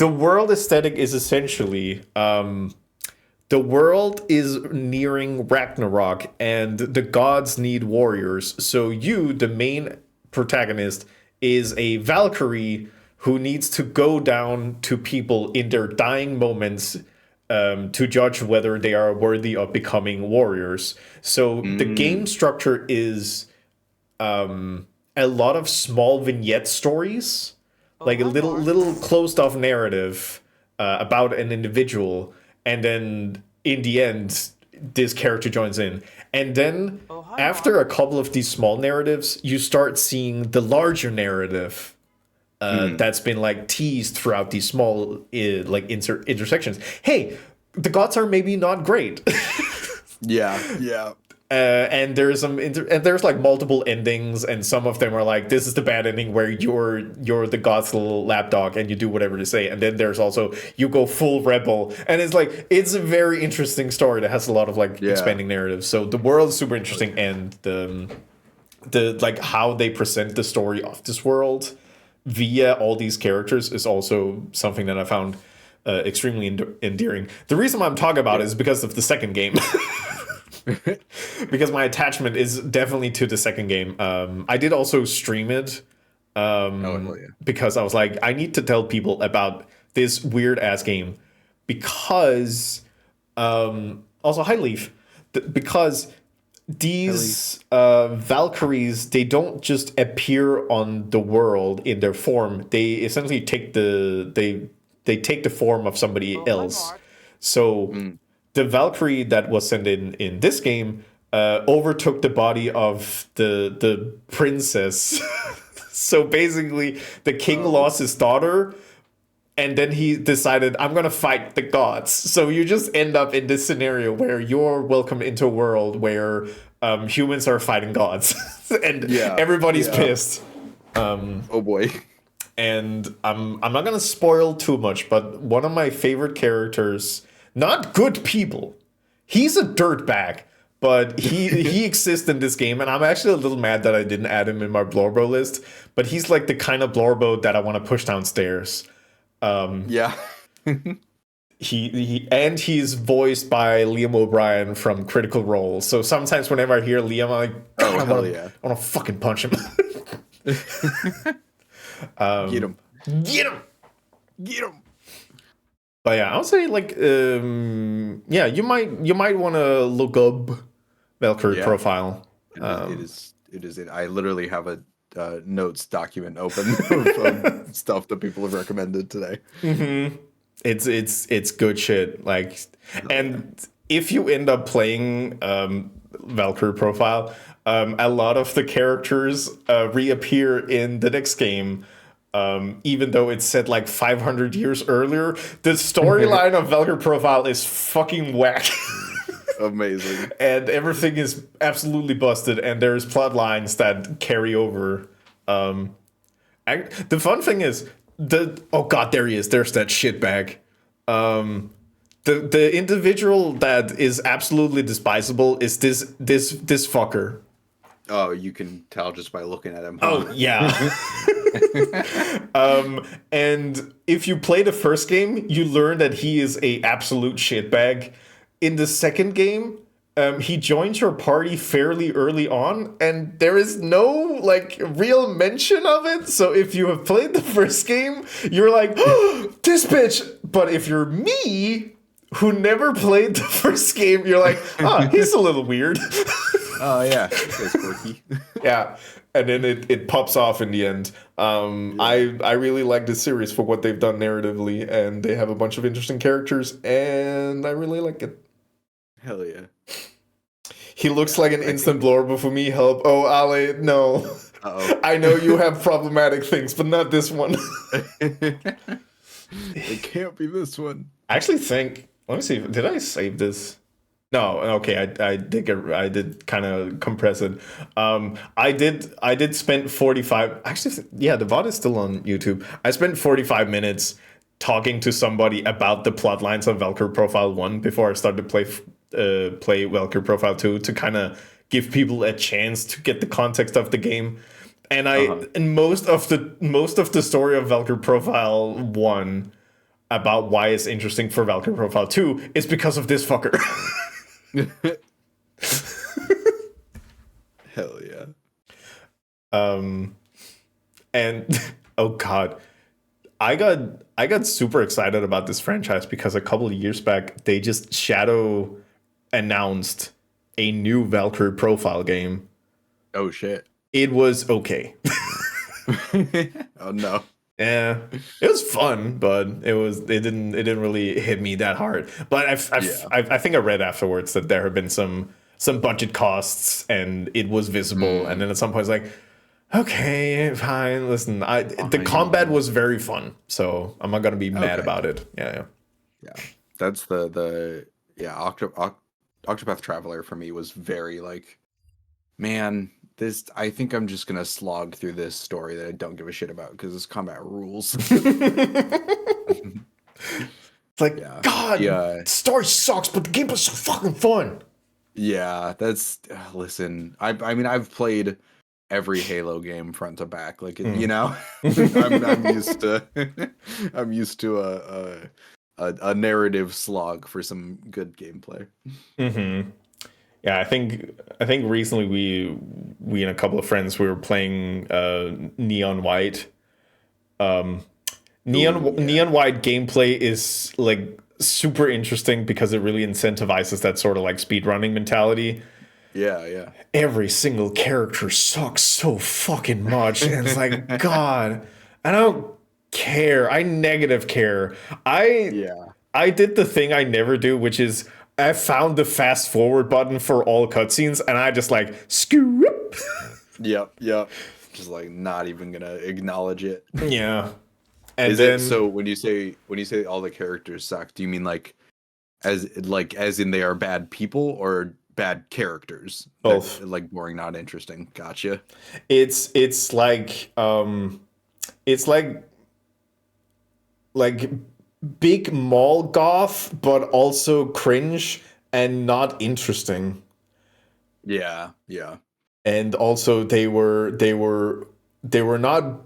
world aesthetic is essentially the world is nearing Ragnarok and the gods need warriors. So you, the main protagonist, is a Valkyrie who needs to go down to people in their dying moments to judge whether they are worthy of becoming warriors. So the game structure is a lot of small vignette stories, like a little closed off narrative about an individual, and then in the end, this character joins in. And then Oh, hi, after a couple of these small narratives, you start seeing the larger narrative that's been like teased throughout these small like intersections. Hey, the gods are maybe not great. Yeah. And there's and there's like multiple endings, and some of them are like, this is the bad ending where you're the god's little lapdog and you do whatever they say. And then there's also you go full rebel, and it's like it's a very interesting story that has a lot of like expanding narratives. So the world is super interesting, and the like how they present the story of this world via all these characters is also something that I found extremely endearing. The reason I'm talking about it is because of the second game. Because my attachment is definitely to the second game. I did also stream it because I was like, I need to tell people about this weird ass game because also hi Leaf, because these Valkyries, they don't just appear on the world in their form. They essentially take they take the form of somebody else. So the Valkyrie that was sent in this game overtook the body of the princess. So basically, the king lost his daughter, and then he decided, I'm going to fight the gods. So you just end up in this scenario where you're welcomed into a world where humans are fighting gods. And everybody's pissed. Oh boy. And I'm not going to spoil too much, but one of my favorite characters... Not good people. He's a dirtbag, but he exists in this game, and I'm actually a little mad that I didn't add him in my Blorbo list. But he's like the kind of Blorbo that I want to push downstairs. He's voiced by Liam O'Brien from Critical Role. So sometimes whenever I hear Liam, I'm like, I want to fucking punch him. Get him. But yeah, I'll say like you might want to look up Valkyrie profile. It is. I literally have a notes document open of stuff that people have recommended today. Mm-hmm. It's good shit. Like, and if you end up playing Valkyrie profile, a lot of the characters reappear in the next game. Even though it's set like 500 years earlier, the storyline of Valkyrie profile is fucking whack. Amazing. And everything is absolutely busted, and there's plot lines that carry over. The fun thing is oh god, there he is. There's that shitbag. The individual that is absolutely despisable is this fucker. Oh, you can tell just by looking at him. Oh yeah. And if you play the first game, you learn that he is a absolute shitbag. In the second game, he joins your party fairly early on, and there is no like real mention of it. So if you have played the first game, you're like, oh, this bitch. But if you're me, who never played the first game, you're like, oh, he's a little weird. Oh yeah, that's quirky. Yeah, and then it pops off in the end. I really like this series for what they've done narratively, and they have a bunch of interesting characters, and I really like it. Hell yeah. He looks like an instant blorbo for me. Help. Oh, Ale, no. Uh-oh. I know you have problematic things, but not this one. It can't be this one. I actually think, let me see, did I save this? No, okay, I did kind of compress it. I did spend 45. Actually, yeah, the VOD is still on YouTube. I spent 45 minutes talking to somebody about the plot lines of Valkyrie Profile 1 before I started to play Valkyrie Profile 2 to kind of give people a chance to get the context of the game. And and most of the story of Valkyrie Profile 1 about why it's interesting for Valkyrie Profile 2 is because of this fucker. Hell yeah. And oh god, I got super excited about this franchise because a couple of years back they just shadow announced a new Valkyrie Profile game. Oh shit. It was okay. Oh no. Yeah, it was fun, but it didn't really hit me that hard. But I think I read afterwards that there have been some budget costs, and it was visible. And then at some point, it's like, okay, fine. Listen, the combat was very fun, so I'm not gonna be mad about it. Yeah. That's the Octopath Traveler for me was very like, man, this. I think I'm just gonna slog through this story that I don't give a shit about because this combat rules. It's like, God, story sucks, but the gameplay is so fucking fun. Yeah, that's listen. I mean, I've played every Halo game front to back. Like, you know, I'm used to I'm used to a narrative slog for some good gameplay. Yeah, I think recently we and a couple of friends, we were playing Neon White. Neon White gameplay is like super interesting because it really incentivizes that sort of like speedrunning mentality. Yeah. Every single character sucks so fucking much, and it's like, God, I don't care. I negative care. I did the thing I never do, which is I found the fast forward button for all cutscenes, and I just like scoop. Yep. Just like not even gonna acknowledge it. Yeah. And so when you say all the characters suck, do you mean like as in they are bad people or bad characters? Both. Like boring, not interesting. Gotcha. It's like big mall goth, but also cringe and not interesting. Yeah. And also they were not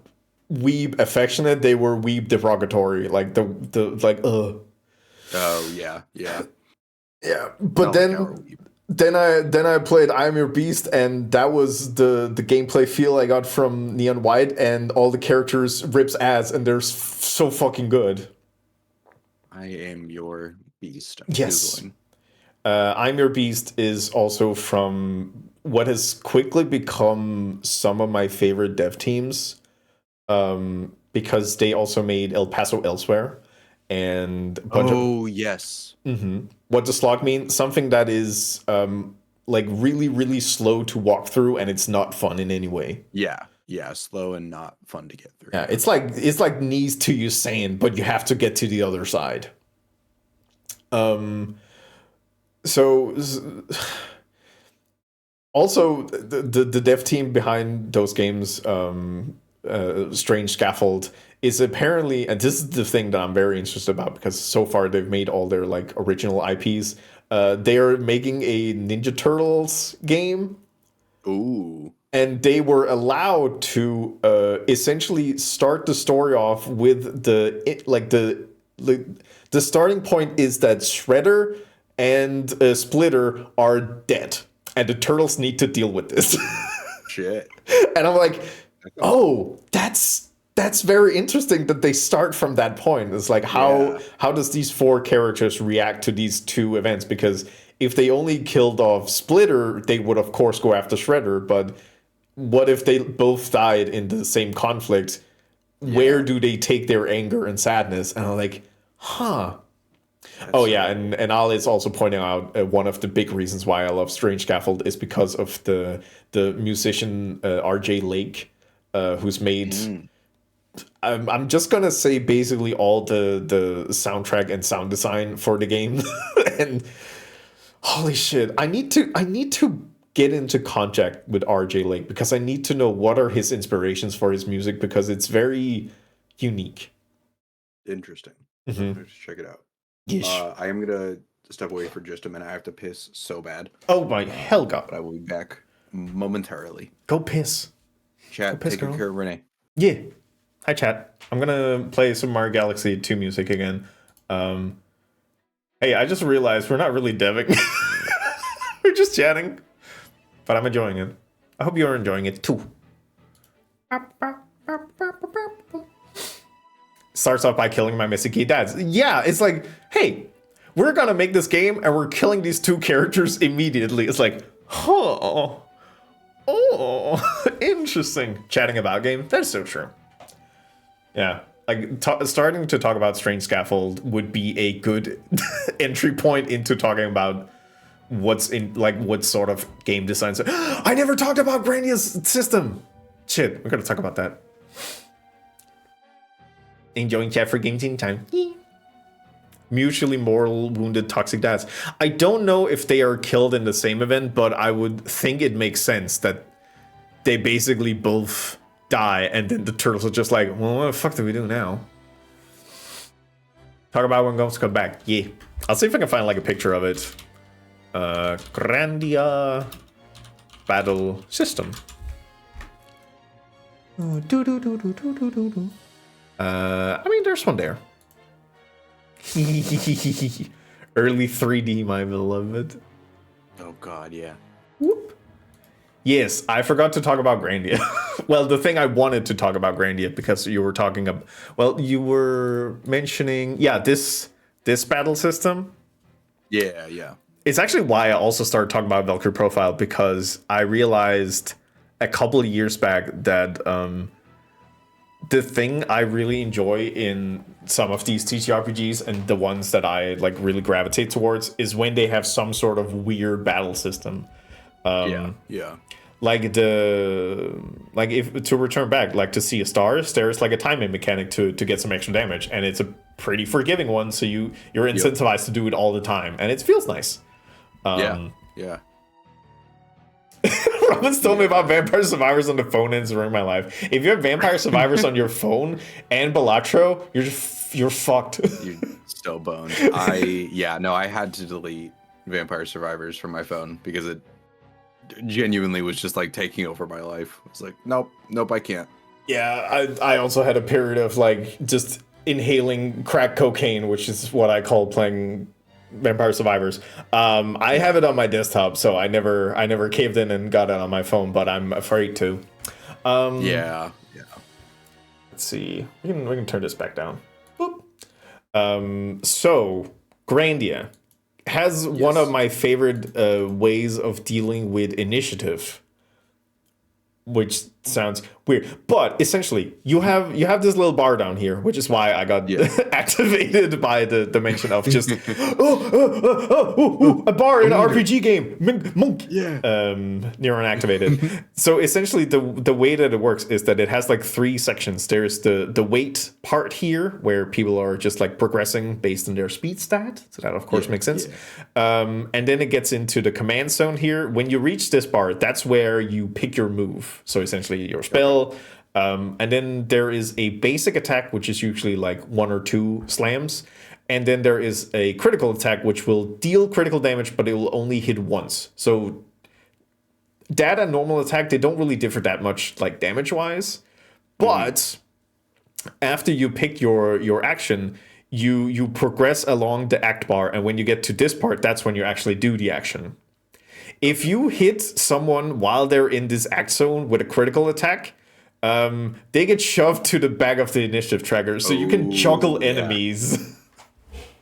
weeb affectionate, they were weeb derogatory. Like the like Oh yeah. Yeah. But then I played I Am Your Beast, and that was the gameplay feel I got from Neon White, and all the characters rips ass and they're so fucking good. I Am Your Beast. Yes. I'm Your Beast is also from what has quickly become some of my favorite dev teams, because they also made El Paso Elsewhere and a bunch of... yes. What does slog mean? Something that is like really, really slow to walk through, and it's not fun in any way. Yeah, slow and not fun to get through. Yeah, it's like Knees to Usain, but you have to get to the other side. So also the dev team behind those games, Strange Scaffold, is apparently, and this is the thing that I'm very interested about, because so far they've made all their like original IPs. They are making a Ninja Turtles game. Ooh. And they were allowed to essentially start the story off with the starting point is that Shredder and Splitter are dead, and the Turtles need to deal with this. Shit. And I'm like, oh, that's very interesting that they start from that point. It's like, how does these four characters react to these two events? Because if they only killed off Splitter, they would of course go after Shredder, but what if they both died in the same conflict? Where do they take their anger and sadness? And I'm like, huh. And Al is also pointing out one of the big reasons why I love Strange Scaffold is because of the musician RJ Lake, who's made... I'm just gonna say basically all the soundtrack and sound design for the game. And holy shit, I need to get into contact with RJ Lake, because I need to know what are his inspirations for his music, because it's very unique. Interesting. Mm-hmm. Let's check it out. Yes. I am gonna step away for just a minute. I have to piss so bad. Oh my hell god. But I will be back momentarily. Go piss. Chat, take care of Renee. Yeah. Hi chat. I'm gonna play some Mario Galaxy 2 music again. Hey, I just realized we're not really deving. We're just chatting. But I'm enjoying it. I hope you're enjoying it too. Starts off by killing my missing key dads. Yeah, it's like, hey, we're gonna make this game and we're killing these two characters immediately. It's like, oh, interesting. Chatting about game. That's so true. Yeah. Like starting to talk about Strange Scaffold would be a good entry point into talking about what's in, like, what sort of game design. I never talked about Grandia's system. Shit, we're gonna talk about that. Enjoying chat for games in time. Mutually mortal wounded toxic dads. I don't know if they are killed in the same event, but I would think it makes sense that they basically both die, and then the turtles are just like, well, what the fuck do we do now? Talk about when ghosts come back. Yeah. I'll see if I can find like a picture of it. Grandia battle system. I mean, there's one there. Early 3D, my beloved. Oh god, yeah. Whoop. Yes, I forgot to talk about Grandia. Well, the thing I wanted to talk about Grandia, because you were talking about, well, you were mentioning, yeah, this battle system. Yeah, yeah. It's actually why I also started talking about Valkyrie Profile, because I realized a couple of years back that the thing I really enjoy in some of these TTRPGs, and the ones that I like really gravitate towards, is when they have some sort of weird battle system. Yeah. Like if to return back, like to Sea of Stars, there's like a timing mechanic to get some extra damage, and it's a pretty forgiving one, so you're incentivized to do it all the time, and it feels nice. Yeah. Robin's told me about Vampire Survivors on the phone, and it's ruined my life. If you have Vampire Survivors on your phone and Balatro, you're fucked. You're so boned. I had to delete Vampire Survivors from my phone because it genuinely was just like taking over my life. I was like, nope, I can't. Yeah, I also had a period of like just inhaling crack cocaine, which is what I call playing Vampire Survivors. I have it on my desktop, so I never caved in and got it on my phone, but I'm afraid to. Yeah. Let's see. We can turn this back down. Boop. So Grandia has one of my favorite ways of dealing with initiative, which sounds weird, but essentially you have this little bar down here, which is why I got activated by the dimension of just a bar in an RPG game, monk, neuron activated. So essentially the way that it works is that it has like 3 sections. There's the weight part here, where people are just like progressing based on their speed stat, so that of course makes sense. And then it gets into the command zone here. When you reach this bar, that's where you pick your move, so essentially your spell. And then there is a basic attack, which is usually like 1 or 2 slams. And then there is a critical attack, which will deal critical damage, but it will only hit once. So that and normal attack, they don't really differ that much, like damage-wise. But after you pick your action, you progress along the act bar. And when you get to this part, that's when you actually do the action. If you hit someone while they're in this act zone with a critical attack, they get shoved to the back of the initiative tracker, so you can juggle enemies.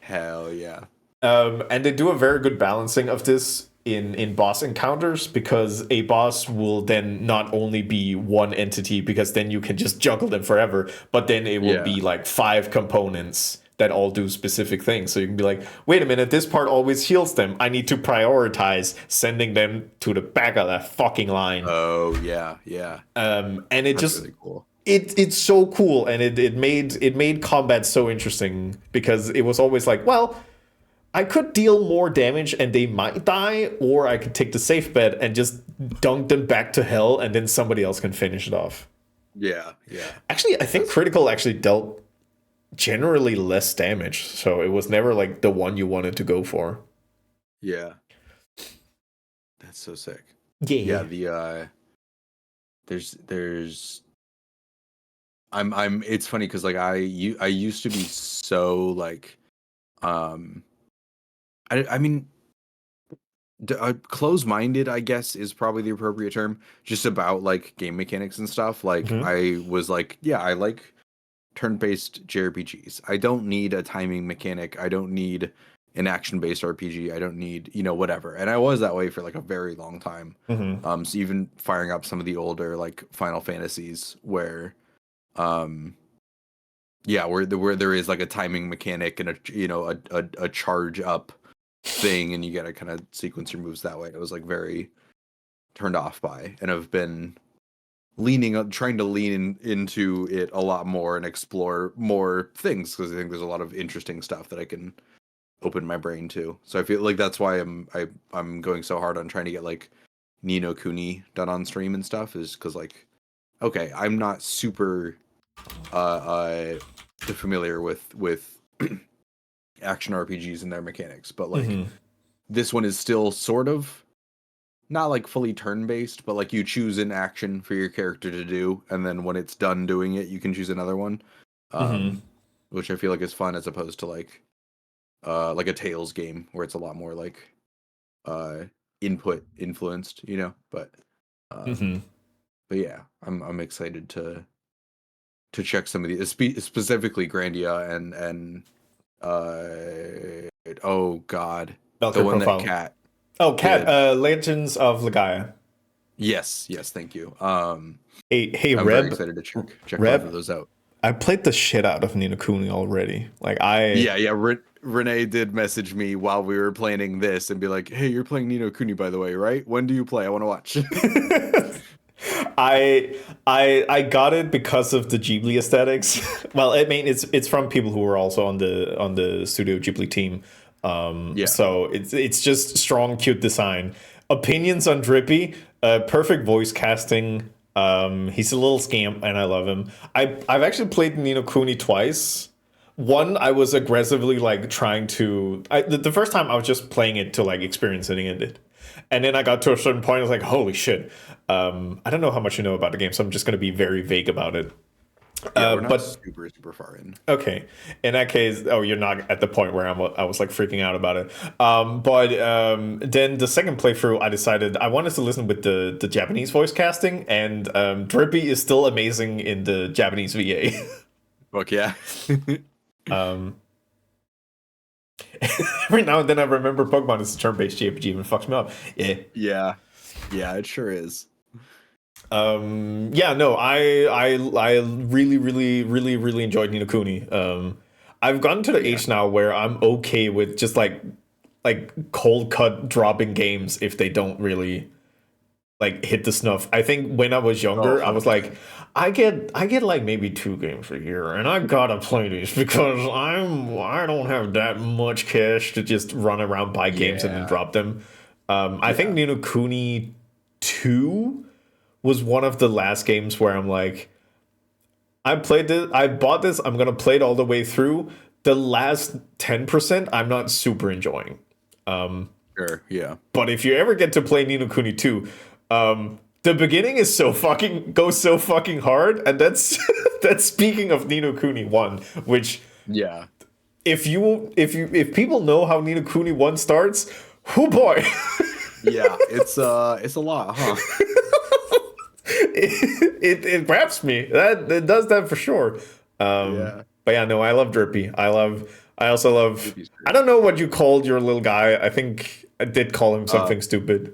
Hell yeah. And they do a very good balancing of this in boss encounters, because a boss will then not only be one entity, because then you can just juggle them forever, but then it will be like 5 components that all do specific things. So you can be like, wait a minute, this part always heals them. I need to prioritize sending them to the back of that fucking line. Oh yeah. And it That's just really cool. It's so cool, and it made combat so interesting, because it was always like, well, I could deal more damage and they might die, or I could take the safe bet and just dunk them back to hell, and then somebody else can finish it off. Yeah. Actually, I think critical actually dealt generally less damage, so it was never like the one you wanted to go for. Yeah. That's so sick. Yeah. The there's I'm it's funny because like I used to be so like I mean close-minded, I guess, is probably the appropriate term, just about like game mechanics and stuff. Like I was like, yeah, I like turn-based JRPGs. I don't need a timing mechanic. I don't need an action-based RPG. I don't need, whatever. And I was that way for like a very long time. So even firing up some of the older like Final Fantasies, where Yeah, where there is like a timing mechanic and a charge up thing, and you gotta kind of sequence your moves that way. I was like very turned off by, and I've been trying to lean into it a lot more and explore more things because I think there's a lot of interesting stuff that I can open my brain to. So I feel like that's why I'm going so hard on trying to get like Ni no Kuni done on stream and stuff, is because like, okay, I'm not super familiar with action RPGs and their mechanics, but like this one is still sort of not like fully turn-based, but like you choose an action for your character to do, and then when it's done doing it, you can choose another one, which I feel like is fun as opposed to like a Tales game where it's a lot more like input influenced, you know. But yeah, I'm excited to check some of these, specifically Grandia and oh god, Valkyrie the one Profile. that Cat. Oh, Cat. Legends of Legaia. Yes, thank you. Hey, I'm Reb. very excited to check Reb, both of those out. I played the shit out of Ni no Kuni already. Like Renee did message me while we were planning this and be like, "Hey, you're playing Ni no Kuni, by the way, right? When do you play? I want to watch." I got it because of the Ghibli aesthetics. Well, I mean, it's from people who were also on the Studio Ghibli team. So it's just strong, cute design. Opinions on Drippy, perfect voice casting. He's a little scamp, and I love him. I've actually played Ni no Kuni twice. One, I was aggressively like trying to. The first time I was just playing it to like experience it, and then I got to a certain point. I was like, "Holy shit!" I don't know how much you know about the game, so I'm just gonna be very vague about it. We're not super far in. Okay, in that case, you're not at the point where I was like freaking out about it. Then the second playthrough, I decided I wanted to listen with the Japanese voice casting, and Drippy is still amazing in the Japanese VA. Fuck yeah. Every now and then I remember Pokemon is a turn-based JRPG and it fucks me up. Yeah, it sure is. Yeah, no, I really enjoyed Ni no Kuni. I've gotten to the age now where I'm okay with just like cold cut dropping games if they don't really like hit the snuff. I think when I was younger, I was like, I get like maybe 2 games a year, and I gotta play these because I don't have that much cash to just run around, buy games and then drop them. I think Ni no Kuni 2 was one of the last games where I'm like, I bought this, I'm gonna play it all the way through. The last 10% I'm not super enjoying. Sure, yeah. But if you ever get to play Ni no Kuni 2, the beginning is goes so fucking hard, and that's speaking of Ni no Kuni 1, which if people know how Ni no Kuni 1 starts, oh boy. Yeah, it's a lot, huh? It grabs me. It does that for sure. But yeah, no, I love Drippy. I also love. I don't know what you called your little guy. I think I did call him something stupid.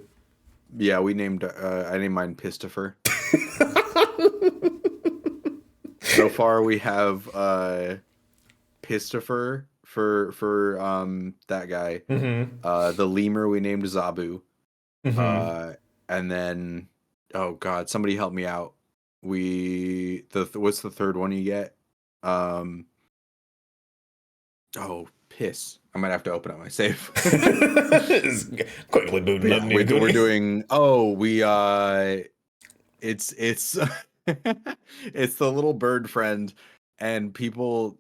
Yeah, we named. I named mine Pistifer. So far, we have Pistifer for that guy. The lemur we named Zabu. And then, oh god, somebody help me out. What's the third one you get? Oh, piss. I might have to open up my save. Quickly booting up. We're doing. Oh, it's it's the little bird friend, and people.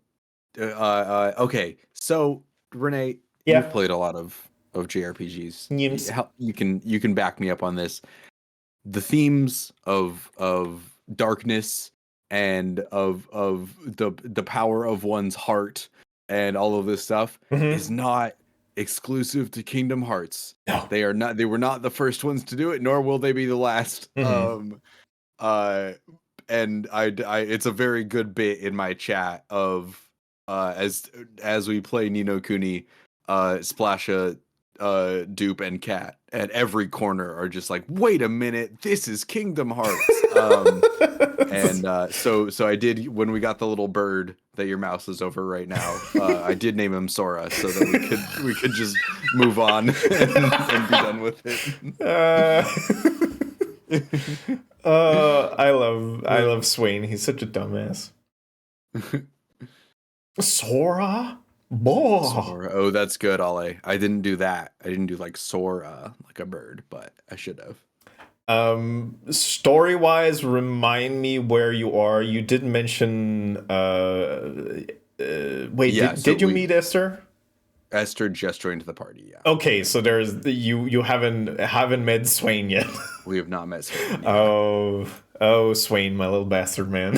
Okay, so Renee, you've played a lot of JRPGs. You can back me up on this. The themes of darkness and of the power of one's heart and all of this stuff is not exclusive to Kingdom Hearts. No. They were not the first ones to do it, nor will they be the last. And it's a very good bit in my chat of as we play Ni no Kuni, Splasha, Dupe, and Cat at every corner are just like, wait a minute, this is Kingdom Hearts. So I did, when we got the little bird that your mouse is over right now, I did name him Sora so that we could just move on and be done with it. I love Swain. He's such a dumbass. Sora? Boy. Sora. Oh, that's good, Ale. I didn't do that. I didn't do like Sora, like a bird, but I should have. Story wise, remind me where you are. You didn't mention wait, Yeah, did you meet Esther? Esther just joined the party, yeah. Okay, so there's you haven't met Swain yet. We have not met Swain. Oh, Swain, my little bastard man.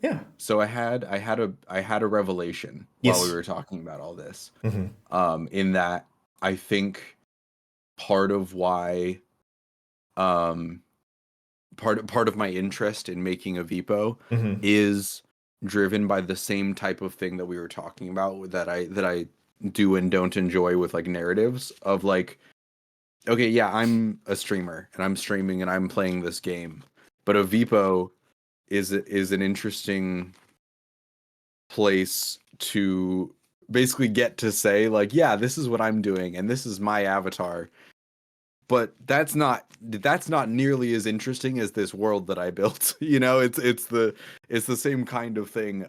Yeah. So I had a revelation while we were talking about all this. In that I think part of why part of my interest in making a Vipo is driven by the same type of thing that we were talking about that I do and don't enjoy with like narratives of like, okay, yeah, I'm a streamer and I'm streaming and I'm playing this game, but a Vipo is an interesting place to basically get to say like, yeah, this is what I'm doing and this is my avatar, but that's not nearly as interesting as this world that I built. You know, it's the same kind of thing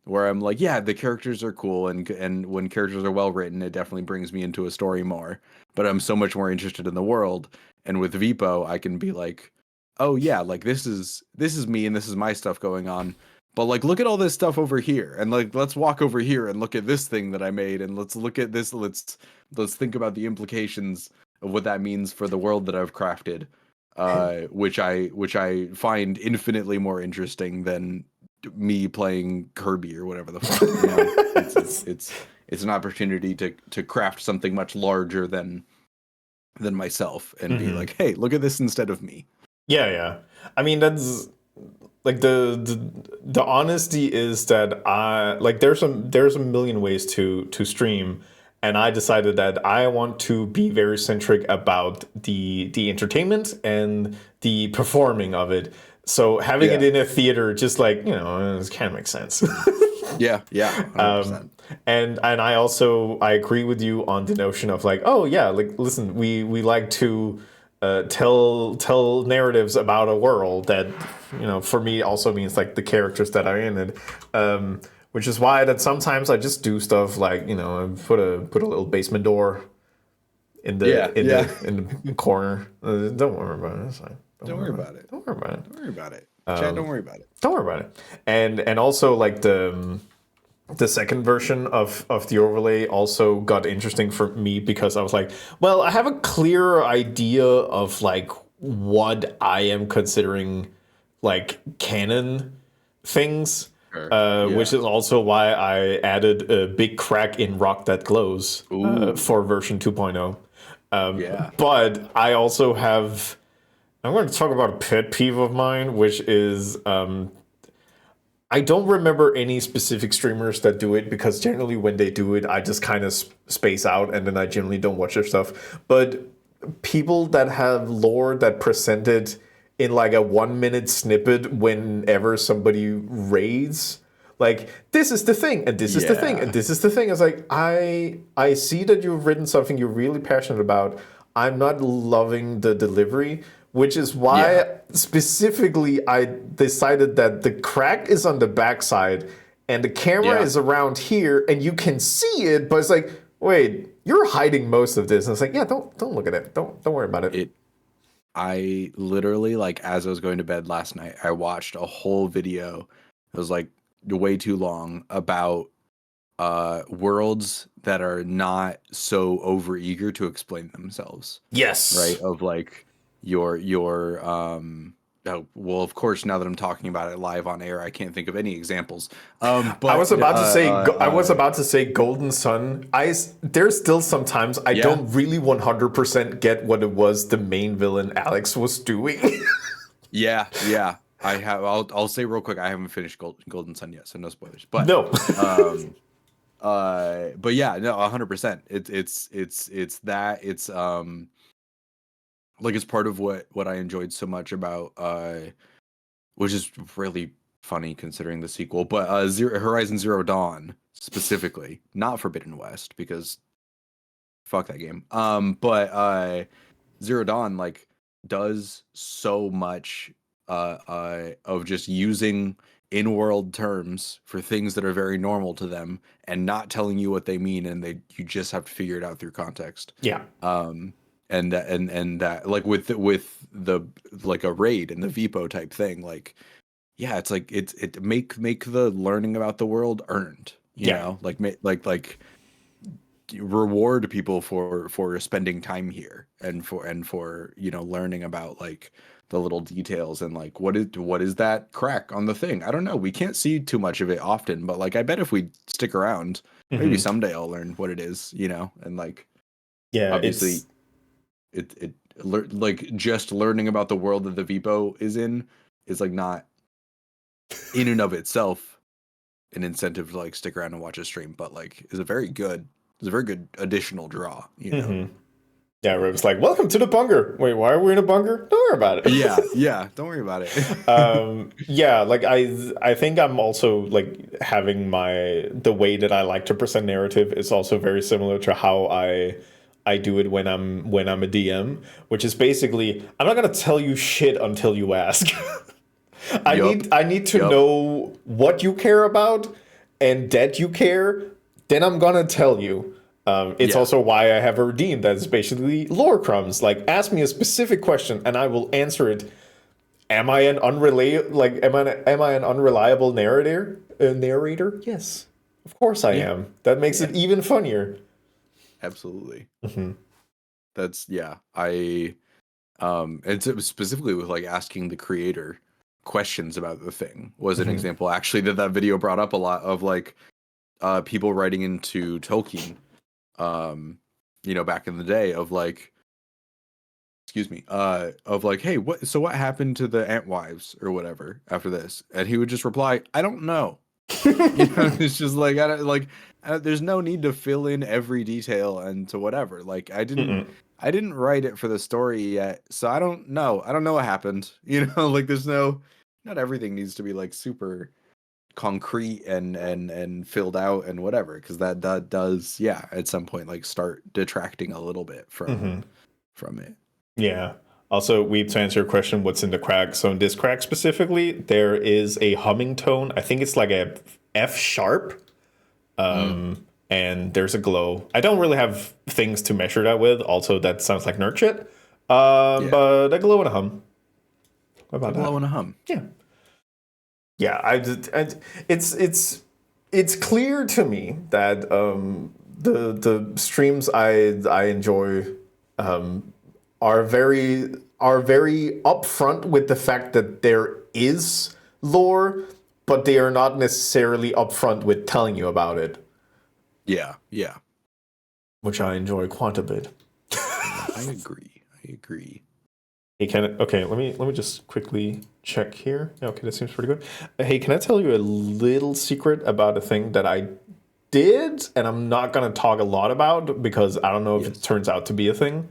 where I'm like, yeah, the characters are cool and when characters are well written, it definitely brings me into a story more, but I'm so much more interested in the world. And with Vipo, I can be like, oh yeah, like this is me and this is my stuff going on. But like, look at all this stuff over here, and like, let's walk over here and look at this thing that I made, and let's look at this. Let's think about the implications of what that means for the world that I've crafted, which I find infinitely more interesting than me playing Kirby or whatever the fuck. You know? It's an opportunity to craft something much larger than myself and be like, hey, look at this instead of me. Yeah. I mean, that's like the honesty is that I like there's a million ways to stream, and I decided that I want to be very centric about the entertainment and the performing of it. So having it in a theater, just like, you know, it kind of makes sense. Yeah, 100%. And I agree with you on the notion of like, oh yeah, like listen, we like to tell narratives about a world that, you know, for me also means like the characters that are in it, which is why that sometimes I just do stuff like, you know, put a little basement door in the corner. Don't worry about it. It's fine. Don't worry about it. Don't worry about it. Don't worry about it. Chad, don't worry about it. Don't worry about it. And also like the second version of the overlay also got interesting for me because I was like, well, I have a clearer idea of like what I am considering like canon things, which is also why I added a big crack in Rock That Glows for version 2.0. But I also have, I'm going to talk about a pet peeve of mine, which is I don't remember any specific streamers that do it because generally when they do it, I just kind of space out and then I generally don't watch their stuff. But people that have lore that presented in like a 1 minute snippet whenever somebody raids, like, this is the thing, and this is the thing, and this is the thing. It's like, I see that you've written something you're really passionate about. I'm not loving the delivery, which is why specifically I decided that the crack is on the backside and the camera is around here and you can see it, but it's like, wait, you're hiding most of this. And it's like, yeah, don't look at it. Don't worry about it. I literally, like, as I was going to bed last night, I watched a whole video. It was like way too long about worlds that are not so overeager to explain themselves. Yes. Right? Of like your well, of course, now that I'm talking about it live on air, I can't think of any examples. But I was about to say Golden Sun. There's still sometimes I don't really 100% get what it was the main villain Alex was doing. yeah. I have. I'll say real quick. I haven't finished Golden Sun yet, so no spoilers. But no. But yeah, no, 100%. It's that. It's like it's part of what I enjoyed so much about which is really funny considering the sequel, but Horizon Zero Dawn specifically, not Forbidden West because fuck that game. But Zero Dawn like does so much of just using in-world terms for things that are very normal to them and not telling you what they mean, and you just have to figure it out through context. Yeah. And that like with the like a raid and the Vipo type thing, like yeah, it's like it make the learning about the world earned, you know, like reward people for spending time here and for you know learning about like the little details and like what is that crack on the thing. I don't know, we can't see too much of it often, but like I bet if we stick around, maybe someday I'll learn what it is, you know. And like obviously like just learning about the world that the Vipo is in is like not in and of itself an incentive to like stick around and watch a stream, but like is a very good additional draw, you know. Yeah, where it was like, welcome to the bunker. Wait, why are we in a bunker? Don't worry about it. yeah, don't worry about it. Yeah, like I think I'm also like having the way that I like to present narrative is also very similar to how I do it when I'm a DM, which is basically I'm not gonna tell you shit until you ask. I need to know what you care about and that you care. Then I'm gonna tell you. It's also why I have a redeem that's basically lore crumbs. Like, ask me a specific question and I will answer it. Am I an unreliable narrator? Narrator? Yes, of course I am. That makes it even funnier. Absolutely. That's I and so specifically with like asking the creator questions about the thing was an example actually that video brought up a lot of like people writing into Tolkien you know, back in the day of like of like, hey, what happened to the Antwives or whatever after this? And he would just reply, I don't know. You know, it's just like there's no need to fill in every detail and to whatever. Like I didn't write it for the story yet, so I don't know what happened. You know, like there's not everything needs to be like super concrete and filled out and whatever, because that does at some point like start detracting a little bit from it. Yeah. Also, Weeb, to answer your question, what's in the crack? So in this crack specifically, there is a humming tone. I think it's like a F sharp. And there's a glow. I don't really have things to measure that with. Also, that sounds like nerd shit. But a glow and a hum. What about that? A glow and a hum. Yeah. Yeah, it's clear to me that the streams I enjoy are very upfront with the fact that there is lore, but they are not necessarily upfront with telling you about it. Yeah. Which I enjoy quite a bit. I agree. Hey, let me just quickly check here. Okay, that seems pretty good. Hey, can I tell you a little secret about a thing that I did, and I'm not gonna talk a lot about because I don't know if it turns out to be a thing.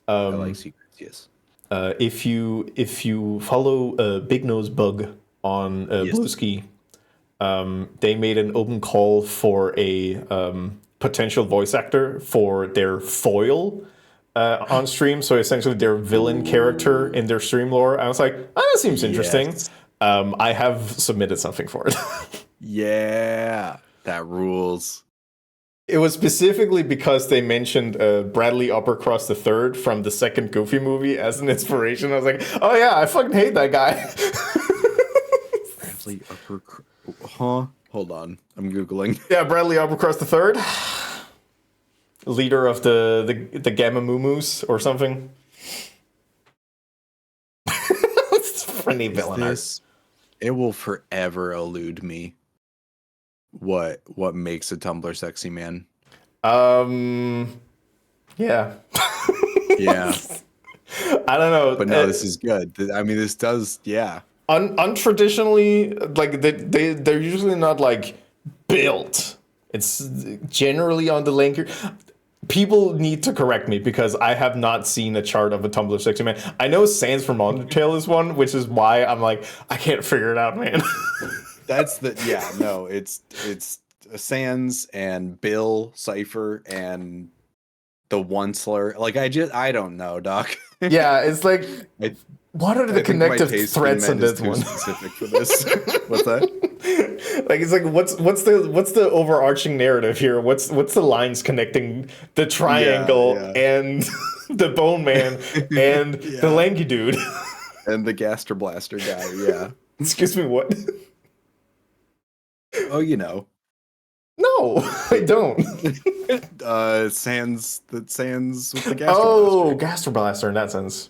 I like secrets. Yes. If you follow Big Nose Bug on Bluesky, they made an open call for a potential voice actor for their foil on stream. So essentially their villain character in their stream lore. I was like, that seems interesting. I have submitted something for it. Yeah, that rules. It was specifically because they mentioned Bradley Uppercross III from the second Goofy movie as an inspiration. I was like, oh yeah, I fucking hate that guy. Bradley Uppercross. Huh? Hold on. I'm Googling. Yeah, Bradley Uppercross III. Leader of the Gamma Moo-Moos or something. It's funny villain art. It will forever elude me. What makes a Tumblr sexy man? Yeah. Yeah. I don't know. But no, this is good. I mean, this does, untraditionally, like they're usually not like built. It's generally on the linker. people need to correct me because I have not seen a chart of a Tumblr sexy man. I know Sans from Undertale is one, which is why I'm like, I can't figure it out, man. That's the no, it's Sans and Bill Cipher and the one slur. Like I don't know, Doc. Yeah, it's like what are the connective taste in threads in men is this too one? specific for this. What's that? Like it's like what's the overarching narrative here? What's the lines connecting the triangle and the bone man and the lanky dude? And the Gaster Blaster guy, yeah. Excuse me, what? Oh, you know. No, I don't. Sans with the Gaster Oh, Blaster. Gaster Blaster in that sense.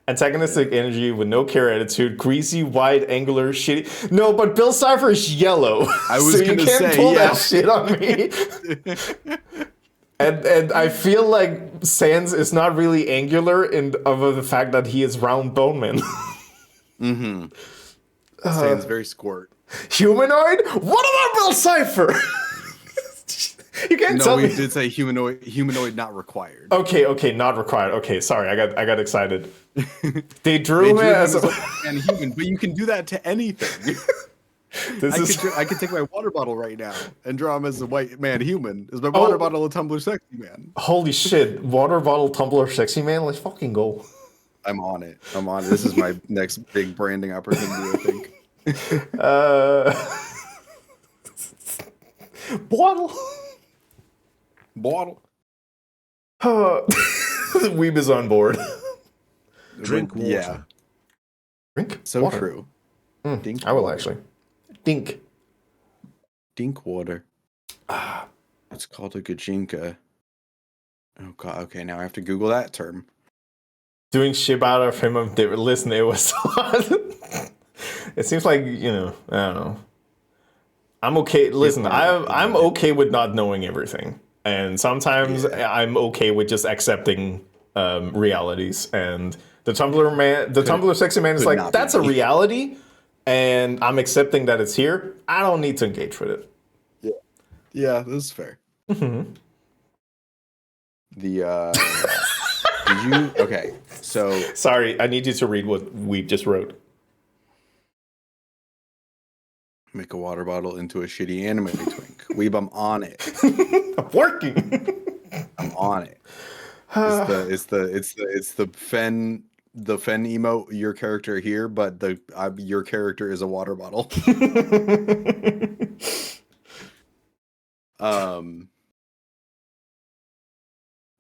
Antagonistic energy with no care attitude, greasy, wide, angular, shitty. No, but Bill Cipher is yellow. I was so you gonna can't say, pull yeah. that shit on me. and I feel like Sans is not really angular in of the fact that he is round bone man. Mm-hmm. Sans very squirt. Humanoid? What about Bill Cipher? You can't No, tell we me. did say humanoid not required. Okay, not required. Okay, sorry, I got excited. They drew him him as as a man human, but you can do that to anything. I could take my water bottle right now and draw him as a white man human. Is my water bottle a Tumblr sexy man? Holy shit, water bottle Tumblr sexy man, let's fucking go. I'm on it. This is my next big branding opportunity, I think. Bottle. Weeb is on board. Drink water. Yeah. Drink So water. true. Dink I will water. actually. Dink. Dink water. It's called a gajinka. Oh god. Okay, now I have to Google that term. Doing shit out of him. Listen, it was. It seems like I don't know. I'm okay. Listen, I'm okay with not knowing everything, and sometimes I'm okay with just accepting realities. And the Tumblr sexy man is like, that's a reality, and I'm accepting that it's here. I don't need to engage with it. Yeah, this is fair. Mm-hmm. Did you? Okay, so Sorry, I need you to read what we just wrote. make a water bottle into a shitty anime twink. Weeb, I'm on it. I'm working. I'm on it. It's the Fen emote. Your character here, but your character is a water bottle.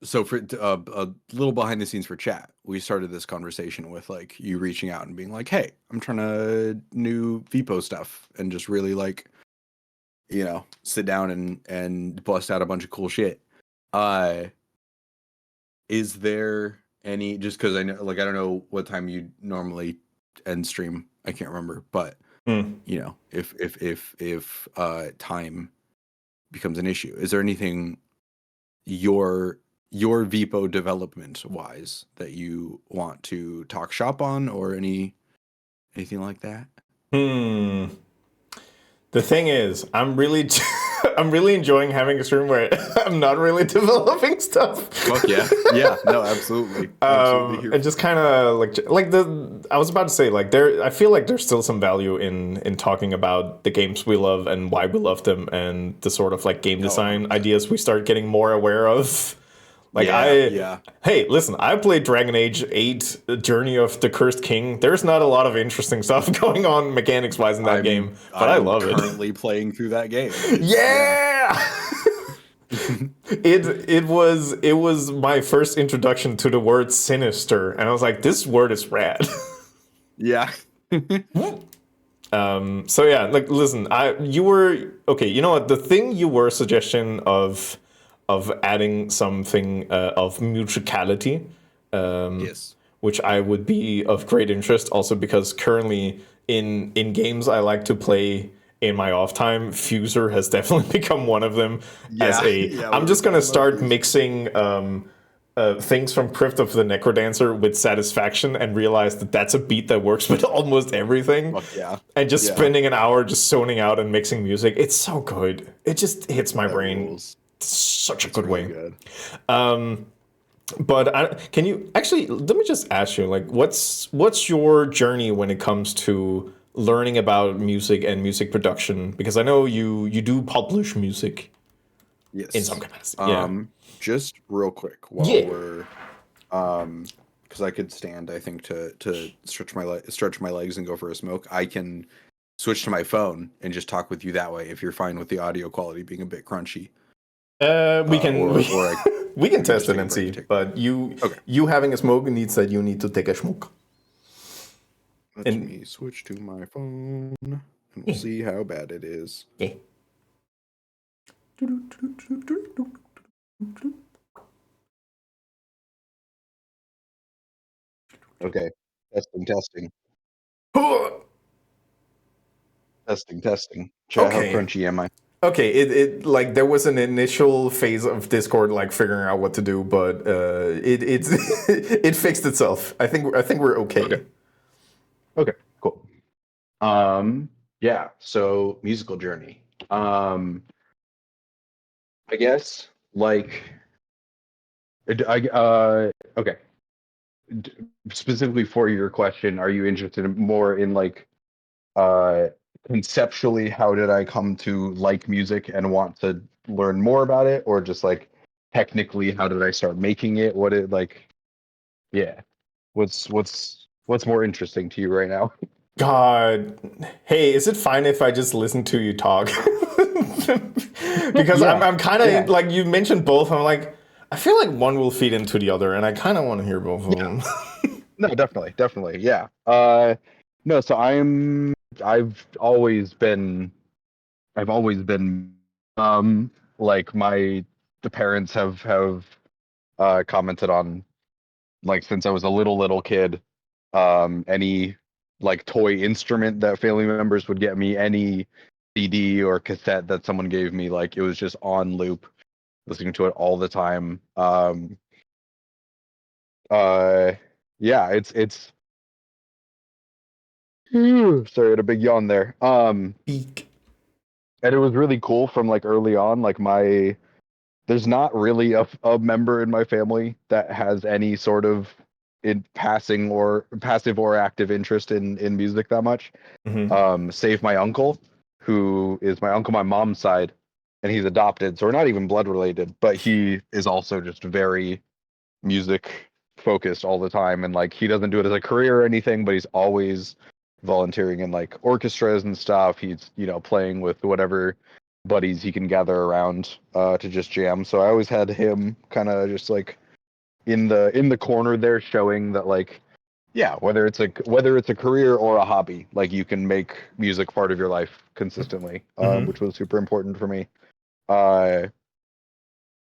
So for a little behind the scenes for chat, we started this conversation with like you reaching out and being like, "Hey, I'm trying to new VPO stuff," and just really like, sit down and bust out a bunch of cool shit. Is there any, just because I know, like, I don't know what time you normally end stream, I can't remember, but if time becomes an issue, is there anything your VPO development wise that you want to talk shop on, or anything like that? The thing is, I'm really enjoying having a stream where I'm not really developing stuff. Fuck yeah. Yeah, no, absolutely. Absolutely. And just kind of I was about to say, like, I feel like there's still some value in talking about the games we love and why we love them, and the sort of like game design ideas we start getting more aware of. Like hey, listen, I played Dragon Age 8 Journey of the Cursed King. There's not a lot of interesting stuff going on mechanics wise in that game, but I love it. I'm currently playing through that game. Yeah. It was my first introduction to the word sinister, and I was like, this word is rad. Yeah. So yeah, like, listen, you were okay. You know what? The thing you were a suggestion of adding something of musicality, Yes, which I would be of great interest. Also, because currently in games I like to play in my off time, Fuser has definitely become one of them. I'm just gonna start mixing things from Crypt of the Necrodancer with Satisfaction, and realize that that's a beat that works with almost everything. Fuck yeah. And just spending an hour just zoning out and mixing music. It's so good. It just hits my brain. Rules. such a It's good really way. good. But can you actually let me just ask you, like, what's your journey when it comes to learning about music and music production? Because I know you do publish music in some Yes. capacity. Yeah. Just real quick while Yeah. we're because I could stand, I think, to stretch my legs and go for a smoke. I can switch to my phone and just talk with you that way if you're fine with the audio quality being a bit crunchy. We can Or I we can just test it take a and break. see. But Okay. you having a smoke needs that you need to take a smoke. Let And me switch to my phone and we'll see how bad it is. yeah. Okay. Testing. Testing. Chat, how Okay. crunchy am I? Okay, it like there was an initial phase of Discord like figuring out what to do, but it's it fixed itself. I think we're okay. Okay, cool. Yeah, so musical journey. I guess like okay. D- Specifically for your question, are you interested more in like uh conceptually how did I come to like music and want to learn more about it, or just like technically how did I start making it? What it like yeah. What's more interesting to you right now? God, hey, is it fine if I just listen to you talk? Because Yeah. I'm kind Yeah. of like you mentioned both. I'm like I feel like one will feed into the other, and I kind of want to hear both of them. No, definitely. Yeah. No, so I've always been like the parents have commented on like since I was a little kid, any like toy instrument that family members would get me, any CD or cassette that someone gave me, like it was just on loop, listening to it all the time. Uh yeah, it's sorry, I had a big yawn there. Eek. And it was really cool from like early on. Like there's not really a member in my family that has any sort of in passing or passive or active interest in music that much. Mhm. Save my uncle, who is my uncle my mom's side, and he's adopted, so we're not even blood related, but he is also just very music focused all the time, and like he doesn't do it as a career or anything, but he's always volunteering in like orchestras and stuff. He's playing with whatever buddies he can gather around to just jam. So I always had him kind of just like in the corner there, showing that like yeah, whether it's a career or a hobby, like you can make music part of your life consistently, Mhm. which was super important for me. Uh,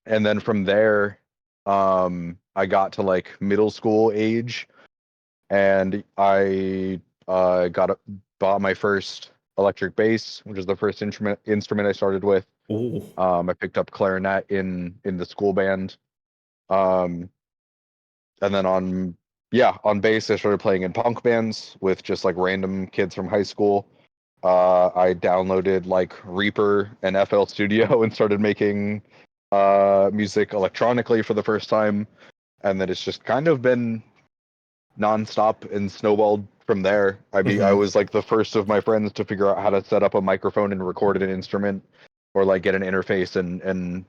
and then from there, I got to like middle school age, and I bought my first electric bass, which is the first instrument I started with. Ooh. I picked up clarinet in the school band. Um, and then on bass, I started playing in punk bands with just like random kids from high school. I downloaded like Reaper and FL Studio and started making music electronically for the first time, and then it's just kind of been nonstop and snowballed from there. I Mhm. was like the first of my friends to figure out how to set up a microphone and record an instrument, or like get an interface and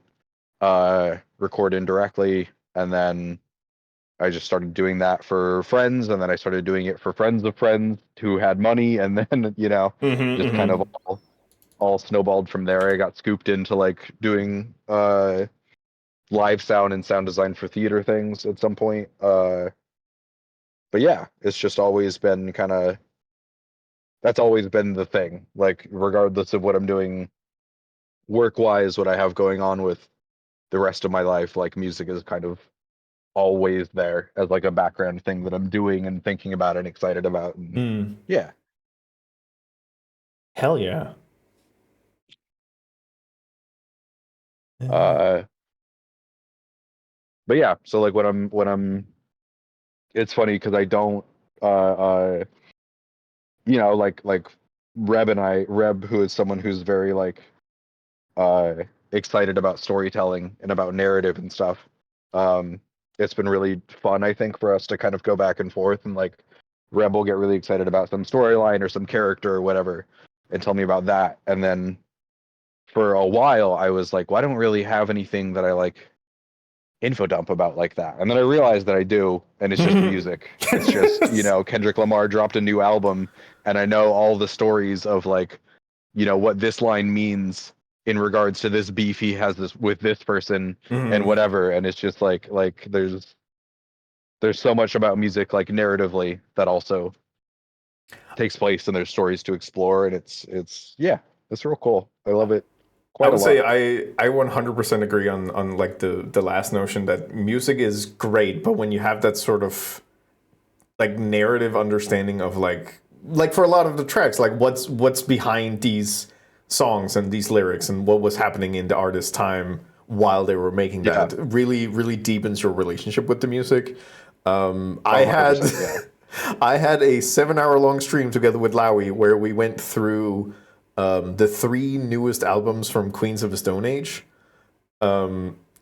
record indirectly, and then I just started doing that for friends, and then I started doing it for friends of friends who had money, and then Mhm. just kind of Mhm. all snowballed from there. I got scooped into like doing live sound and sound design for theater things at some point. But yeah, it's just always been that's always been the thing. Like regardless of what I'm doing work wise, what I have going on with the rest of my life, like music is kind of always there as like a background thing that I'm doing and thinking about and excited about. And Mm. yeah. Hell yeah. Uh but yeah, so like when I'm it's funny because I don't like Reb who is someone who's very like excited about storytelling and about narrative and stuff. It's been really fun, I think, for us to kind of go back and forth, and like Reb will get really excited about some storyline or some character or whatever and tell me about that. And then for a while I was like, well, I don't really have anything that I like info dump about like that. And then I realized that I do, and it's just music. It's just, you know, Kendrick Lamar dropped a new album, and I know all the stories of like, you know, what this line means in regards to this beef he has this with this person and whatever. And it's just like there's so much about music like narratively that also takes place, and there's stories to explore, and it's yeah, it's real cool. I love it I quite a would lot. say I 100% agree on like the last notion that music is great, but when you have that sort of like narrative understanding of like for a lot of the tracks, like what's behind these songs and these lyrics and what was happening in the artist's time while they were making that, really deepens your relationship with the music. I had 100%, yeah. I had a 7-hour long stream together with Lowy where we went through the 3 newest albums from Queens of the Stone Age.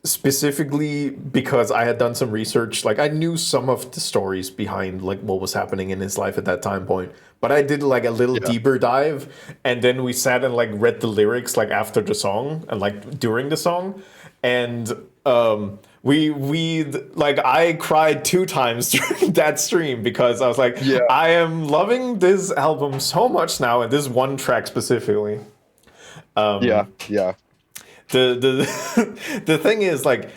Specifically because I had done some research. Like, I knew some of the stories behind like what was happening in his life at that time point, but I did like a little deeper dive, and then we sat and like read the lyrics like after the song and like during the song, and we like I cried 2 times during that stream because I was like, I am loving this album so much now, and this one track specifically. Yeah. The thing is, like,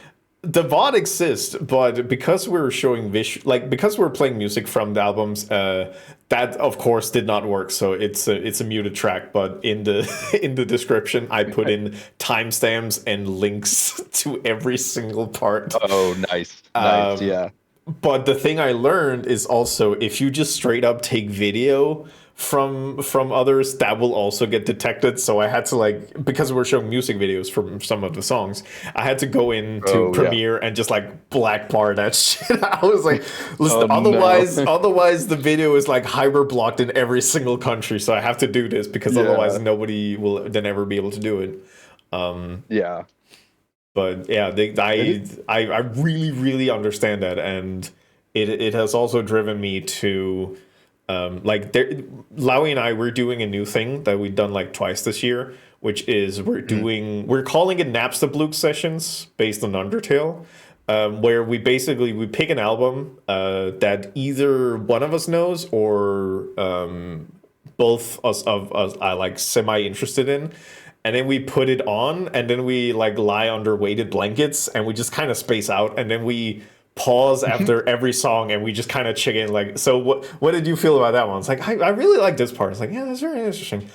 the VOD exists, but because we were showing because we were playing music from the albums, that of course did not work. So it's a muted track. But in the in the description, I put in timestamps and links to every single part. Oh, nice. Yeah. But the thing I learned is also if you just straight up take video from others, that will also get detected. So I had to like, because we're showing music videos from some of the songs, I had to go into Premiere and just like black bar that shit. I was like, listen, otherwise the video is like hyper blocked in every single country. So I have to do this because otherwise nobody will then ever be able to do it. But yeah, I really understand that, and it has also driven me to Lowy and I, we're doing a new thing that we've done like twice this year, which is we're calling it Napstablook sessions based on Undertale, where we pick an album that either one of us knows or both of us are like semi interested in. And then we put it on, and then we like lie under weighted blankets, and we just kind of space out, and then we pause after every song, and we just kind of check in. Like, so what did you feel about that one? It's like I really like this part. It's like, yeah, that's very interesting.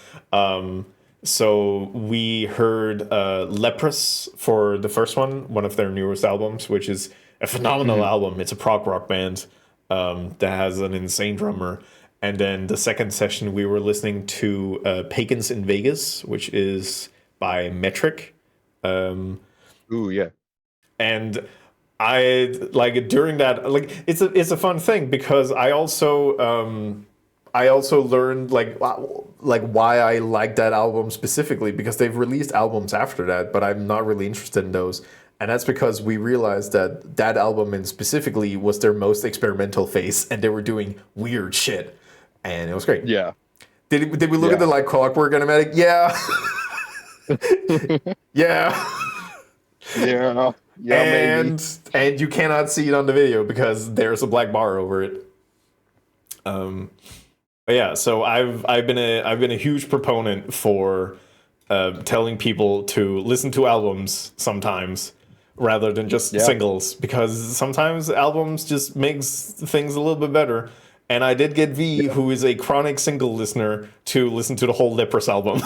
So we heard Leprous for the first one of their newest albums, which is a phenomenal album. It's a prog rock band that has an insane drummer. And then the second session, we were listening to Pagans in Vegas, which is by Metric. Ooh, yeah. And I like during that, like it's a fun thing because I also learned like why I like that album specifically, because they've released albums after that, but I'm not really interested in those. And that's because we realized that album in specifically was their most experimental phase, and they were doing weird shit. And it was great. Yeah. Did we look at the like Clockwork Animatic? Yeah. Yeah. Yeah. Yeah. And you cannot see it on the video because there's a black bar over it. But yeah, so I've been a huge proponent for telling people to listen to albums sometimes rather than just singles, because sometimes albums just makes things a little bit better. And I did get V, who is a chronic single listener, to listen to the whole Leprous album.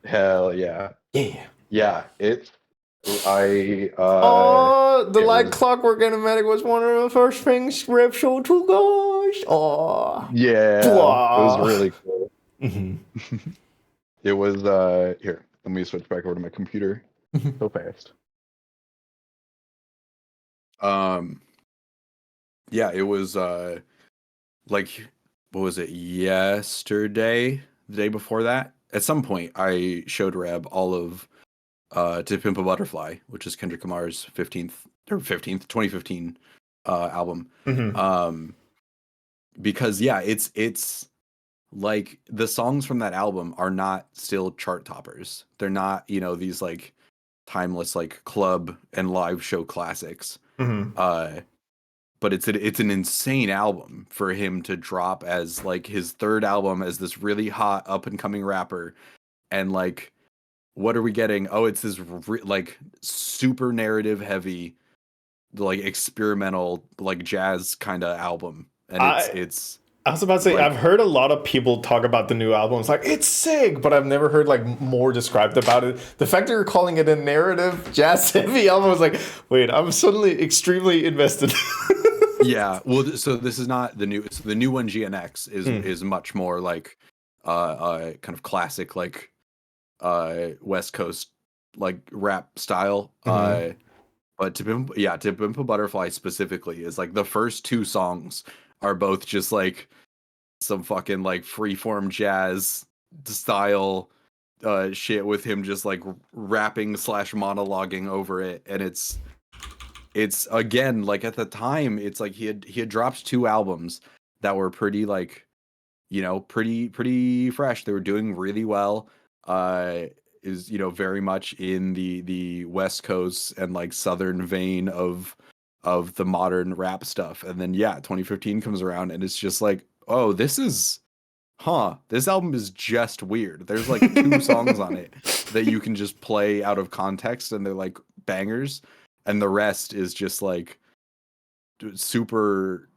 Hell yeah. Yeah. Yeah. It's Like Clockwork Animatic was one of the first things Rep showed to guys. Oh. Yeah. Blah. It was really cool. Mm-hmm. It was here, let me switch back over to my computer so fast. Yeah, it was like, what was it, yesterday, the day before that? At some point I showed Reb all of To Pimp a Butterfly, which is Kendrick Lamar's 2015 album. Because yeah, it's like the songs from that album are not still chart toppers. They're not, these like timeless like club and live show classics. But it's an insane album for him to drop as like his third album as this really hot up and coming rapper. And like, what are we getting? Oh, it's this like super narrative heavy, like experimental, like jazz kind of album. And it's I was about to say, like, I've heard a lot of people talk about the new album. It's like, it's sick, but I've never heard like more described about it. The fact that you're calling it a narrative jazz heavy album was like, wait, I'm suddenly extremely invested. Yeah, well, so this is not the new. So the new one, GNX, is much more like, kind of classic like, West Coast like rap style. But to Pimp a Butterfly specifically is like the first two songs are both just like some fucking like freeform jazz style shit with him just like rapping / monologuing over it, and it's again like at the time it's like he had dropped two albums that were pretty like pretty fresh. They were doing really well. Is very much in the West Coast and like Southern vein of the modern rap stuff. And then 2015 comes around and it's just like, oh, this album is just weird. There's like two songs on it that you can just play out of context and they're like bangers, and the rest is just like super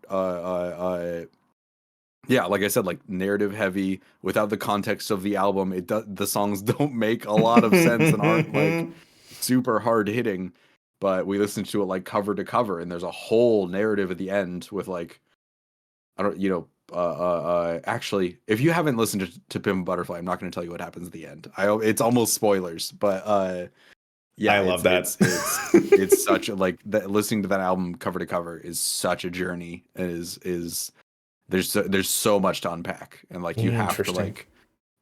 like I said, like narrative heavy without the context of the album. The songs don't make a lot of sense and aren't like super hard hitting, but we listened to it like cover to cover, and there's a whole narrative at the end with like, I don't, actually, if you haven't listened to Pimp a Butterfly, I'm not going to tell you what happens at the end. It's almost spoilers, but I love that. It's such a like listening to that album cover to cover is such a journey. Is there's so much to unpack, and like you have to like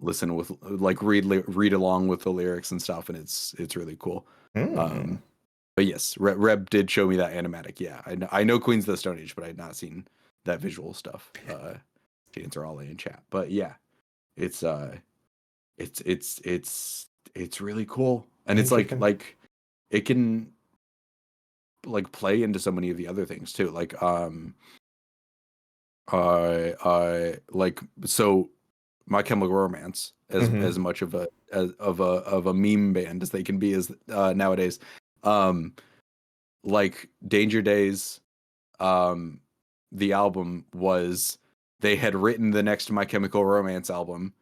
listen with like read along with the lyrics and stuff, and it's really cool. But yes, Reb did show me that animatic. Yeah, I know Queens of the Stone Age, but I had not seen that visual stuff. Chance are all in chat, but yeah, it's really cool, and it's like it can like play into so many of the other things too, like like so My Chemical Romance, as much of a meme band as they can be as nowadays, like Danger Days, the album was, they had written the next My Chemical Romance album,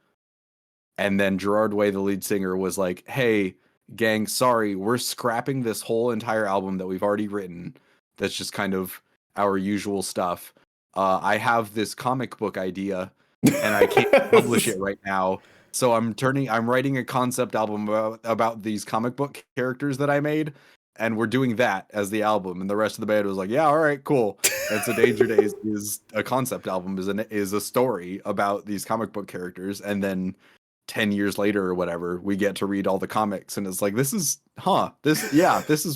and then Gerard Way, the lead singer, was like, hey gang, sorry, we're scrapping this whole entire album that we've already written that's just kind of our usual stuff. I have this comic book idea and I can't publish it right now. So I'm writing a concept album about these comic book characters that I made, and we're doing that as the album. And the rest of the band was like, yeah, all right, cool. And so Danger Days is a concept album, is a story about these comic book characters. And then 10 years later or whatever, we get to read all the comics, and it's like, this is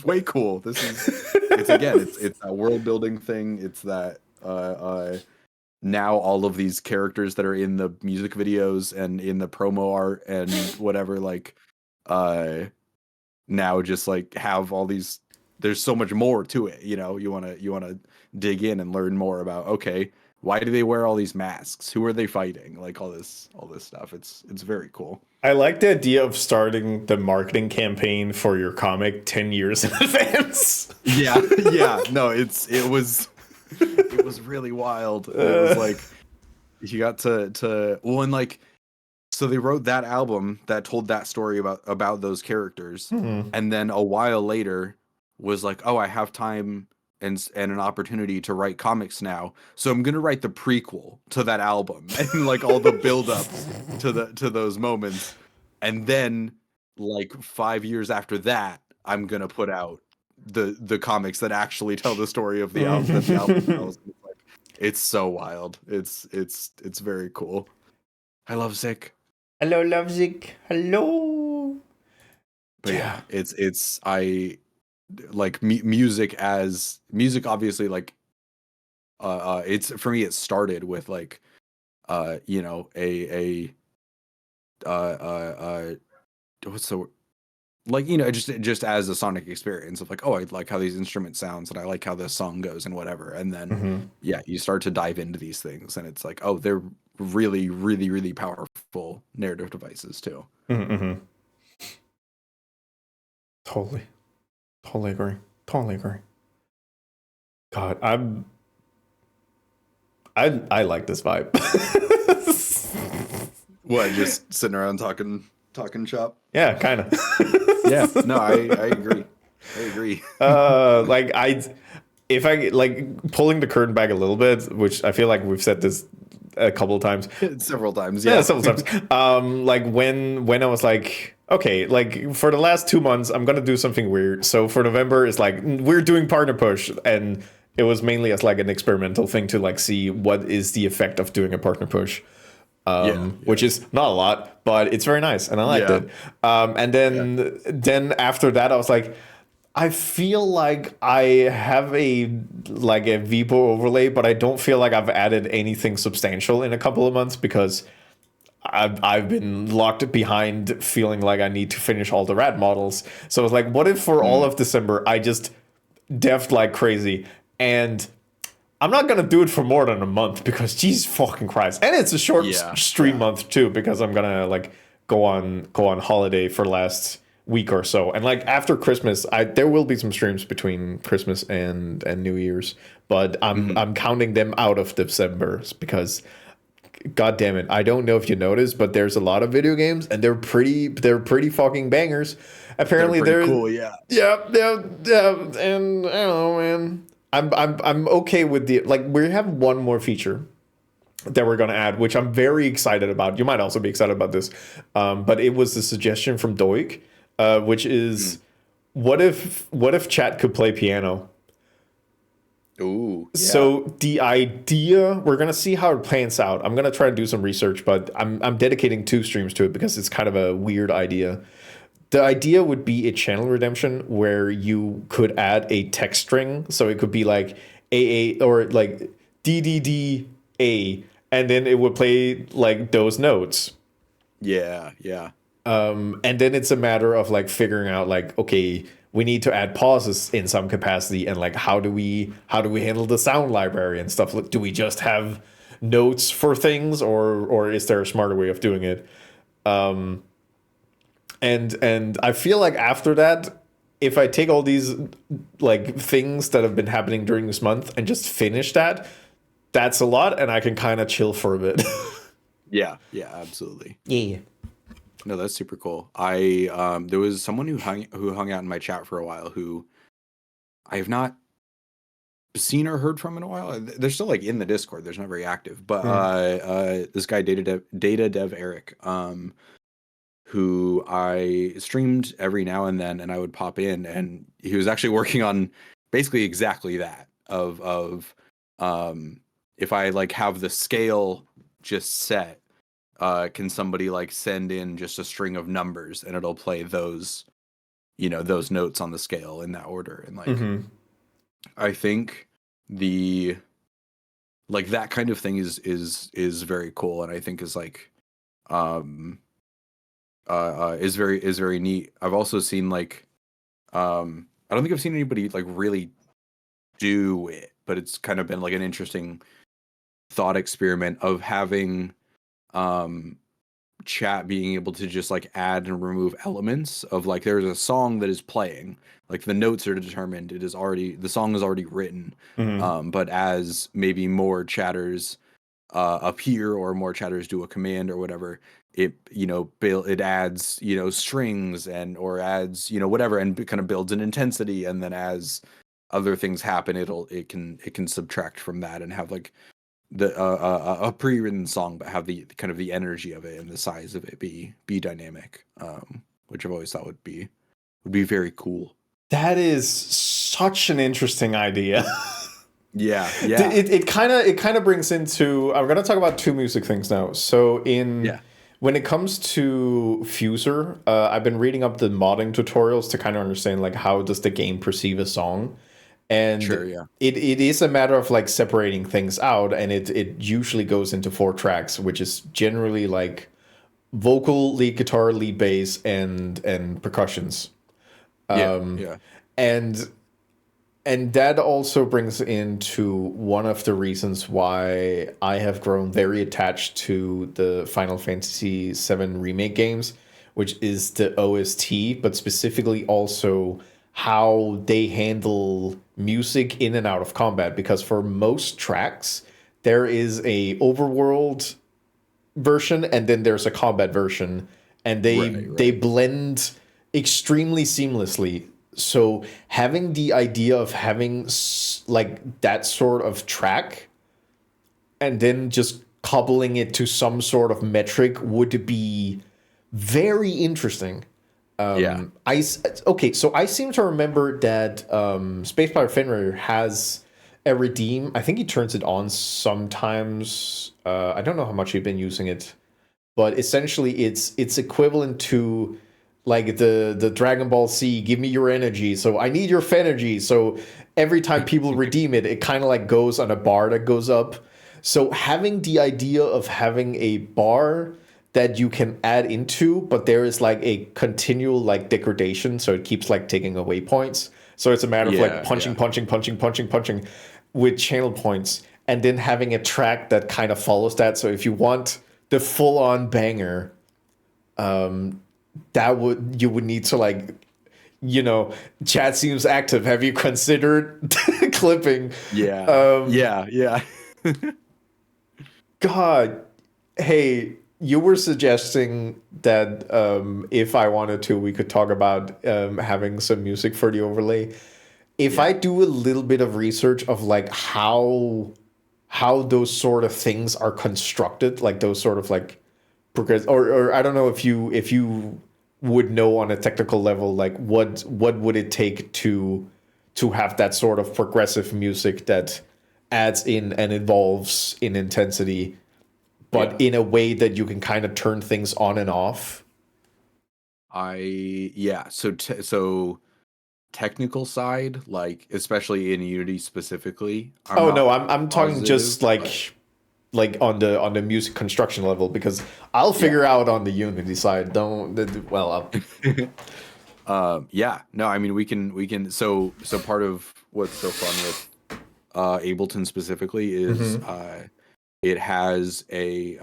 way cool. It's a world building thing. It's that now all of these characters that are in the music videos and in the promo art and whatever, like now just like have all these, there's so much more to it, you want to dig in and learn more about, okay, why do they wear all these masks, who are they fighting, like all this stuff. It's very cool. I like the idea of starting the marketing campaign for your comic 10 years in advance. Yeah no, it was really wild. It was like you got to well, and like, so they wrote that album that told that story about those characters, and then a while later was like, oh, I have time and an opportunity to write comics now, so I'm gonna write the prequel to that album and like all the build up to those moments, and then like 5 years after that, I'm gonna put out the comics that actually tell the story of the album that the album tells. It's so wild. It's very cool. I love Zik. Hello, Love Zik. Hello. But yeah, it's I like music as music obviously like it's for me it started with like you know a what's the like you know just as a sonic experience of like, oh, I like how these instruments sounds and I like how this song goes and whatever, and then yeah, you start to dive into these things and it's like, oh, they're really really really powerful narrative devices too. Totally agree. God, I like this vibe. What, just sitting around talking shop? Yeah, kind of. Yeah, no, I agree. I agree. Like if I like pulling the curtain back a little bit, which I feel like we've said this a couple of times, Several times, yeah, several times. Like when I was like, okay, like for the last 2 months, I'm gonna do something weird. So for November, it's like we're doing partner push, and it was mainly as like an experimental thing to like see what is the effect of doing a partner push. Which is not a lot, but it's very nice, and I liked it. And then after that, I was like, I feel like I have a VPO overlay, but I don't feel like I've added anything substantial in a couple of months because I've been locked behind feeling like I need to finish all the rad models. So I was like, what if for all of December I just dev'd like crazy, and I'm not gonna do it for more than a month because Jesus fucking Christ, and it's a short stream month too because I'm gonna like go on holiday for last week or so, and like after Christmas, there will be some streams between Christmas and New Year's, but I'm counting them out of December because, God damn it, I don't know if you noticed, but there's a lot of video games and they're pretty fucking bangers. Apparently they're cool, yeah, and I don't know, man. I'm okay with the like we have one more feature that we're gonna add, which I'm very excited about. You might also be excited about this, but it was a suggestion from Doik, which is what if chat could play piano? Ooh. Yeah. So the idea, we're gonna see how it plans out. I'm gonna try to do some research, but I'm dedicating 2 streams to it because it's kind of a weird idea. The idea would be a channel redemption where you could add a text string. So it could be like AA or like DDDA, and then it would play like those notes. Yeah. And then it's a matter of like figuring out like, okay, we need to add pauses in some capacity, and like how do we handle the sound library and stuff? Like, do we just have notes for things, or is there a smarter way of doing it? And I feel like after that, if I take all these like things that have been happening during this month and just finish that's a lot, and I can kind of chill for a bit. Yeah, absolutely. Yeah. No, that's super cool. I there was someone who hung out in my chat for a while who I have not seen or heard from in a while. They're still like in the Discord. They're not very active, but this guy Data Dev Eric, who I streamed every now and then, and I would pop in, and he was actually working on basically exactly that of if I like have the scale just set, can somebody like send in just a string of numbers and it'll play those, those notes on the scale in that order. And like, I think the like that kind of thing is very cool, and I think is like is very neat. I've also seen like I don't think I've seen anybody like really do it, but it's kind of been like an interesting thought experiment of having chat being able to just like add and remove elements of like there's a song that is playing, like the notes are determined, the song is already written, but as maybe more chatters appear or more chatters do a command or whatever, it it adds strings and or adds whatever, and kind of builds an intensity, and then as other things happen it can subtract from that and have like the a pre-written song but have the kind of the energy of it and the size of it be dynamic, which I've always thought would be very cool. That is such an interesting idea. Yeah. It kind of brings into, I'm going to talk about 2 music things now. So in when it comes to Fuser, I've been reading up the modding tutorials to kind of understand like how does the game perceive a song, and Sure, yeah. it is a matter of like separating things out, and it usually goes into 4 tracks, which is generally like vocal, lead guitar, lead bass, and percussions. Yeah. And that also brings into one of the reasons why I have grown very attached to the Final Fantasy VII Remake games, which is the OST, but specifically also how they handle music in and out of combat. Because for most tracks, there is a overworld version and then there's a combat version, and they blend extremely seamlessly. So having the idea of having like that sort of track and then just coupling it to some sort of metric would be very interesting. So I seem to remember that Space Pirate Fenrir has a redeem. I think he turns it on sometimes. I don't know how much you've been using it, but essentially it's equivalent to like the Dragon Ball Z, give me your energy. So I need your Fenergy. So every time people redeem it, it kind of like goes on a bar that goes up. So having the idea of having a bar that you can add into, but there is like a continual like degradation. So it keeps like taking away points. So it's a matter of like punching with channel points, and then having a track that kind of follows that. So if you want the full on banger, you would need to like, chat seems active. Have you considered clipping? Yeah. God, hey, you were suggesting that if I wanted to, we could talk about having some music for the overlay. If I do a little bit of research of like how those sort of things are constructed, like those sort of like progress, or I don't know if you would know on a technical level, like what would it take to have that sort of progressive music that adds in and evolves in intensity, but in a way that you can kind of turn things on and off. So technical side, like especially in Unity specifically. I'm talking just like on the music construction level, because I'll figure out on the Unity side. No, I mean we can so part of what's so fun with Ableton specifically is it has a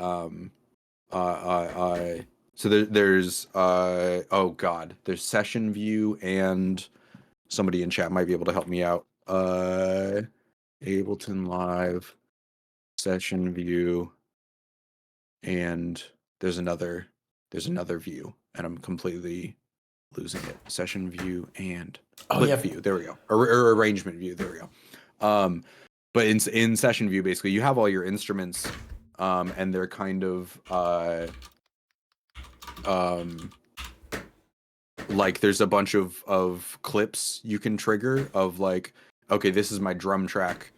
so there's there's session view, and somebody in chat might be able to help me out. Ableton Live session view, and there's another view, and I'm completely losing it. Session view and clip view. There we go. Or arrangement view. There we go. But in session view, basically, you have all your instruments, and they're kind of like there's a bunch of clips you can trigger of like, okay, this is my drum track,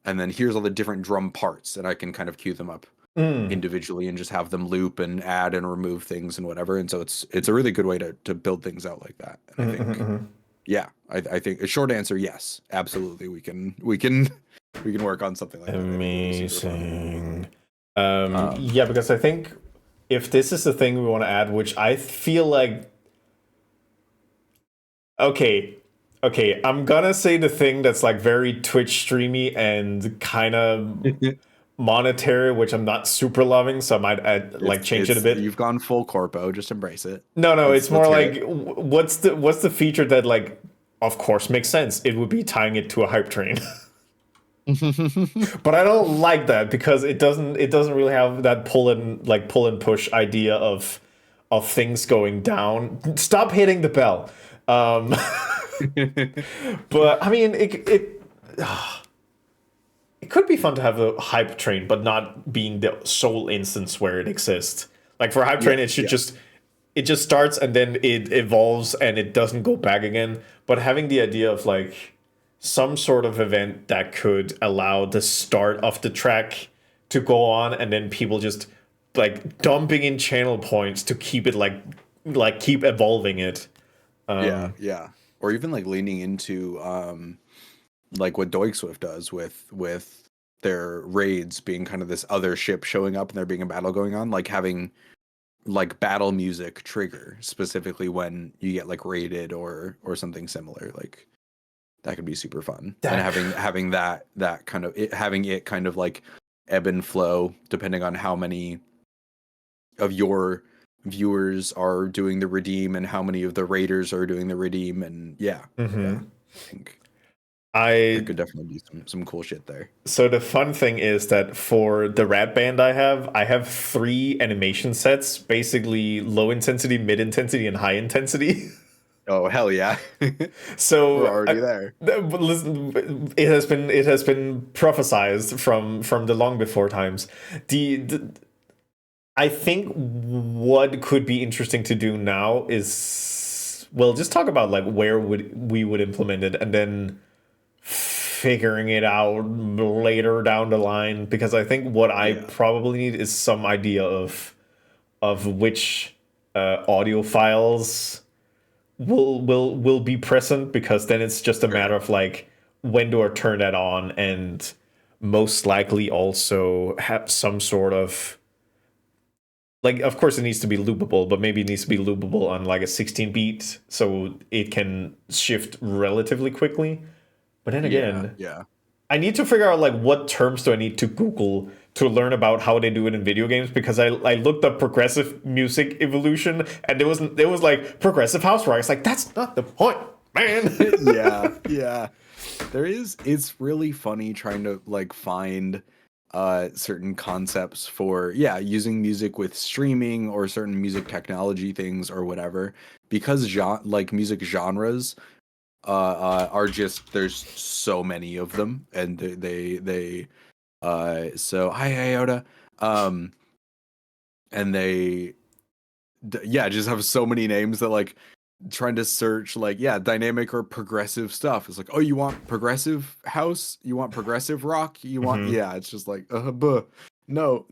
and then here's all the different drum parts, and I can kind of cue them up individually and just have them loop and add and remove things and whatever. And so it's a really good way to build things out like that. And I think I think a short answer, yes, absolutely, we can work on something like that. Amazing. Because I think if this is the thing we want to add, which I feel like, okay, I'm gonna say the thing that's like very Twitch streamy and kind of monetary, which I'm not super loving, so I might change it a bit. You've gone full corpo, just embrace it. No, it's more like what's the feature that like, of course, makes sense. It would be tying it to a hype train. But I don't like that, because it doesn't really have that pull and push idea of things going down. Stop hitting the bell. But I mean, it could be fun to have a hype train, but not being the sole instance where it exists. Like for a hype train, it should just starts and then it evolves and it doesn't go back again. But having the idea of like some sort of event that could allow the start of the track to go on, and then people just like dumping in channel points to keep it like keep evolving it. Yeah. Or even like leaning into like what Doig Swift does with their raids being kind of this other ship showing up and there being a battle going on, like having like battle music trigger specifically when you get like raided or something similar. Like that could be super fun. And having that kind of having it kind of like ebb and flow depending on how many of your viewers are doing the redeem and how many of the raiders are doing the redeem. And yeah, I think there could definitely be some cool shit there. So the fun thing is that for the Rat Band I have 3 animation sets, basically low intensity, mid intensity, and high intensity. Oh hell yeah! So we're already there. But listen, it has been prophesized from the long before times. I think what could be interesting to do now is, well, just talk about like where we would implement it, and then figuring it out later down the line. Because I think what I probably need is some idea of which audio files will be present, because then it's just a matter of like when do I turn that on, and most likely also have some sort of like, of course it needs to be loopable, but maybe it needs to be loopable on like a 16-beat so it can shift relatively quickly. But then again, I need to figure out like what terms do I need to Google to learn about how they do it in video games, because I looked up progressive music evolution and there was like progressive house rock. It's like, that's not the point, man. yeah. It's really funny trying to like find certain concepts for using music with streaming or certain music technology things or whatever, because like music genres are just, there's so many of them, and they so hi Iota, and they just have so many names that like trying to search like dynamic or progressive stuff. It's like, oh, you want progressive house, you want progressive rock, you want it's just like no,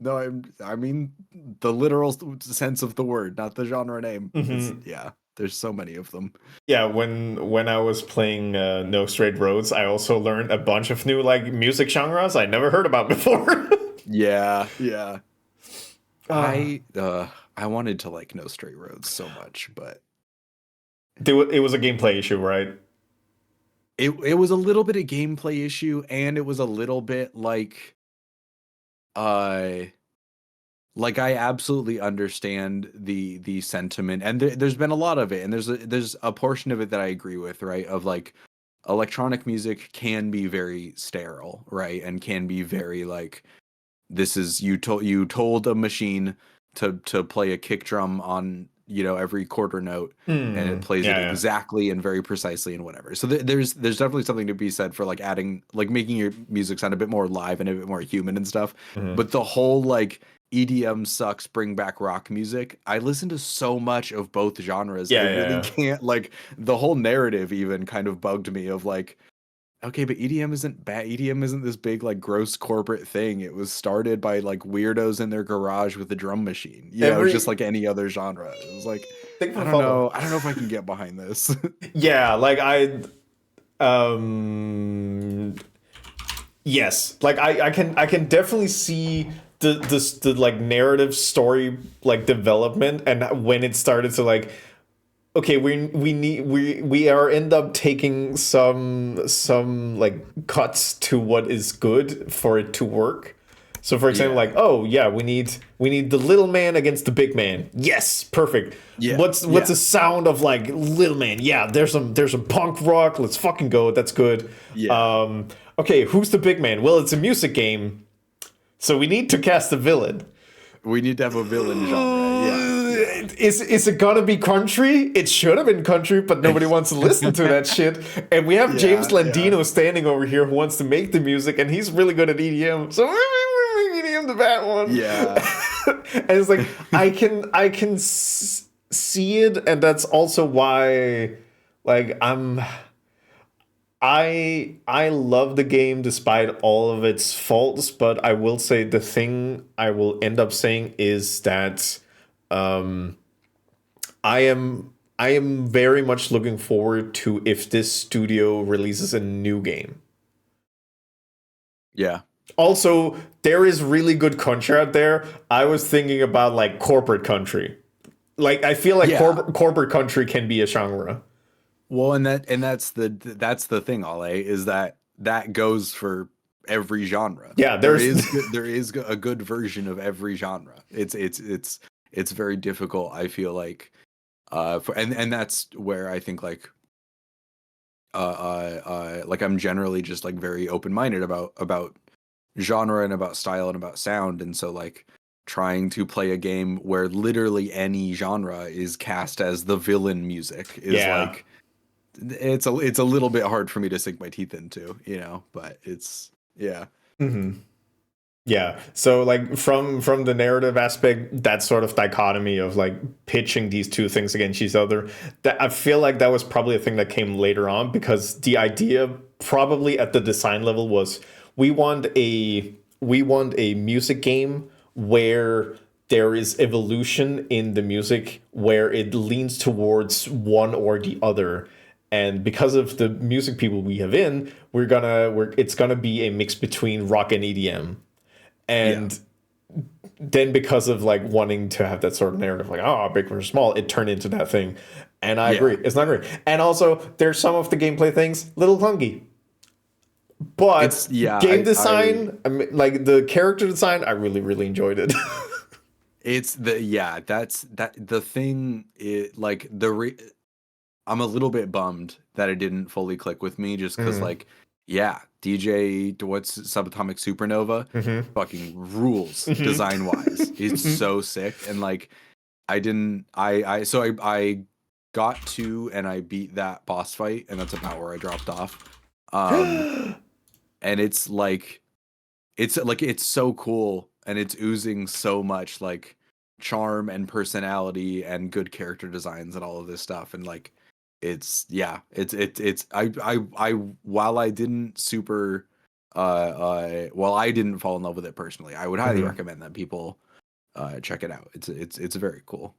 I mean the literal sense of the word, not the genre name. There's so many of them. When I was playing No Straight Roads, I also learned a bunch of new like music genres I never heard about before. I wanted to like No Straight Roads so much, but it was a gameplay issue, right? It was a little bit of gameplay issue, and it was a little bit like I absolutely understand the sentiment, and there's been a lot of it, and there's a portion of it that I agree with, right? Of like, electronic music can be very sterile, right? And can be very like, this is you told a machine to play a kick drum on every quarter note, and it plays it exactly and very precisely and whatever. So there's definitely something to be said for like adding, like making your music sound a bit more live and a bit more human and stuff. But the whole like EDM sucks, bring back rock music, I listen to so much of both genres. I really can't, like, the whole narrative even kind of bugged me of like, okay, but EDM isn't bad. EDM isn't this big like gross corporate thing. It was started by like weirdos in their garage with a drum machine. It's just like any other genre. It was like, I don't know if I can get behind this. Yes, like I can definitely see the like narrative story like development, and when it started to like, okay, we are end up taking some like cuts to what is good for it to work. So for example, like, oh yeah, we need the little man against the big man. Yes, perfect. What's the sound of like little man? Yeah, there's some punk rock. Let's fucking go. That's good. Okay, who's the big man? Well, it's a music game, so we need to cast a villain. We need to have a villain genre. Is it gonna be country? It should have been country, but nobody wants to listen to that shit. And we have James Landino standing over here who wants to make the music, and he's really good at EDM. So we're making EDM the bad one. And it's like, I can see it, and that's also why, like, I love the game despite all of its faults, but I will say the thing I will end up saying is that um, I am very much looking forward to if this studio releases a new game. Yeah. Also, there is really good country out there. I was thinking about like corporate country. Like I feel like Yeah. corporate country can be a genre. Well, and that's the thing, Ale, is that goes for every genre. Yeah, there there's is a good version of every genre. It's very difficult, I feel like, and that's where I think like I'm generally just like very open-minded about genre and about style and about sound, and so like trying to play a game where literally any genre is cast as the villain music is like it's a little bit hard for me to sink my teeth into, you know, but it's yeah. Mm-hmm. Yeah. So like from the narrative aspect, that sort of dichotomy of like pitching these two things against each other, that I feel like that was probably a thing that came later on, because the idea probably at the design level was we want a music game where there is evolution in the music where it leans towards one or the other. And because of the music people we have in, it's gonna be a mix between rock and EDM. And then because of like wanting to have that sort of narrative, like, oh, big versus small, it turned into that thing. And I agree, it's not great. And also, there's some of the gameplay things little clunky. But game design, I mean, like the character design, I really, really enjoyed it. It's the thing. Like I'm a little bit bummed that it didn't fully click with me, just because like, yeah, DJ, what's Subatomic Supernova, fucking rules design wise. It's so sick, and like, I got to and I beat that boss fight, and that's about where I dropped off. And it's so cool, and it's oozing so much like charm and personality and good character designs and all of this stuff, and like I while I didn't super while I didn't fall in love with it personally, I would highly recommend that people check it out. It's very cool.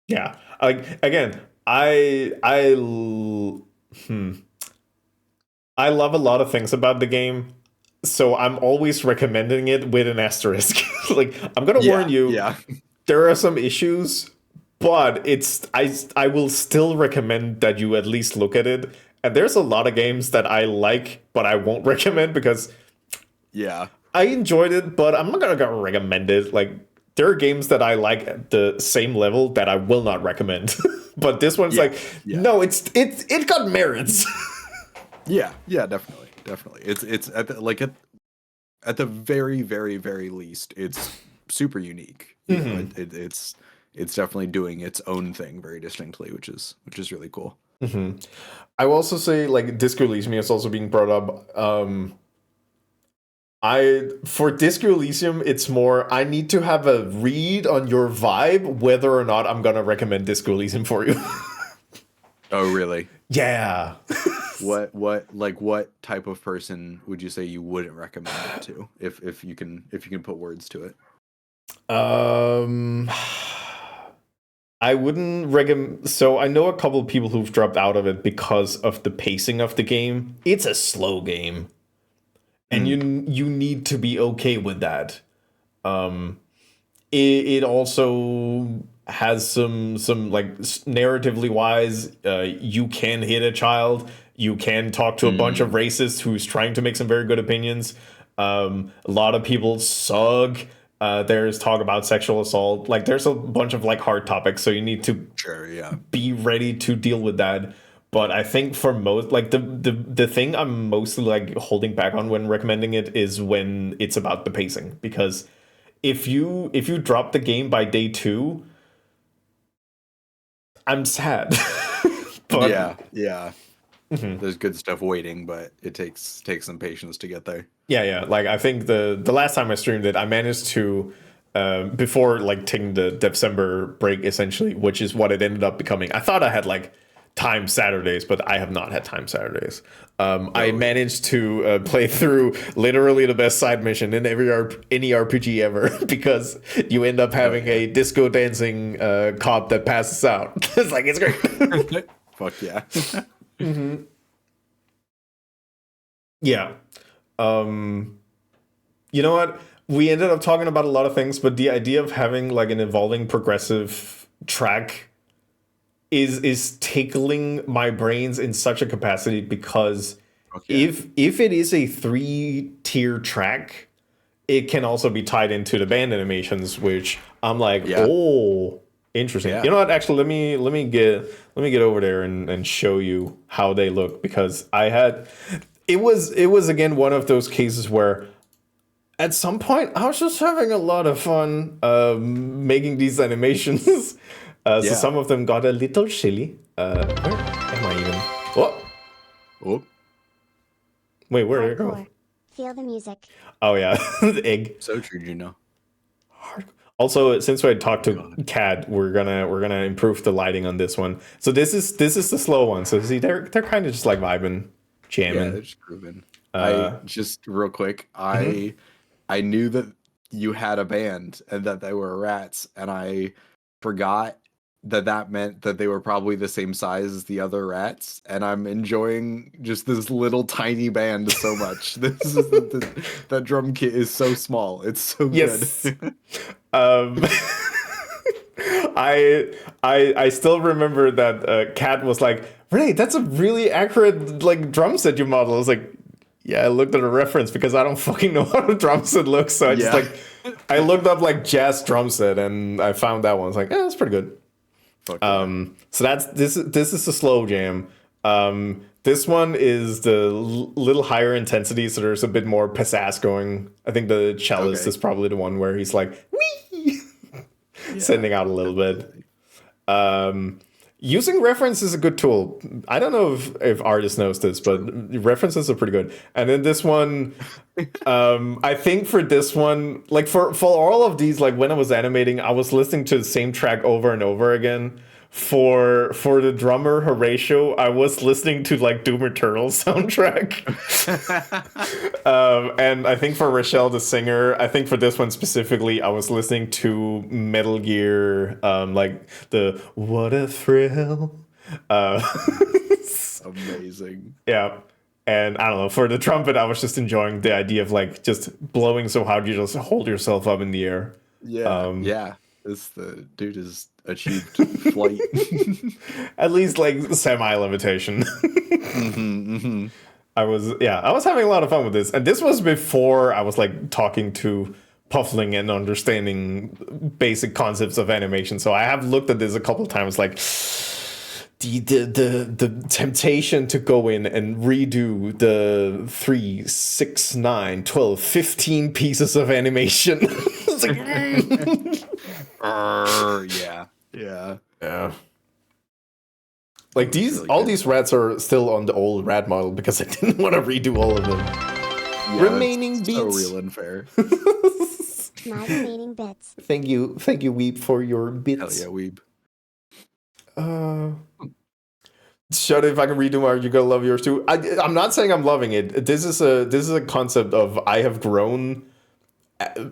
Yeah, like again, I love a lot of things about the game, so I'm always recommending it with an asterisk. Like, I'm gonna warn you, there are some issues, but I will still recommend that you at least look at it. And there's a lot of games that I like, but I won't recommend because I enjoyed it, but I'm not gonna recommend it. Like, there are games that I like at the same level that I will not recommend. But this one's no, it got merits. Yeah, definitely. It's at the very, very, very least, it's super unique. You know, it's definitely doing its own thing very distinctly, which is really cool. I will also say, like, Disco Elysium is also being brought up. For Disco Elysium, it's more I need to have a read on your vibe whether or not I'm gonna recommend Disco Elysium for you. Oh, really? Yeah. What type of person would you say you wouldn't recommend it to, if you can put words to it? I wouldn't recommend. So I know a couple of people who've dropped out of it because of the pacing of the game. It's a slow game, and you need to be okay with that. It also has some like narratively wise, you can hit a child, you can talk to a bunch of racists who's trying to make some very good opinions. A lot of people suck. There's talk about sexual assault. Like, there's a bunch of like hard topics, so you need to be ready to deal with that. But I think for most, like the thing I'm mostly like holding back on when recommending it is when it's about the pacing, because if you drop the game by day 2, I'm sad. But there's good stuff waiting, but it takes some patience to get there. Yeah. Like, I think the last time I streamed it, I managed to before like taking the December break, essentially, which is what it ended up becoming. I thought I had like Time Saturdays, but I have not had Time Saturdays. I managed to play through literally the best side mission in any RPG ever because you end up having a disco dancing cop that passes out. It's like, it's great. Fuck yeah. Yeah. You know what? We ended up talking about a lot of things, but the idea of having like an evolving progressive track is tickling my brains in such a capacity because if it is a 3-tier track, it can also be tied into the band animations, which I'm like, oh, interesting. You know what? Actually, let me get over there and show you how they look, because it was again one of those cases where at some point I was just having a lot of fun making these animations. So some of them got a little chilly. Where am I even? Oh. Wait, where did it go? Hardcore. Feel the music. Oh yeah, the egg. So true, Juno. Also, since I talked to Cad, we're gonna improve the lighting on this one. So this is the slow one. So see, they're kind of just like vibing, jamming. Yeah, they're just grooving. I just real quick. I knew that you had a band and that they were rats, and I forgot that meant that they were probably the same size as the other rats, and I'm enjoying just this little tiny band so much. That drum kit is so small. It's so good. I still remember that Kat was like, Renee, that's a really accurate like drum set you model. I was like, yeah, I looked at a reference because I don't fucking know how a drum set looks. So I just I looked up like jazz drum set and I found that one. I was like, yeah, that's pretty good. So this is the slow jam. This one is the little higher intensity, so there's a bit more pizzazz going. I think the cellist is probably the one where he's like, wee, sending out a little bit. Using reference is a good tool. I don't know if artist knows this, but references are pretty good. And then this one, I think for this one, like for all of these, like when I was animating, I was listening to the same track over and over again. For the drummer Horatio, I was listening to like Doom Eternal soundtrack. And I think for Rochelle the singer, I think for this one specifically, I was listening to Metal Gear, like the What a Thrill. Amazing. Yeah. And I don't know, for the trumpet, I was just enjoying the idea of like just blowing so hard you just hold yourself up in the air. Yeah. The dude has achieved flight. At least like semi-levitation. I was having a lot of fun with this. And this was before I was like talking to Puffling and understanding basic concepts of animation. So I have looked at this a couple times, like the temptation to go in and redo the 3, 6, 9, 12, 15 pieces of animation. It's like yeah. Like these rats are still on the old rat model because I didn't want to redo all of them. Yeah, remaining beats. So real and fair. My remaining bits. Thank you, Weeb, for your bits. Hell yeah, Weeb. Shut it! If I can redo mine, you're gonna love yours too. I'm not saying I'm loving it. This is a concept of I have grown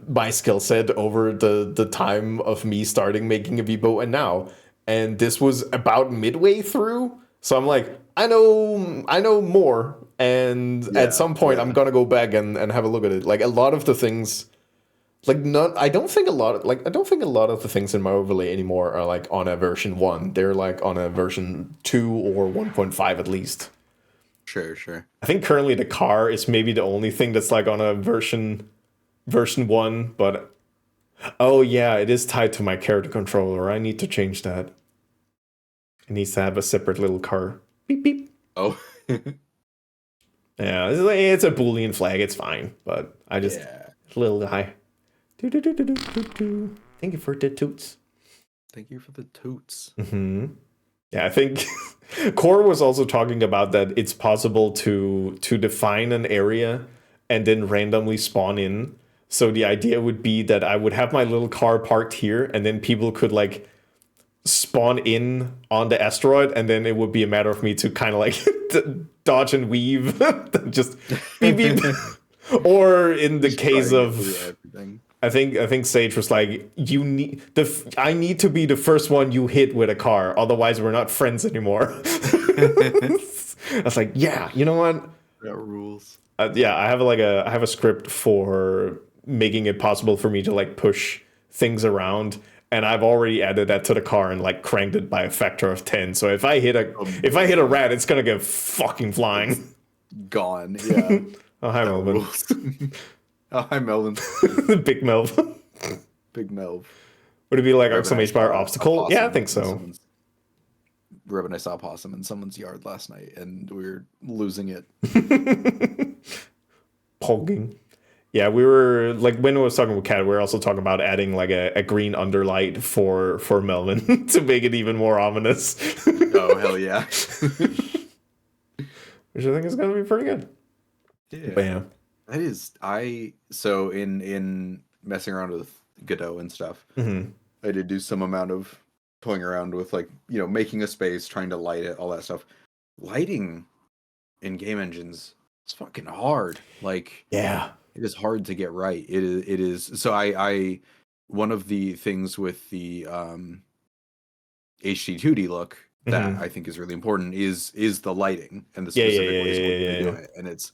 my skill set over the time of me starting making a Vibo and now. And this was about midway through. So I'm like, I know more. And at some point I'm gonna go back and have a look at it. Like a lot of the things, I don't think a lot of the things in my overlay anymore are like on a version 1. They're like on a version 2 or 1.5 at least. Sure. I think currently the car is maybe the only thing that's like on a version 1, but oh yeah, it is tied to my character controller. I need to change that. It needs to have a separate little car. Beep beep. Oh. Yeah, it's a Boolean flag. It's fine, but I just a little high. Thank you for the toots. Thank you for the toots. Yeah, I think Core was also talking about that it's possible to define an area and then randomly spawn in. So the idea would be that I would have my little car parked here, and then people could like spawn in on the asteroid, and then it would be a matter of me to kind of like dodge and weave, just beep beep. Or in the case of, I think Sage was like, you need I need to be the first one you hit with a car, otherwise we're not friends anymore. I was like, yeah, you know what? That rules. Yeah, I have a script for making it possible for me to like push things around, and I've already added that to the car and like cranked it by a factor of 10. So if I hit a rat, it's gonna go fucking flying. Gone. Yeah. Oh, hi, Melvin. Oh, hi, Melvin. Big Melv. Big Melv. Would it be like exclamation bar obstacle? Yeah, I think so. Reb and I saw a possum in someone's yard last night, and we were losing it. Pogging. Yeah, we were like, when I was talking with Kat, we were also talking about adding like a green underlight for Melvin to make it even more ominous. Oh, hell yeah. Which I think is gonna be pretty good. Yeah. But yeah. That is, so in messing around with Godot and stuff, Mm-hmm. I did do some amount of toying around with, like, making a space, trying to light it, all that stuff. Lighting in game engines, it's fucking hard. Like, Yeah. it is hard to get right. It is. So I one of the things with the HD2D look that I think is really important is the lighting and the specific ways to do it. And it's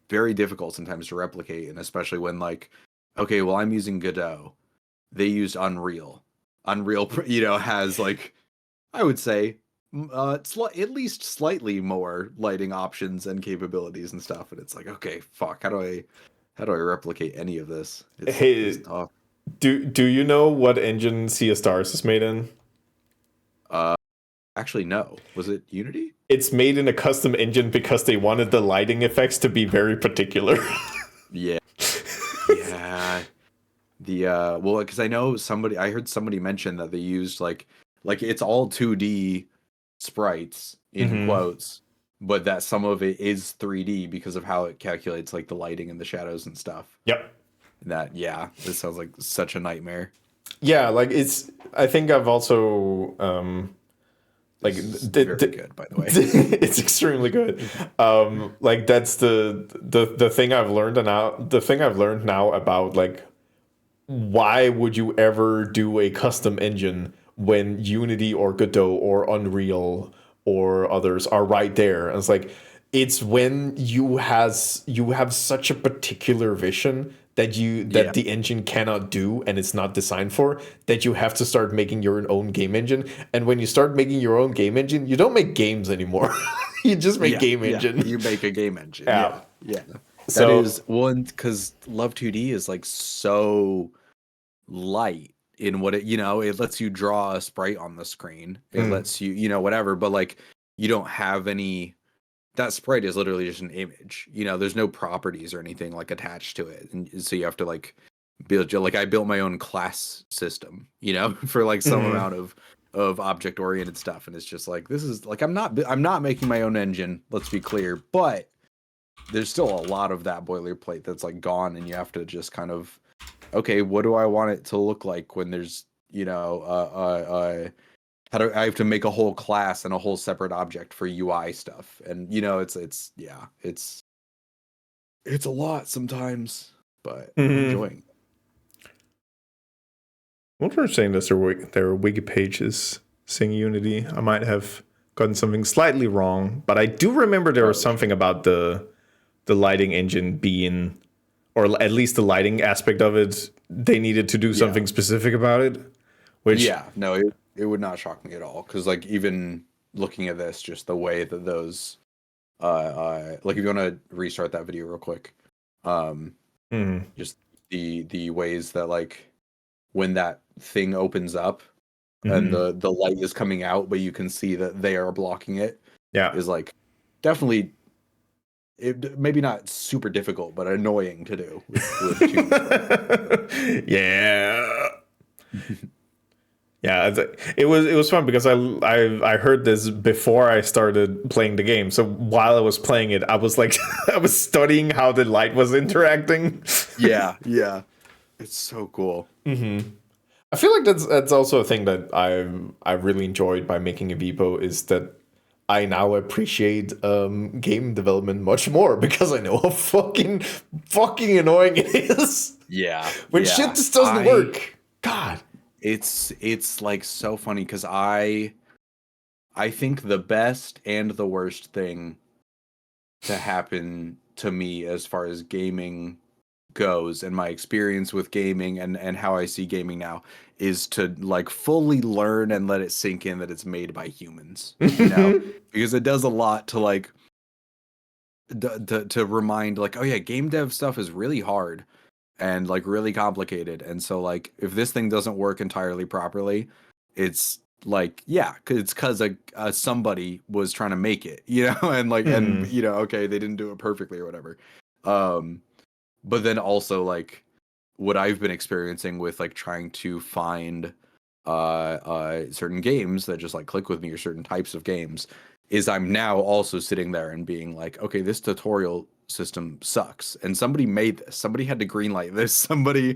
very difficult sometimes to replicate, and especially when, like, okay, well, I'm using Godot. They used Unreal. Unreal, has, like, I would say, at least slightly more lighting options and capabilities and stuff. And it's like, okay, fuck, how do I replicate any of this? It's tough. Do you know what engine Sea of Stars is made in? Actually, no. Was it Unity? It's made in a custom engine because they wanted the lighting effects to be very particular. Yeah. Yeah. Well, because I heard somebody mention that they used like it's all 2D sprites in quotes, but that some of it is 3D because of how it calculates like the lighting and the shadows and stuff. Yep. This sounds like such a nightmare. Yeah, like I think I've also very good, by the way. It's extremely good. Like that's the thing I've learned, and now the thing I've learned now about, like, why would you ever do a custom engine when Unity or Godot or Unreal or others are right there? And it's like, it's when you have such a particular vision that the engine cannot do, and it's not designed for, that you have to start making your own game engine. And when you start making your own game engine, you don't make games anymore. You just make game engine. You make a game engine. Yeah. That is one, because Love 2D is like so light in what it lets you draw a sprite on the screen. It lets you, whatever, but like you don't have any. That sprite is literally just an image. There's no properties or anything like attached to it, and so you have to like build. Like I built my own class system, for like some amount of object oriented stuff, and it's just like, this is like I'm not making my own engine. Let's be clear, but there's still a lot of that boilerplate that's like gone, and you have to just kind of, okay, what do I want it to look like when there's how do I have to make a whole class and a whole separate object for UI stuff? And it's a lot sometimes, but I'm enjoying it. What we're saying is there are wiki pages saying Unity. I might have gotten something slightly wrong, but I do remember there was something about the lighting engine being, or at least the lighting aspect of it, they needed to do something specific about it. Which It would not shock me at all, because like even looking at this, just the way that those, like if you want to restart that video real quick, just the ways that like when that thing opens up and the light is coming out, but you can see that they are blocking it. Yeah, is like definitely. Maybe not super difficult, but annoying to do. Yeah. Yeah, it was fun because I heard this before I started playing the game. So while I was playing it, I was like, I was studying how the light was interacting. Yeah, it's so cool. I feel like that's also a thing that I've really enjoyed by making a Vipo is that I now appreciate game development much more because I know how fucking annoying it is Yeah. when yeah. shit just doesn't work. God, It's like so funny because I think the best and the worst thing to happen to me as far as gaming goes and my experience with gaming and how I see gaming now is to like fully learn and let it sink in that it's made by humans, you know, because it does a lot to like to remind like, oh yeah, game dev stuff is really hard and like really complicated. And so like if this thing doesn't work entirely properly, it's like, yeah, it's because somebody was trying to make it, you know, and like and you know, okay, they didn't do it perfectly or whatever. But then also like what I've been experiencing with like trying to find certain games that just like click with me or certain types of games is I'm now also sitting there and being like, okay, this tutorial system sucks and somebody made this, somebody had to greenlight this, somebody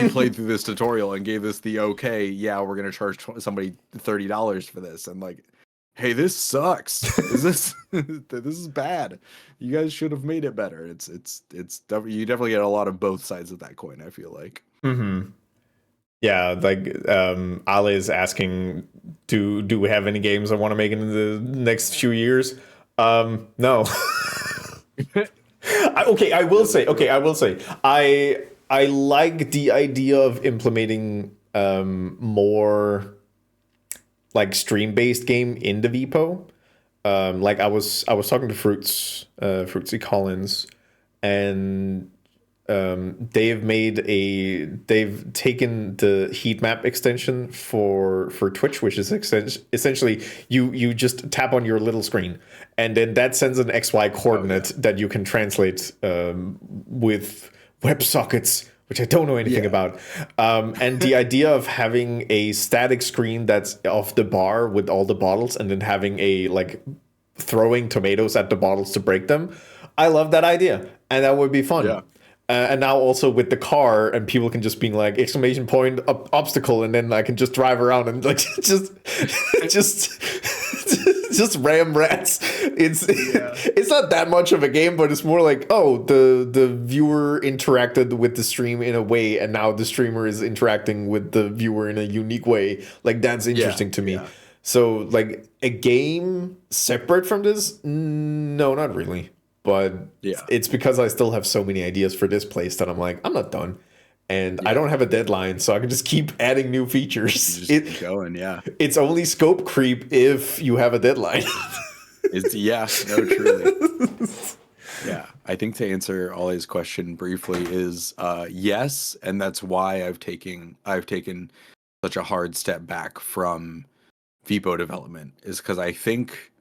played through this tutorial and gave this the okay, yeah, we're gonna charge somebody $30 for this, and like, hey, this sucks. This is bad. You guys should have made it better. It's you definitely get a lot of both sides of that coin, I feel like. Yeah, like Ale is asking, do we have any games I want to make in the next few years? No. I will say, I like the idea of implementing more like stream-based game in the Vipo. Like I was talking to Fruitsy Collins, and they've taken the heat map extension for Twitch, which is essentially you just tap on your little screen and then that sends an XY coordinate that you can translate with WebSockets, which I don't know anything about. And the idea of having a static screen that's off the bar with all the bottles and then having a like throwing tomatoes at the bottles to break them, I love that idea, and that would be fun. Yeah. And now also with the car, and people can just be like exclamation point obstacle, and then I can just drive around and like just ram rats. It's not that much of a game, but it's more like, oh, the viewer interacted with the stream in a way, and now the streamer is interacting with the viewer in a unique way. Like that's interesting to me. Yeah. So like a game separate from this, no, not really. But it's because I still have so many ideas for this place that I'm like, I'm not done. And I don't have a deadline, so I can just keep adding new features. Keep going, It's only scope creep if you have a deadline. Truly. Yeah, I think to answer Ollie's question briefly is yes, and that's why I've taken such a hard step back from Vipo development, is because I think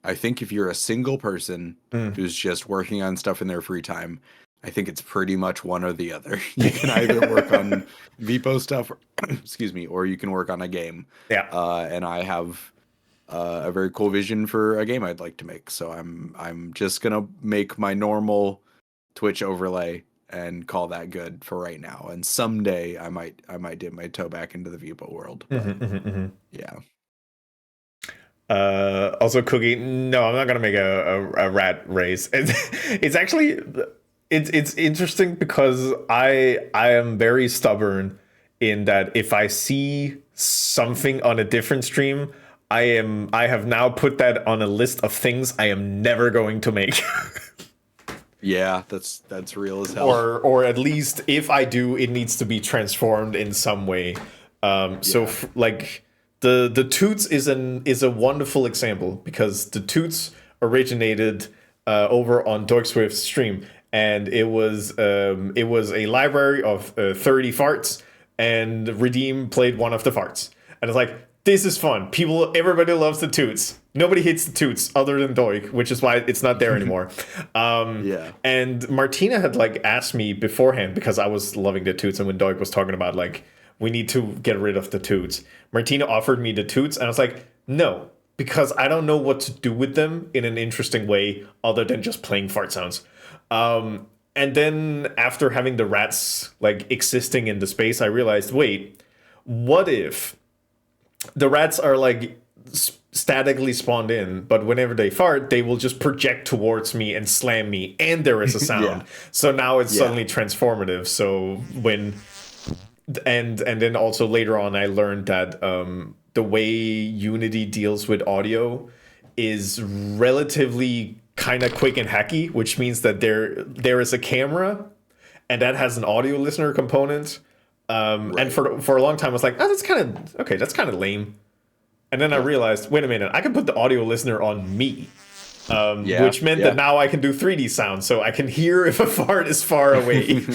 if you're a single person who's just working on stuff in their free time, I think it's pretty much one or the other. You can either work on Vipo stuff, or you can work on a game. Yeah. And I have a very cool vision for a game I'd like to make. So I'm just gonna make my normal Twitch overlay and call that good for right now. And someday I might dip my toe back into the Vipo world. But, yeah. Also, Cookie, no, I'm not gonna make a rat race. It's actually it's interesting because I am very stubborn in that if I see something on a different stream, I have now put that on a list of things I am never going to make. Yeah, that's real as hell. Or at least if I do, it needs to be transformed in some way. Like. The Toots is a wonderful example because the Toots originated over on Dork Swift's stream, and it was a library of 30 farts, and Redeem played one of the farts, and it's like, this is fun. Everybody loves the Toots. Nobody hates the Toots other than Doik, which is why it's not there anymore. And Martina had like asked me beforehand because I was loving the Toots, and when Doik was talking about like, we need to get rid of the Toots, Martina offered me the Toots, and I was like, no, because I don't know what to do with them in an interesting way other than just playing fart sounds. And then after having the rats like existing in the space, I realized, wait, what if the rats are like statically spawned in, but whenever they fart, they will just project towards me and slam me, and there is a sound. So now it's suddenly transformative. So when and then also later on, I learned that the way Unity deals with audio is relatively kind of quick and hacky, which means that there is a camera, and that has an audio listener component. And for a long time, I was like, oh, that's kind of lame. And then I realized, wait a minute, I can put the audio listener on me, which meant that now I can do 3D sound, so I can hear if a fart is far away.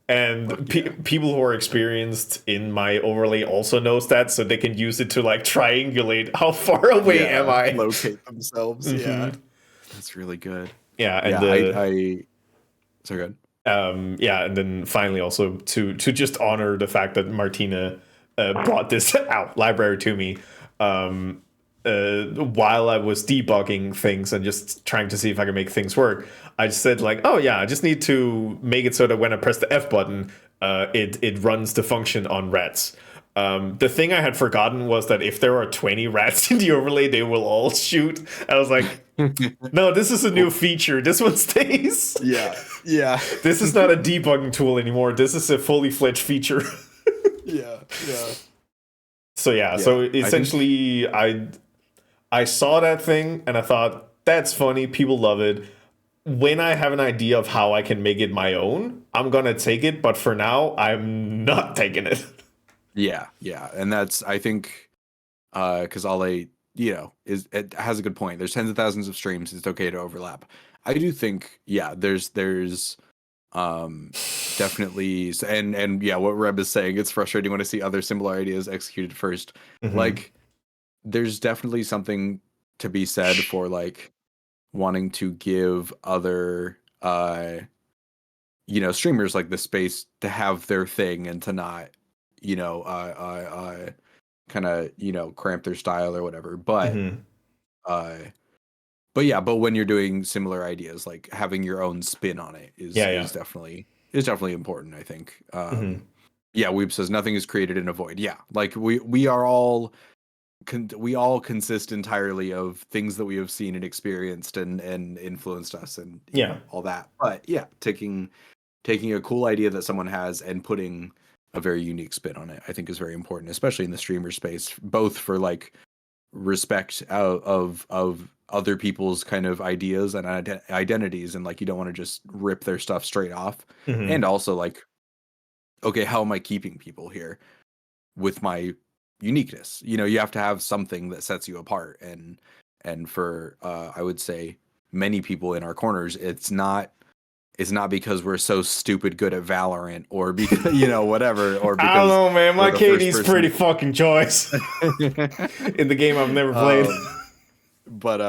And people who are experienced in my overlay also knows that, so they can use it to like triangulate how far away am I, locate themselves. Yeah, that's really good. Yeah, and I so good. And then finally also to just honor the fact that Martina brought this library to me. While I was debugging things and just trying to see if I can make things work, I just said like, oh yeah, I just need to make it so that when I press the F button, it runs the function on rats. The thing I had forgotten was that if there are 20 rats in the overlay, they will all shoot. I was like, no, this is a new feature. This one stays. Yeah. This is not a debugging tool anymore. This is a fully fledged feature. Yeah. So so essentially, I saw that thing and I thought, that's funny, people love it. When I have an idea of how I can make it my own, I'm gonna take it, but for now, I'm not taking it. Yeah, and that's, I think, because it has a good point. There's tens of thousands of streams. It's okay to overlap. I do think, there's definitely, and what Reb is saying, it's frustrating when I see other similar ideas executed first. Like, there's definitely something to be said for like wanting to give other streamers like the space to have their thing and to not kind of cramp their style or whatever. But but when you're doing similar ideas, like having your own spin on it is definitely important, I think. Weeb says nothing is created in a void. Yeah, like we are all we all consist entirely of things that we have seen and experienced and influenced us and all that. But taking a cool idea that someone has and putting a very unique spin on it, I think is very important, especially in the streamer space, both for like respect of other people's kind of ideas and identities, and like you don't want to just rip their stuff straight off, and also like, okay, how am I keeping people here with my uniqueness? You have to have something that sets you apart, and for I would say many people in our corners, it's not because we're so stupid good at Valorant or because whatever, or because I don't know, man, my KD's pretty fucking choice in the game I've never played. But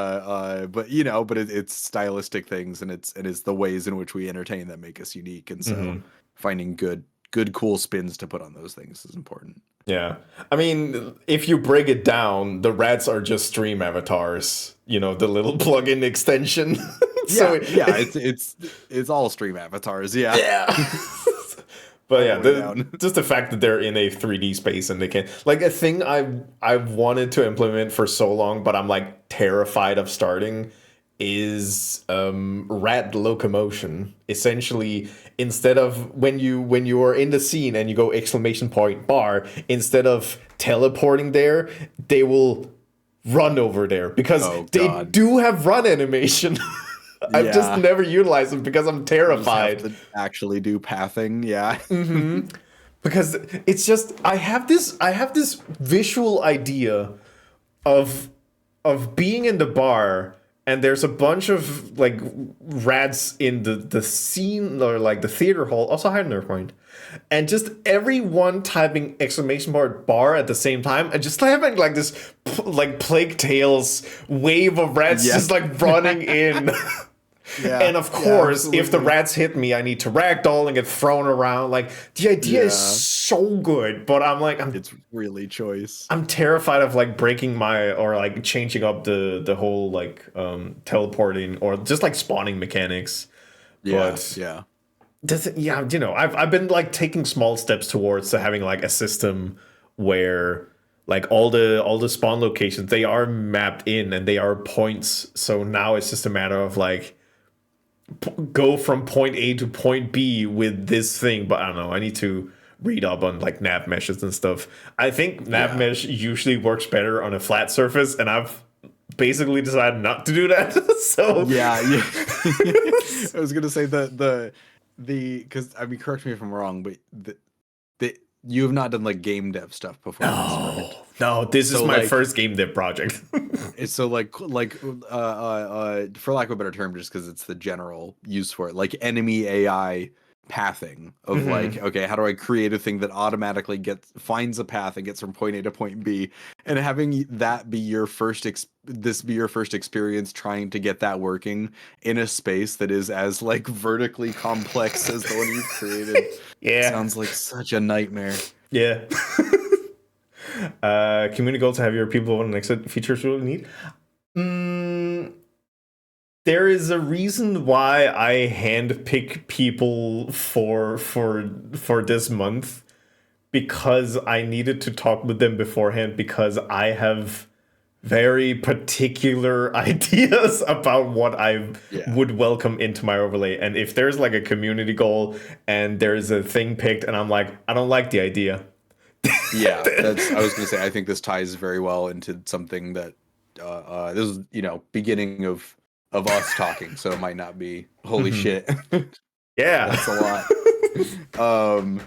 it's stylistic things, and it's the ways in which we entertain that make us unique, and so finding good cool spins to put on those things is important. Yeah, I mean, if you break it down, the rats are just stream avatars. The little plugin extension. It's all stream avatars. Yeah. But just the fact that they're in a 3D space and they can, like, a thing I've wanted to implement for so long, but I'm like terrified of starting, is rat locomotion. Essentially, instead of when you are in the scene and you go !bar, instead of teleporting there, they will run over there, because they do have run animation. I've just never utilized them because I'm terrified. You have to actually do pathing, because it's just I have this visual idea of being in the bar, and there's a bunch of like rats in the scene, or like the theater hall, also higher nerve point, and just everyone typing !bar at the same time, and just having like this like Plague Tales wave of rats just like running in. And of course, if the rats hit me, I need to ragdoll and get thrown around. Like, the idea is so good, but it's really choice. I'm terrified of like breaking or like changing up the whole like teleporting or just like spawning mechanics. I've been like taking small steps towards having like a system where like all the spawn locations, they are mapped in and they are points. So now it's just a matter of like go from point A to point B with this thing. But I don't know. I need to read up on like nav meshes and stuff. I think nav mesh usually works better on a flat surface, and I've basically decided not to do that. So yeah. I was gonna say the because I mean, correct me if I'm wrong, but the you have not done like game dev stuff before. No, this is my like, first game dev project. It's so like for lack of a better term, just because it's the general use for it, like enemy AI pathing of like, okay, how do I create a thing that automatically finds a path and gets from point A to point B, and having that be your first experience trying to get that working in a space that is as like vertically complex as the one you've created. Sounds like such a nightmare. Yeah. Community goal to have your people on next features really need. There is a reason why I handpick people for this month, because I needed to talk with them beforehand, because I have very particular ideas about what I would welcome into my overlay. And if there's like a community goal and there's a thing picked and I'm like, I don't like the idea. Yeah, I was gonna say, I think this ties very well into something that this is, beginning of us talking, so it might not be holy shit. Yeah, that's a lot.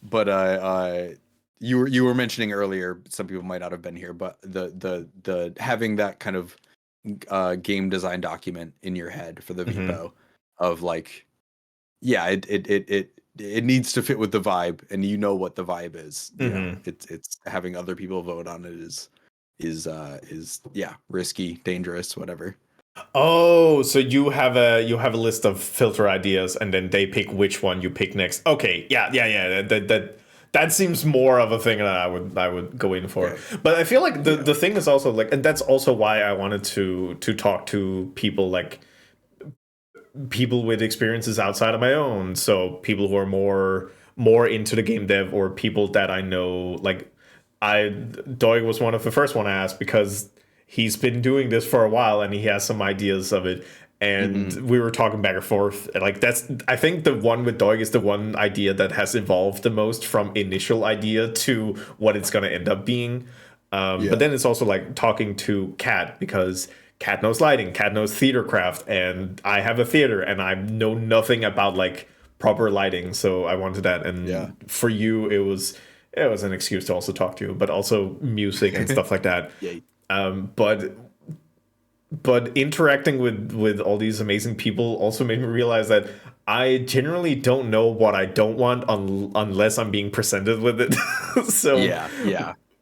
But you were mentioning earlier, some people might not have been here, but the having that kind of game design document in your head for the Vipo of like, it needs to fit with the vibe, and you know what the vibe is. You know, it's having other people vote on it is risky, dangerous, whatever. Oh, so you have a list of filter ideas, and then they pick which one you pick next. Okay, yeah. That seems more of a thing that I would go in for. Okay. But I feel like the thing is also like, and that's also why I wanted to talk to people like people with experiences outside of my own. So people who are more into the game dev, or people that I know. Like Doig was one of the first one I asked, because he's been doing this for a while and he has some ideas of it. And we were talking back and forth. Like I think the one with Doig is the one idea that has evolved the most from initial idea to what it's going to end up being. But then it's also like talking to Kat, because Kat knows lighting, Kat knows theater craft, and I have a theater and I know nothing about like proper lighting. So I wanted that. And for you, it was an excuse to also talk to you, but also music and stuff like that. But interacting with all these amazing people also made me realize that I generally don't know what I don't want unless I'm being presented with it. So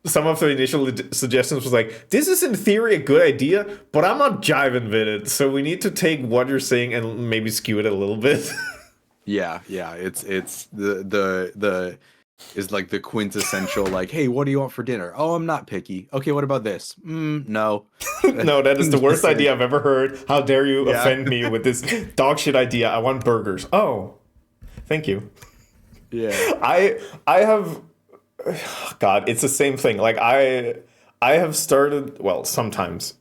some of the initial suggestions was like, this is in theory a good idea, but I'm not jiving with it. So we need to take what you're saying and maybe skew it a little bit. It's the is like the quintessential like, hey, what do you want for dinner? Oh, I'm not picky. Okay, what about this? No. No, that is the worst idea I've ever heard. How dare you offend me with this dog shit idea? I want burgers. Oh, thank you. Yeah. I have, God, it's the same thing. Like I have started, well, sometimes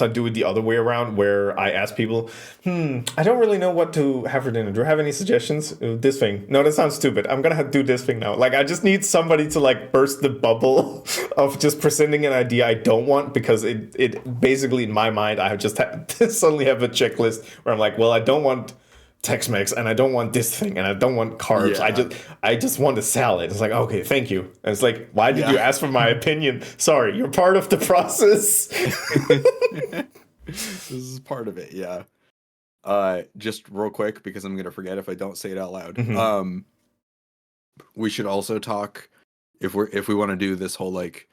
I do it the other way around, where I ask people, I don't really know what to have for dinner. Do you have any suggestions? This thing. No, that sounds stupid. I'm going to do this thing now. Like, I just need somebody to like burst the bubble of just presenting an idea I don't want, because it basically in my mind, I have just suddenly have a checklist where I'm like, well, I don't want Tex-Mex, and I don't want this thing, and I don't want carbs. I just want a salad. It's like, okay, thank you. And it's like, why did you ask for my opinion? Sorry, you're part of the process. This is part of it, yeah. Just real quick, because I'm gonna forget if I don't say it out loud. We should also talk, if we want to do this whole like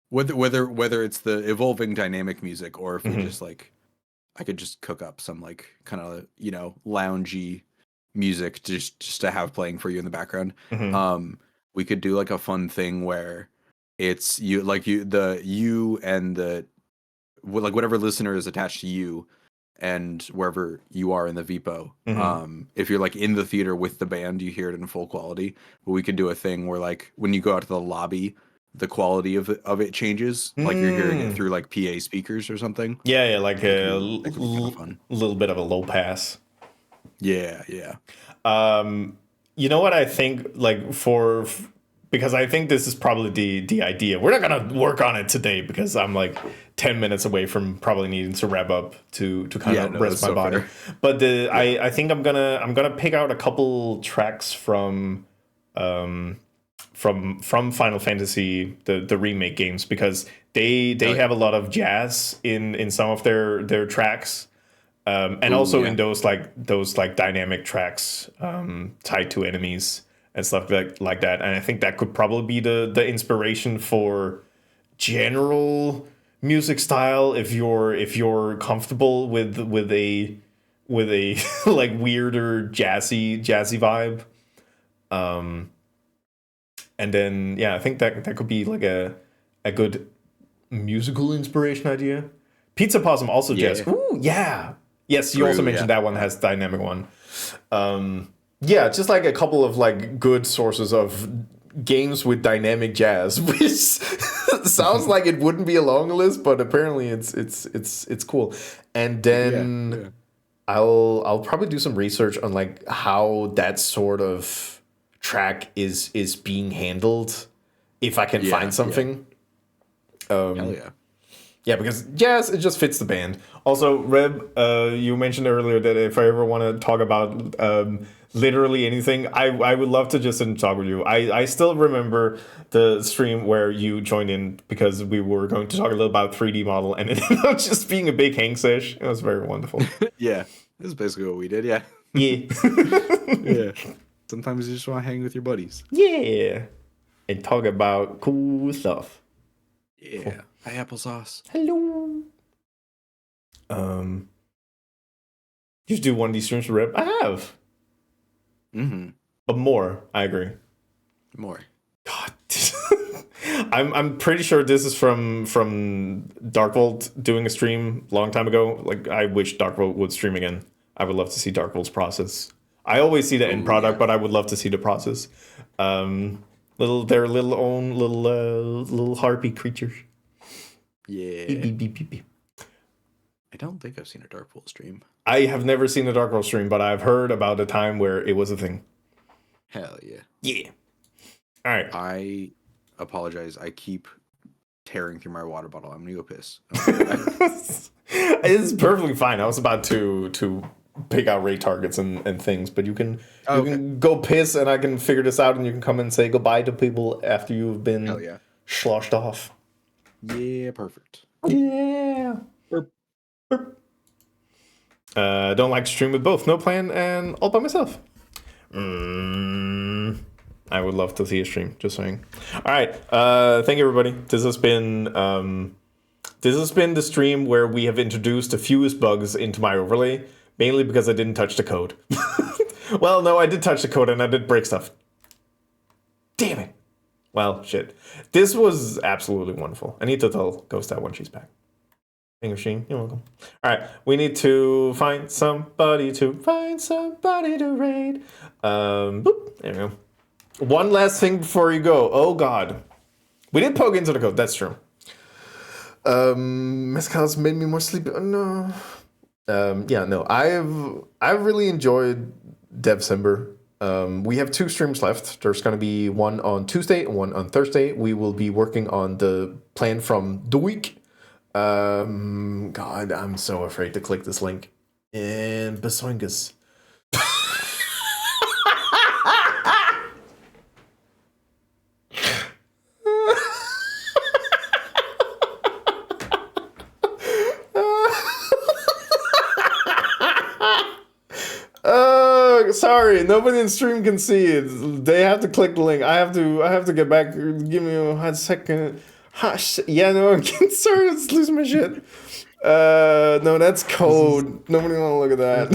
whether it's the evolving dynamic music, or if we just like, I could just cook up some like kind of, loungy music just to have playing for you in the background. We could do like a fun thing where it's you and the like whatever listener is attached to you and wherever you are in the Vipo. If you're like in the theater with the band, you hear it in full quality. But we could do a thing where like when you go out to the lobby, the quality of it changes. Like you're hearing it through like PA speakers or something. Yeah, like a That could be kind of fun. little bit of a low pass. Yeah. You know what I think, like, because I think this is probably the idea. We're not gonna work on it today because I'm like 10 minutes away from probably needing to wrap up to kind of rest my body. Fair. But I think I'm gonna pick out a couple tracks from Final Fantasy the remake games, because they have a lot of jazz in some of their tracks. And also in those dynamic tracks tied to enemies and stuff like that. And I think that could probably be the inspiration for general music style if you're comfortable with a like weirder jazzy vibe. And then yeah, I think that could be like a good musical inspiration idea. Pizza Possum also jazz. Ooh, yeah. Yes, you also mentioned that one has dynamic one. Yeah, just like a couple of like good sources of games with dynamic jazz, which sounds like it wouldn't be a long list, but apparently it's cool. And then I'll probably do some research on like how that sort of track is being handled, if I can find something. Hell yeah. Yeah, because jazz, it just fits the band. Also, Reb, you mentioned earlier that if I ever want to talk about literally anything, I would love to just talk with you. I still remember the stream where you joined in because we were going to talk a little about 3D model, and it ended up just being a big hang sesh. It was very wonderful. Yeah, this is basically what we did. Yeah. Yeah. Yeah. Sometimes you just want to hang with your buddies. Yeah. And talk about cool stuff. Yeah. Cool. Hi, applesauce. Hello. You should do one of these streams for Reb. I have. Mm-hmm. But more, I agree. More. God. I'm pretty sure this is from Darkvolt doing a stream a long time ago. Like, I wish Darkvolt would stream again. I would love to see Darkvolt's process. I always see the end product, but I would love to see the process. Their little harpy creatures. Yeah. Beep, beep, beep, beep, beep. I don't think I've seen a Darkvolt stream. I have never seen a Darkvolt stream, but I've heard about a time where it was a thing. Hell yeah. Yeah. All right. I apologize. I keep tearing through my water bottle. I'm gonna go piss. It's perfectly fine. I was about to pick out raid targets and things, but you can go piss, and I can figure this out, and you can come and say goodbye to people after you've been sloshed off. Yeah, perfect. Yeah. Burp. Burp. Don't like to stream with both. No plan and all by myself. I would love to see a stream. Just saying. All right. Thank you, everybody. This has been the stream where we have introduced the fewest bugs into my overlay, mainly because I didn't touch the code. Well, no, I did touch the code and I did break stuff. Damn it. Well, shit. This was absolutely wonderful. I need to tell Ghost that when she's back. Thank you, Sheen. You're welcome. All right, we need to find somebody to raid. Boop. There we go. One last thing before you go. Oh God, we did poke into the code. That's true. Mezcal's made me more sleepy. Oh, no. Yeah, no. I've really enjoyed Devcember. We have 2 streams left. There's going to be one on Tuesday and one on Thursday. We will be working on the plan from the week. God, I'm so afraid to click this link. And Besoingus. Sorry, nobody in stream can see it. They have to click the link. I have to get back. Give me a hot second. Yeah, no, I'm sorry, let's lose my shit. No, that's code. Nobody want to look at that.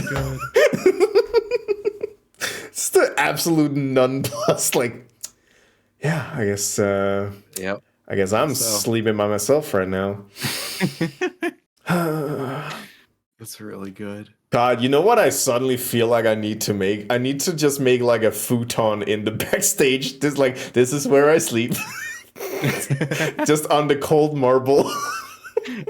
It's the absolute nonplus. Like, yeah, I guess. Yep. I guess I'm sleeping by myself right now. That's really good. God, you know what I suddenly feel like I need to make? I need to just make like a futon in the backstage. This is where I sleep. Just on the cold marble.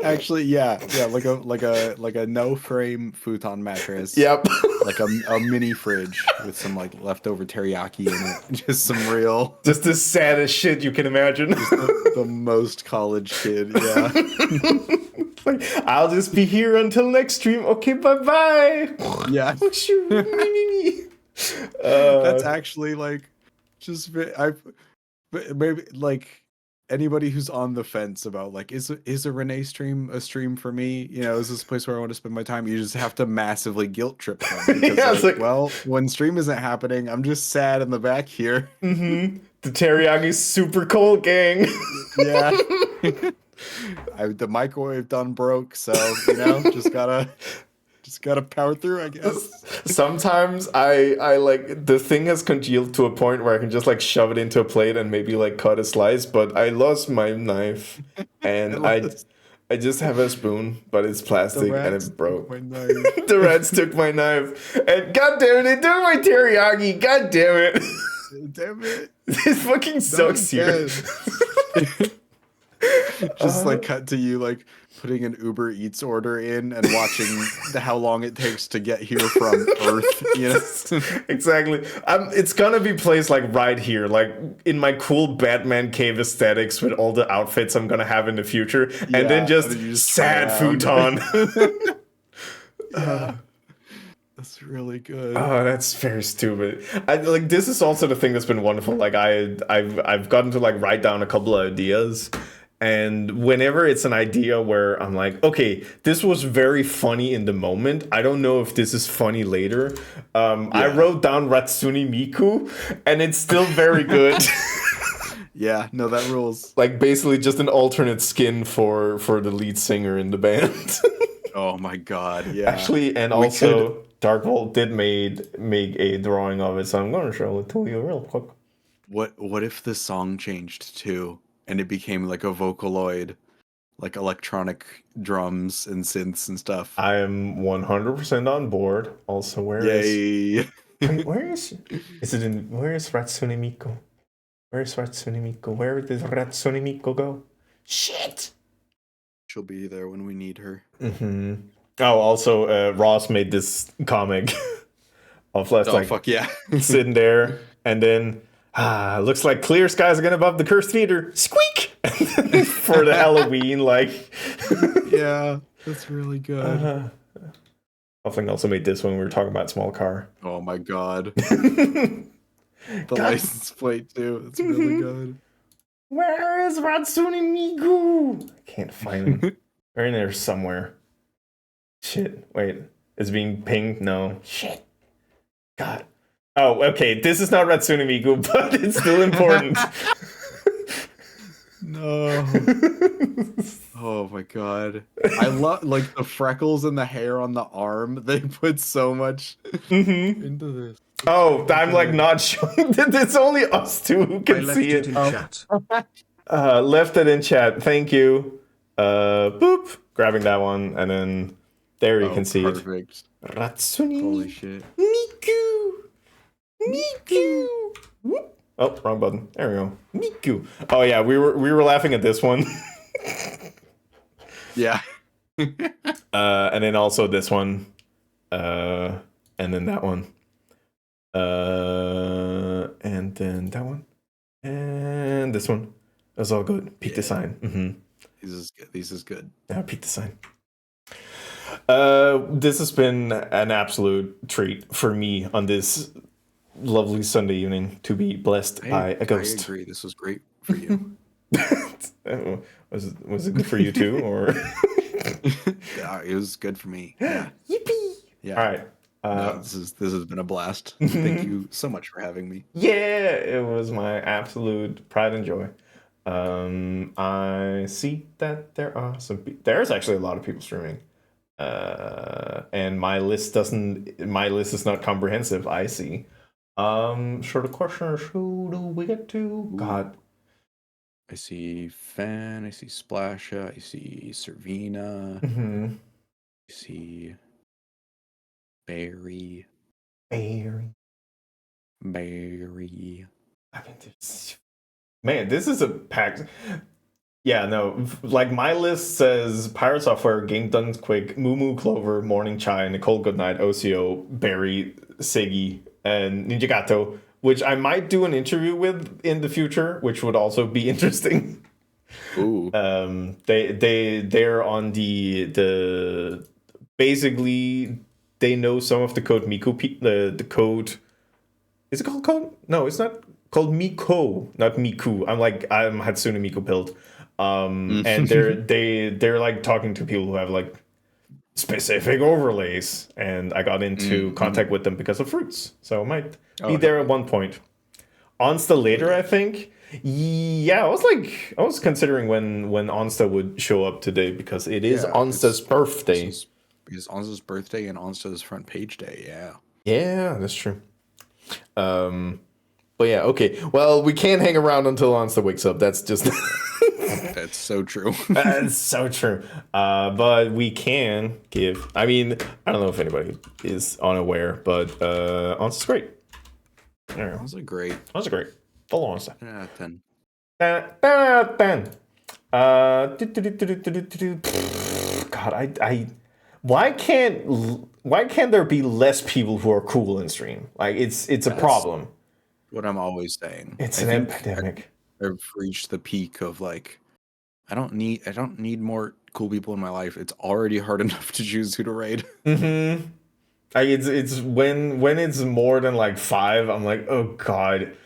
Actually, yeah, like a no frame futon mattress. Yep. Like a mini fridge with some like leftover teriyaki in it. Just some real, Just the saddest shit you can imagine. the most college kid. Yeah. Like, I'll just be here until next stream. Okay, bye bye. Yeah. That's actually like just maybe like anybody who's on the fence about like is a Renee stream a stream for me? You know, is this a place where I want to spend my time? You just have to massively guilt trip them because Yeah, it's like- well, when stream isn't happening, I'm just sad in the back here. The teriyaki's super cold, gang. Yeah. The microwave done broke, so you know, just gotta power through, I guess. Sometimes I like the thing has congealed to a point where I can just like shove it into a plate and maybe like cut a slice, but I lost my knife and I just have a spoon, but it's plastic and it broke. The rats took my knife, and god damn it, they took my teriyaki. God damn it. Damn it. This fucking sucks here. Just like cut to you like putting an Uber Eats order in and watching how long it takes to get here from Earth. You know? Exactly. It's gonna be placed like right here, like in my cool Batman cave aesthetics with all the outfits I'm gonna have in the future, and then just, and then you just sad turn futon. That's really good. Oh, that's very stupid. Like this is also the thing that's been wonderful. Like I've gotten to like write down a couple of ideas. And whenever it's an idea where I'm like, okay, this was very funny in the moment. I don't know if this is funny later. I wrote down Ratsune Miku, and it's still very good. Yeah, no, that rules. Like basically just an alternate skin for the lead singer in the band. Oh my god, yeah. Actually, and also Dark Vault did make a drawing of it, so I'm going to show it to you real quick. What if the song changed too? And it became like a Vocaloid, like electronic drums and synths and stuff. I am 100% on board. Also, where is where is Ratsune Miku? Where is Ratsune Miku? Where did Ratsune Miku go? Shit! She'll be there when we need her. Mm-hmm. Oh, also, Ross made this comic of less like fuck yeah. sitting there, and then looks like clear skies again above the cursed theater. Squeak! For the Halloween, like. Yeah, that's really good. Huffling also made this when we were talking about small car. Oh my god. The license plate too. It's really good. Where is Ratsune Miku? I can't find him. They're in there somewhere. Shit. Wait. Is it being pinged? No. Shit. God. Oh, okay. This is not Ratsune Miku, but it's still important. No. Oh my god. I love like the freckles and the hair on the arm. They put so much into this. Oh, I'm like not showing that it's only us two who can see it. chat. Left it in chat. Thank you. Boop. Grabbing that one, and then there you can see perfect. it. Ratsune Holy shit. Miku. Miku. Whoop. Oh, wrong button. There we go. Miku. Oh yeah, we were laughing at this one. Yeah. And then also this one. And then that one. And then that one. And this one. That's all good. Peak the sign. Mm-hmm. This is good. Yeah, peak the sign. This has been an absolute treat for me on this lovely Sunday evening to be blessed by a ghost. I agree. This was great for you. Was it good for you too, or? Yeah, it was good for me. Yeah. Yippee! Yeah. All right. No, this has been a blast. Thank you so much for having me. Yeah, it was my absolute pride and joy. I see that there are there's actually a lot of people streaming. And my list is not comprehensive, I see. So the question is, who do we get to? God. I see Fan, I see Splasha, I see Servina, Mm-hmm. I see Barry. Barry. I mean, there's Man, this is a packed. Yeah, no. Like my list says Pirate Software, Game Done Quick, Moo Moo Clover, Morning Chai, Nicole Goodnight, OCO, Barry, Siggy, and Ninja Gato, which I might do an interview with in the future, which would also be interesting. Ooh. They're on the basically they know some of the code Miku the code. Is it called code? No, it's not called Miko, not Miku. I'm Hatsune Miku build. And they're like talking to people who have like specific overlays, and I got into contact with them because of fruits, so I might be there at one point. Onsta later, I think. Yeah, I was considering when Onsta would show up today because it is Onsta's birthday. Because Onsta's birthday and Onsta's front page day. Yeah, that's true. But yeah, okay. Well, we can't hang around until Onsta wakes up. That's just That's so true. That's so true. But we can give. I mean, I don't know if anybody is unaware, but Onsta's great. Those are great. Those are great. Full Onsta. 10. 10. God, I why can't there be less people who are cool in stream? Like it's a problem. What I'm always saying. It's an epidemic. I've reached the peak of like, I don't need more cool people in my life. It's already hard enough to choose who to raid. Mm-hmm. Like it's when it's more than like 5, I'm like, oh god.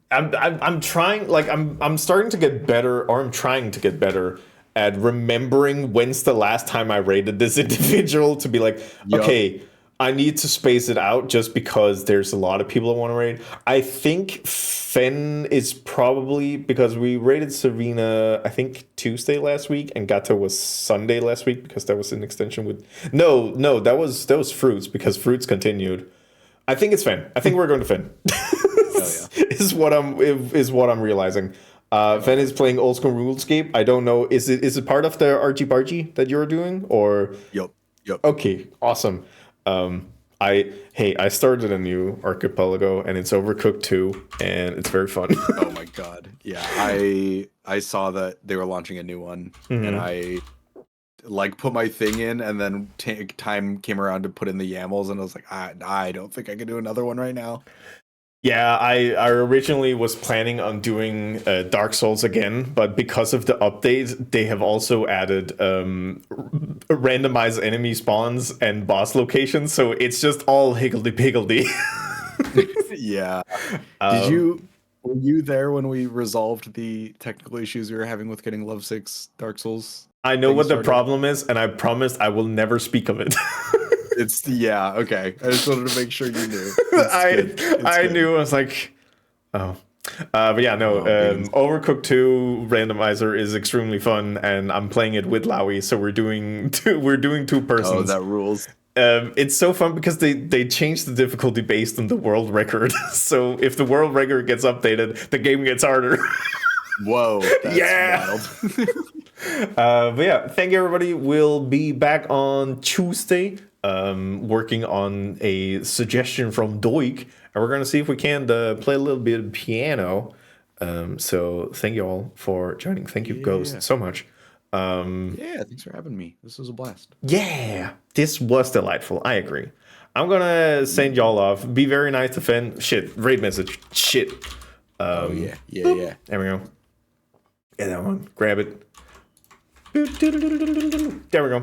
I'm trying, like I'm starting to get better, or I'm trying to get better at remembering when's the last time I raided this individual, to be like, okay, I need to space it out just because there's a lot of people that want to raid. I think Fen is probably, because we raided Serena, I think Tuesday last week, and Gato was Sunday last week because that was an extension with. No, that was Fruits, because Fruits continued. I think it's Fen. I think we're going to Fen. is what I'm realizing. Fen is playing old school RuleScape. I don't know. Is it part of the RG Bargy that you're doing, or? Yep. Okay, awesome. I started a new archipelago, and it's Overcooked 2, and it's very fun. Oh my god. Yeah, I saw that they were launching a new one, and I like put my thing in, and then time came around to put in the YAMLs, and I was like, I don't think I can do another one right now. Yeah, I originally was planning on doing Dark Souls again, but because of the update, they have also added randomized enemy spawns and boss locations, so it's just all higgledy-piggledy. Yeah. Were you there when we resolved the technical issues we were having with getting Love 6 Dark Souls? I know what the problem is, and I promised I will never speak of it. Okay. I just wanted to make sure you knew. I knew. I was like, oh. But yeah, no. Overcooked 2 randomizer is extremely fun, and I'm playing it with Lowy, so we're doing two persons. Oh, that rules. It's so fun because they changed the difficulty based on the world record. So if the world record gets updated, the game gets harder. Whoa, that's wild. But yeah, thank you everybody. We'll be back on Tuesday, working on a suggestion from Doik, and we're gonna see if we can play a little bit of piano. So thank you all for joining. Thank you, Ghost, so much. Yeah, thanks for having me. This was a blast. Yeah, this was delightful. I agree. I'm gonna send y'all off. Be very nice to Fen. Shit, raid message. Shit. Yeah. There we go. Get that one. Grab it. There we go.